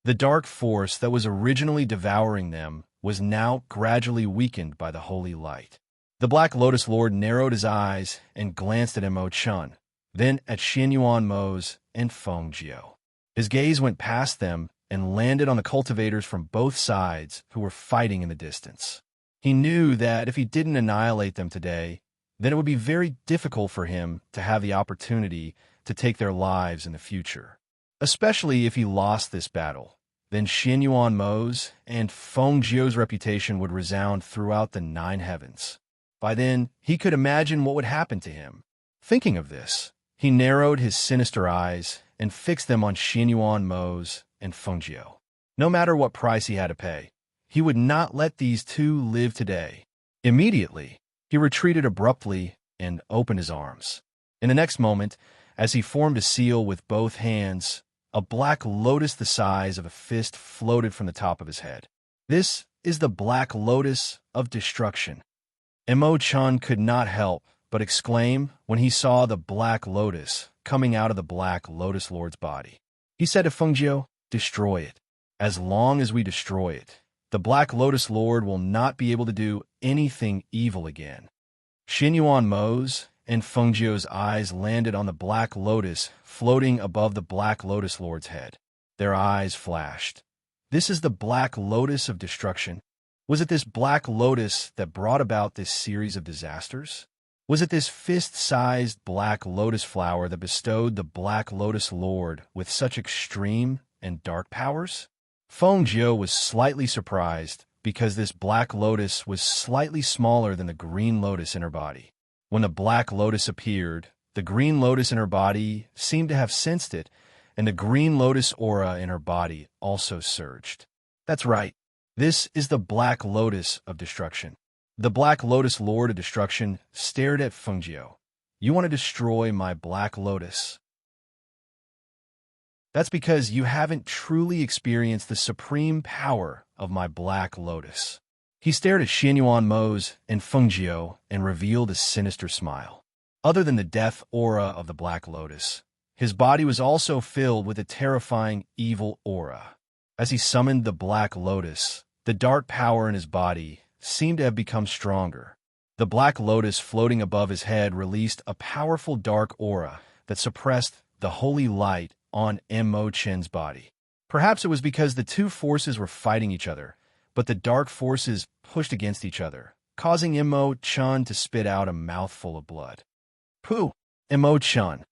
The dark force that was originally devouring them was now gradually weakened by the holy light. The Black Lotus Lord narrowed his eyes and glanced at Imo-chan, then at Xianyuan Mo's and Feng Jiu. His gaze went past them and landed on the cultivators from both sides who were fighting in the distance. He knew that if he didn't annihilate them today, then it would be very difficult for him to have the opportunity to take their lives in the future. Especially if he lost this battle, then Xianyuan Mo's and Feng Jiu's reputation would resound throughout the 9 heavens. By then, he could imagine what would happen to him. Thinking of this, He narrowed his sinister eyes and fixed them on Xianyuan Mo's and Fengjiu. No matter what price he had to pay, he would not let these two live today. Immediately, he retreated abruptly and opened his arms. In the next moment, as he formed a seal with both hands, a black lotus the size of a fist floated from the top of his head. This is the Black Lotus of Destruction. Emo-chan could not help but exclaim when he saw the Black Lotus coming out of the Black Lotus Lord's body. He said to Fengjiu, "Destroy it. As long as we destroy it, the Black Lotus Lord will not be able to do anything evil again." Xianyuan Mo's and Fengjiu's eyes landed on the Black Lotus floating above the Black Lotus Lord's head. Their eyes flashed. This is the Black Lotus of Destruction. Was it this Black Lotus that brought about this series of disasters? Was it this fist-sized Black Lotus flower that bestowed the Black Lotus Lord with such extreme and dark powers? Fengjiu was slightly surprised because this Black Lotus was slightly smaller than the Green Lotus in her body. When the Black Lotus appeared, the Green Lotus in her body seemed to have sensed it, and the Green Lotus aura in her body also surged. That's right. This is the Black Lotus of Destruction. The Black Lotus Lord of Destruction stared at Fengjiu. "You want to destroy my Black Lotus? That's because you haven't truly experienced the supreme power of my Black Lotus." He stared at Xianyuan Mo's and Fengjiu and revealed a sinister smile. Other than the death aura of the Black Lotus, his body was also filled with a terrifying evil aura. As he summoned the Black Lotus, the dark power in his body seemed to have become stronger. The Black Lotus floating above his head released a powerful dark aura that suppressed the holy light on Emo-chan's body. Perhaps it was because the two forces were fighting each other, but the dark forces pushed against each other, causing Emo-chan to spit out a mouthful of blood. Pooh! Emo-chan.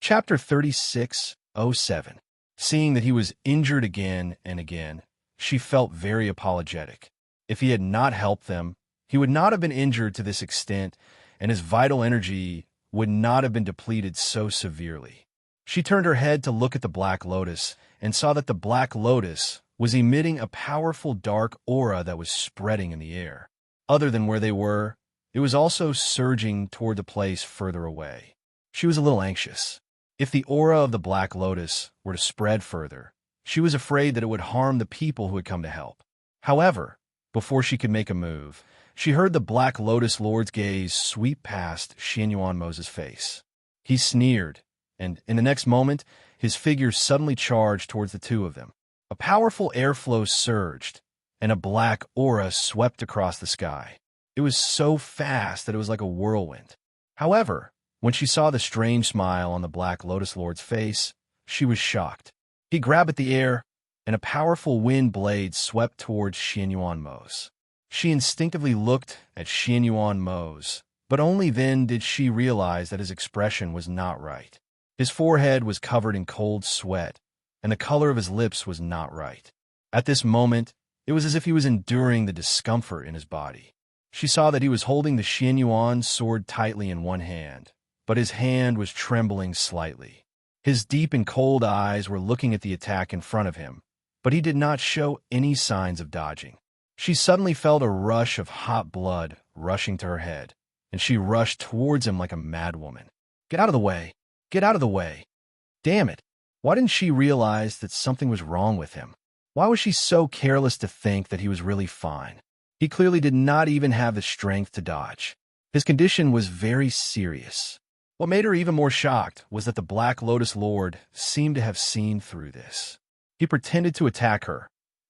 Chapter 36:07. Seeing that he was injured again and again, she felt very apologetic. If he had not helped them, he would not have been injured to this extent, and his vital energy would not have been depleted so severely. She turned her head to look at the Black Lotus and saw that the Black Lotus was emitting a powerful dark aura that was spreading in the air. Other than where they were, it was also surging toward the place further away. She was a little anxious. If the aura of the Black Lotus were to spread further, she was afraid that it would harm the people who had come to help. However, before she could make a move, she heard the Black Lotus Lord's gaze sweep past Xianyuan Mo's face. He sneered, and in the next moment, his figure suddenly charged towards the two of them. A powerful airflow surged, and a black aura swept across the sky. It was so fast that it was like a whirlwind. However, when she saw the strange smile on the Black Lotus Lord's face, she was shocked. He grabbed at the air, and a powerful wind blade swept towards Xianyuan Mo's. She instinctively looked at Xianyuan Mo's, but only then did she realize that his expression was not right. His forehead was covered in cold sweat, and the color of his lips was not right. At this moment, it was as if he was enduring the discomfort in his body. She saw that he was holding the Xianyuan sword tightly in one hand, but his hand was trembling slightly. His deep and cold eyes were looking at the attack in front of him, but he did not show any signs of dodging. She suddenly felt a rush of hot blood rushing to her head, and she rushed towards him like a madwoman. "Get out of the way! Get out of the way!" Damn it! Why didn't she realize that something was wrong with him? Why was she so careless to think that he was really fine? He clearly did not even have the strength to dodge. His condition was very serious. What made her even more shocked was that the Black Lotus Lord seemed to have seen through this. He pretended to attack her,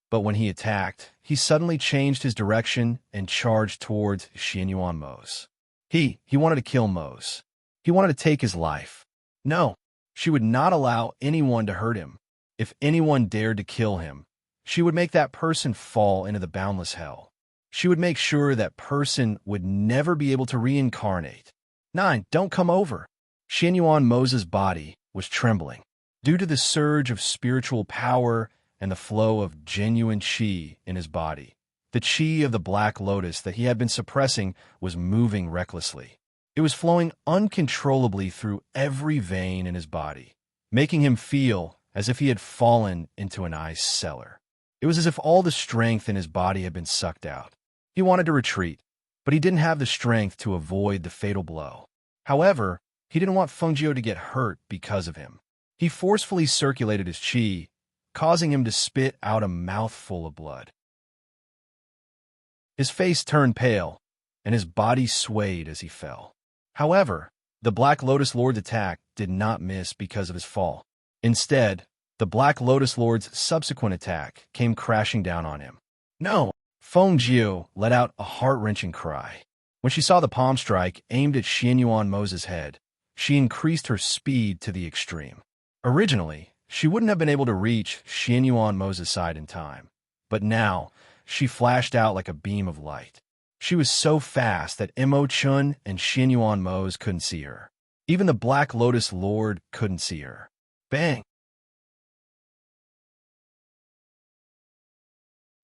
but when he attacked, he suddenly changed his direction and charged towards Xianyuan Mo's. He wanted to kill Mo's. He wanted to take his life. No, she would not allow anyone to hurt him. If anyone dared to kill him, she would make that person fall into the boundless hell. She would make sure that person would never be able to reincarnate. "Nine, don't come over." Xianyuan Mo's body was trembling. Due to the surge of spiritual power and the flow of genuine qi in his body, The chi of the Black Lotus that he had been suppressing was moving recklessly. It was flowing uncontrollably through every vein in his body, making him feel as if he had fallen into an ice cellar. It was as if all the strength in his body had been sucked out. He wanted to retreat, but he didn't have the strength to avoid the fatal blow. However, he didn't want Fengjiu to get hurt because of him. He forcefully circulated his chi, causing him to spit out a mouthful of blood. His face turned pale, and his body swayed as he fell. However, the Black Lotus Lord's attack did not miss because of his fall. Instead, the Black Lotus Lord's subsequent attack came crashing down on him. No! Fengjiu let out a heart-wrenching cry. When she saw the palm strike aimed at Xianyuan Mo's head, she increased her speed to the extreme. Originally, she wouldn't have been able to reach Xianyuan Mo's side in time, but now she flashed out like a beam of light. She was so fast that Mo Chun and Xianyuan Mo's couldn't see her. Even the Black Lotus Lord couldn't see her. Bang!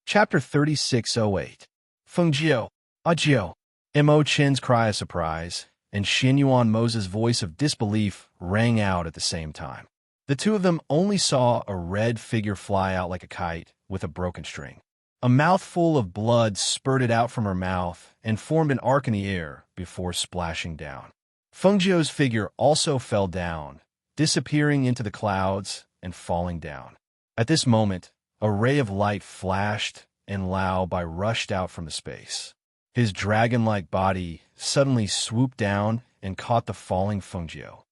Chapter 3608. Fengjiu, Ajiu. Mo Chen's cry of surprise and Xianyuan Mo's voice of disbelief rang out at the same time. The two of them only saw a red figure fly out like a kite with a broken string. A mouthful of blood spurted out from her mouth and formed an arc in the air before splashing down. Fengjiu's figure also fell down, disappearing into the clouds and falling down. At this moment, a ray of light flashed, and Lao Bai rushed out from the space. His dragon-like body suddenly swooped down and caught the falling Fengjiu.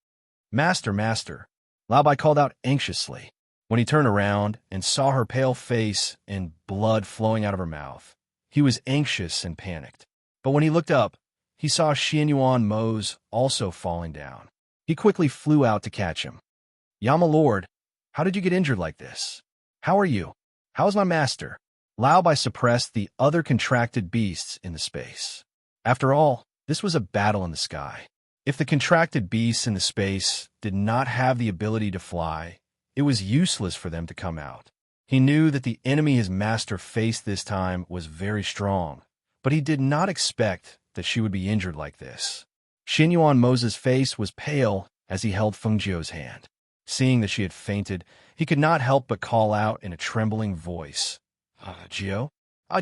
"Master, master," Lao Bai called out anxiously. When he turned around and saw her pale face and blood flowing out of her mouth, he was anxious and panicked. But when he looked up, he saw Xianyuan Mo's also falling down. He quickly flew out to catch him. "Yama Lord, how did you get injured like this? How are you? How is my master?" Lao Bai suppressed the other contracted beasts in the space. After all, this was a battle in the sky. If the contracted beasts in the space did not have the ability to fly, it was useless for them to come out. He knew that the enemy his master faced this time was very strong, but he did not expect that she would be injured like this. Xianyuan Mo's face was pale as he held Fengjiu's hand. Seeing that she had fainted, he could not help but call out in a trembling voice, "Jiu?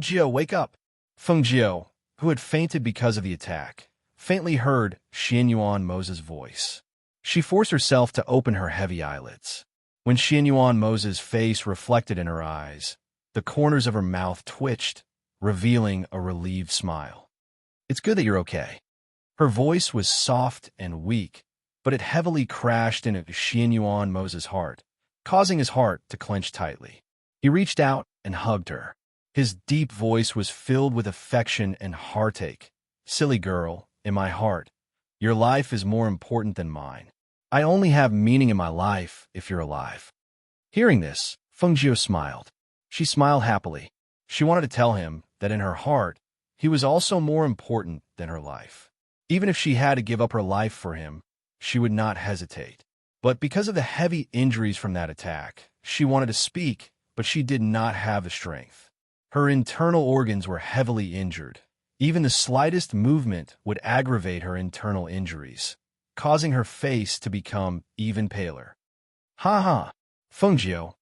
Jiu, wake up!" Fengjiu, who had fainted because of the attack, faintly heard Xianyuan Mo's voice. She forced herself to open her heavy eyelids. When Xianyuan Mo's face reflected in her eyes, the corners of her mouth twitched, revealing a relieved smile. "It's good that you're okay." Her voice was soft and weak, but it heavily crashed into Xianyuan Mo's heart, causing his heart to clench tightly. He reached out and hugged her. His deep voice was filled with affection and heartache. "Silly girl, in my heart, your life is more important than mine. I only have meaning in my life if you're alive." Hearing this, Fengjiu smiled. She smiled happily. She wanted to tell him that in her heart, he was also more important than her life. Even if she had to give up her life for him, she would not hesitate. But because of the heavy injuries from that attack, she wanted to speak, but she did not have the strength. Her internal organs were heavily injured. Even the slightest movement would aggravate her internal injuries, causing her face to become even paler. "Ha ha, Fengjiu,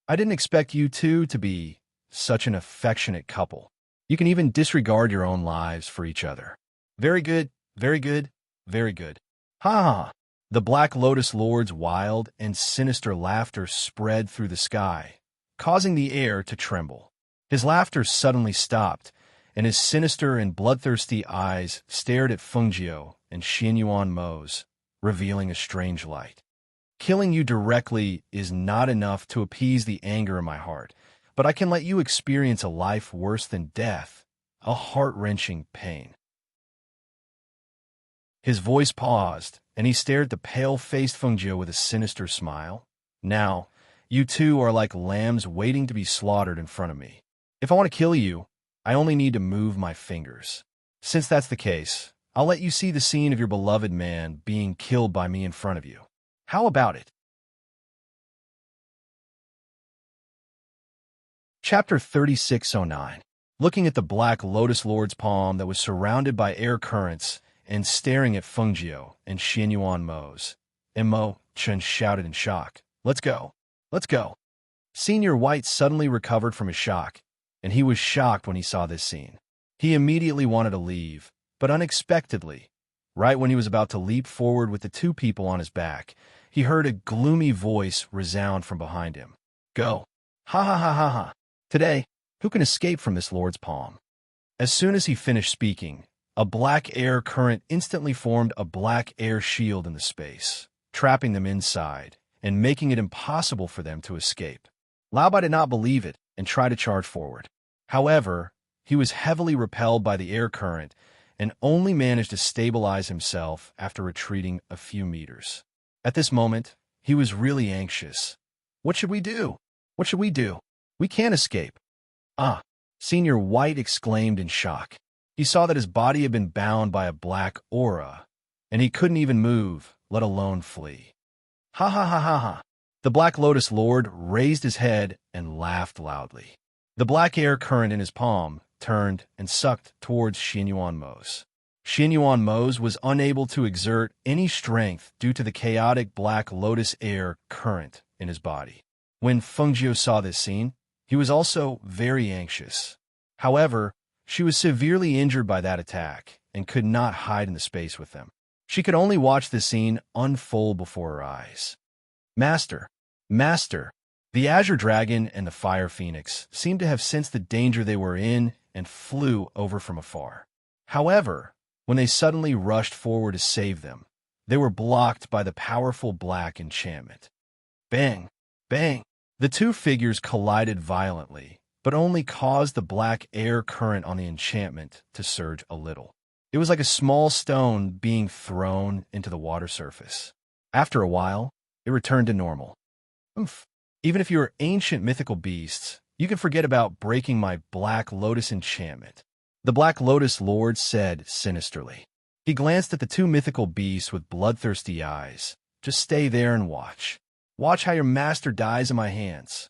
I didn't expect you two to be such an affectionate couple. You can even disregard your own lives for each other. Very good, very good, very good. Ha ha." The Black Lotus Lord's wild and sinister laughter spread through the sky, causing the air to tremble. His laughter suddenly stopped, and his sinister and bloodthirsty eyes stared at Fengjiu and Xianyuan Mo's, revealing a strange light. "Killing you directly is not enough to appease the anger in my heart, but I can let you experience a life worse than death, a heart-wrenching pain." His voice paused, and he stared at the pale-faced Fengjiu with a sinister smile. "Now, you two are like lambs waiting to be slaughtered in front of me. If I want to kill you, I only need to move my fingers. Since that's the case, I'll let you see the scene of your beloved man being killed by me in front of you. How about it?" Chapter 3609. looking at the Black Lotus Lord's palm that was surrounded by air currents and staring at Fengjiu and Xianyuan Mo's. Mo Chen shouted in shock. Let's go. Let's go. Senior White suddenly recovered from his shock, and he was shocked when he saw this scene. He immediately wanted to leave, but unexpectedly, right when he was about to leap forward with the two people on his back, he heard a gloomy voice resound from behind him. Go. Ha ha ha ha ha. Today, who can escape from this lord's palm? As soon as he finished speaking, a black air current instantly formed a black air shield in the space, trapping them inside and making it impossible for them to escape. Laobai did not believe it and tried to charge forward. However, he was heavily repelled by the air current and only managed to stabilize himself after retreating a few meters. At this moment, he was really anxious. What should we do? What should we do? We can't escape. Ah! Senior White exclaimed in shock. He saw that his body had been bound by a black aura, and he couldn't even move, let alone flee. Ha ha ha ha ha! The Black Lotus Lord raised his head and laughed loudly. The black air current in his palm turned and sucked towards Xianyuan Mo's. Xianyuan Mo's was unable to exert any strength due to the chaotic Black Lotus air current in his body. When Fengjiu saw this scene, he was also very anxious. However, she was severely injured by that attack and could not hide in the space with them. She could only watch the scene unfold before her eyes. Master! Master! The Azure Dragon and the Fire Phoenix seemed to have sensed the danger they were in and flew over from afar. However, when they suddenly rushed forward to save them, they were blocked by the powerful black enchantment. Bang! Bang! The two figures collided violently, but only caused the black air current on the enchantment to surge a little. It was like a small stone being thrown into the water surface. After a while, it returned to normal. Oof. Even if you are ancient mythical beasts, you can forget about breaking my Black Lotus enchantment, the Black Lotus Lord said sinisterly. He glanced at the two mythical beasts with bloodthirsty eyes. Just stay there and watch. Watch how your master dies in my hands.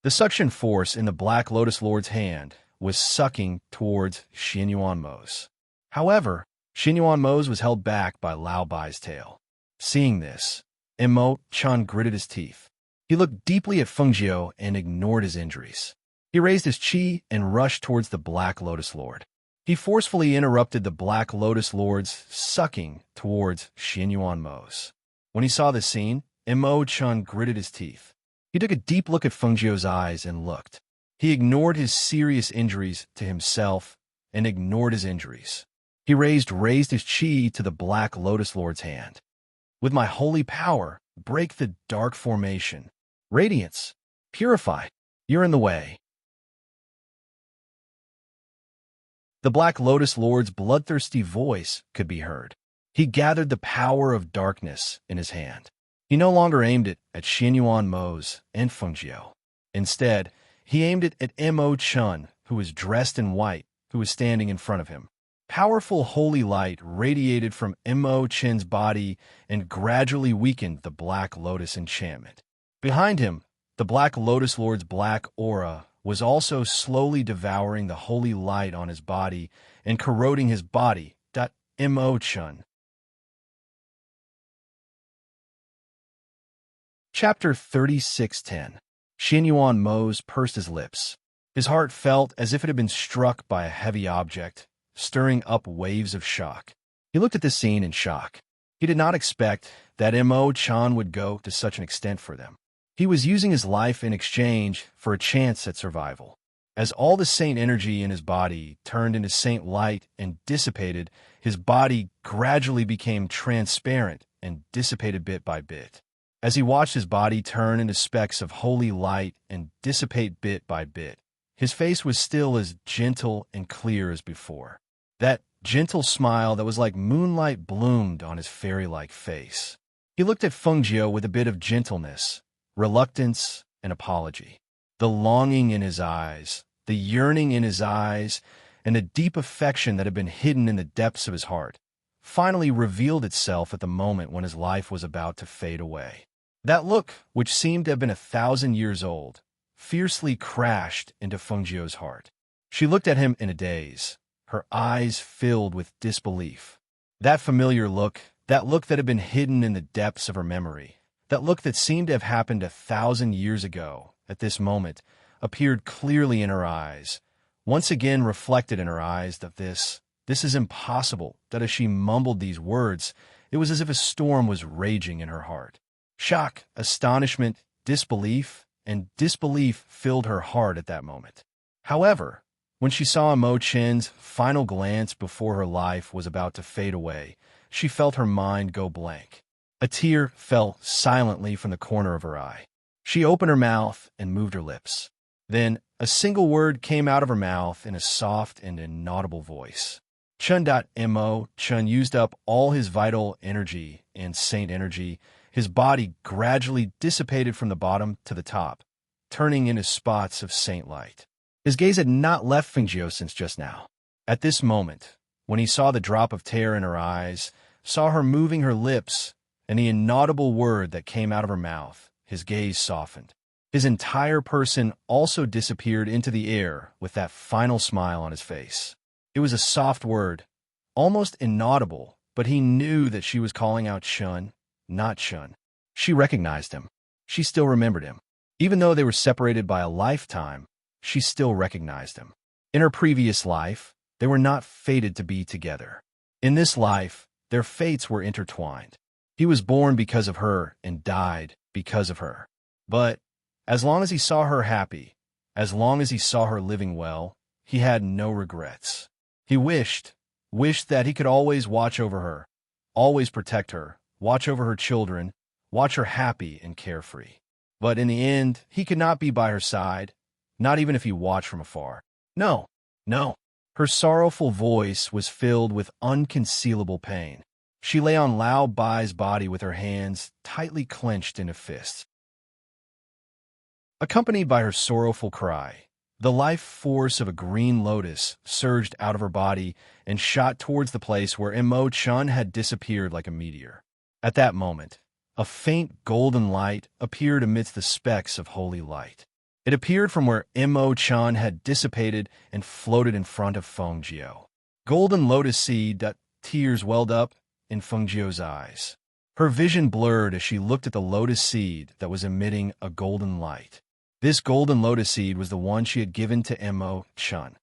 The suction force in the Black Lotus Lord's hand was sucking towards Xianyuan Mo's. However, Xianyuan Mo's was held back by Laobai's tail. Seeing this, Mo Chen gritted his teeth. He looked deeply at Fengjiu and ignored his injuries. He raised his chi and rushed towards the Black Lotus Lord. He forcefully interrupted the Black Lotus Lord's sucking towards Xianyuan Mo's. When he saw this scene, Mo Chen gritted his teeth. He took a deep look at Fengjiu's eyes and looked. He ignored his serious injuries to himself and ignored his injuries. He raised his chi to the Black Lotus Lord's hand. With my holy power, break the dark formation. Radiance, purify, you're in the way. The Black Lotus Lord's bloodthirsty voice could be heard. He gathered the power of darkness in his hand. He no longer aimed it at Xianyuan Mo's and Fengjiu. Instead, he aimed it at Mo Chen, who was dressed in white, who was standing in front of him. Powerful holy light radiated from Mo Chen's body and gradually weakened the Black Lotus enchantment. Behind him, the Black Lotus Lord's black aura was also slowly devouring the holy light on his body and corroding his body. Mo Chen. Chapter 36:10. Xianyuan Mo's pursed his lips. His heart felt as if it had been struck by a heavy object, stirring up waves of shock. He looked at this scene in shock. He did not expect that Mo Chen would go to such an extent for them. He was using his life in exchange for a chance at survival. As all the saint energy in his body turned into saint light and dissipated, his body gradually became transparent and dissipated bit by bit. As he watched his body turn into specks of holy light and dissipate bit by bit, his face was still as gentle and clear as before. That gentle smile that was like moonlight bloomed on his fairy-like face. He looked at Fengjiu with a bit of gentleness, reluctance, and apology. The longing in his eyes, the yearning in his eyes, and the deep affection that had been hidden in the depths of his heart finally revealed itself at the moment when his life was about to fade away. That look, which seemed to have been 1,000 years old, fiercely crashed into Fengjiu's heart. She looked at him in a daze, her eyes filled with disbelief. That familiar look, that look that had been hidden in the depths of her memory, that look that seemed to have happened 1,000 years ago, at this moment, appeared clearly in her eyes, once again reflected in her eyes that this is impossible, that as she mumbled these words, it was as if a storm was raging in her heart. Shock, astonishment, disbelief, and disbelief filled her heart at that moment. However, when she saw Mo Chen's final glance before her life was about to fade away, she felt her mind go blank. A tear fell silently from the corner of her eye. She opened her mouth and moved her lips. Then a single word came out of her mouth in a soft and inaudible voice. Chun.mo. Chun used up all his vital energy and saint energy. His body gradually dissipated from the bottom to the top, turning into spots of saint light. His gaze had not left Fengjiu since just now. At this moment, when he saw the drop of terror in her eyes, saw her moving her lips, and the inaudible word that came out of her mouth, his gaze softened. His entire person also disappeared into the air with that final smile on his face. It was a soft word, almost inaudible, but he knew that she was calling out Chun, not Chun. She recognized him. She still remembered him. Even though they were separated by a lifetime, she still recognized him. In her previous life, they were not fated to be together. In this life, their fates were intertwined. He was born because of her and died because of her. But as long as he saw her happy, as long as he saw her living well, he had no regrets. He wished that he could always watch over her, always protect her, watch over her children, watch her happy and carefree. But in the end, he could not be by her side, not even if he watched from afar. No, no. Her sorrowful voice was filled with unconcealable pain. She lay on Lao Bai's body with her hands tightly clenched into fists. Accompanied by her sorrowful cry, the life force of a green lotus surged out of her body and shot towards the place where Mo Chun had disappeared like a meteor. At that moment, a faint golden light appeared amidst the specks of holy light. It appeared from where Mo Chun had dissipated and floated in front of Fengjiu. Golden lotus seed that tears welled up in Fengjiu's eyes. Her vision blurred as she looked at the lotus seed that was emitting a golden light. This golden lotus seed was the one she had given to Mo Chun.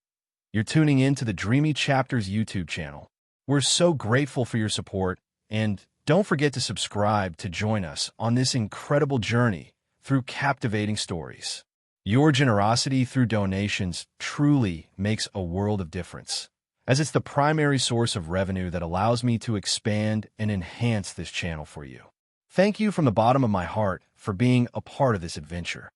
You're tuning in to the Dreamy Chapters YouTube channel. We're so grateful for your support, and don't forget to subscribe to join us on this incredible journey through captivating stories. Your generosity through donations truly makes a world of difference, as it's the primary source of revenue that allows me to expand and enhance this channel for you. Thank you from the bottom of my heart for being a part of this adventure.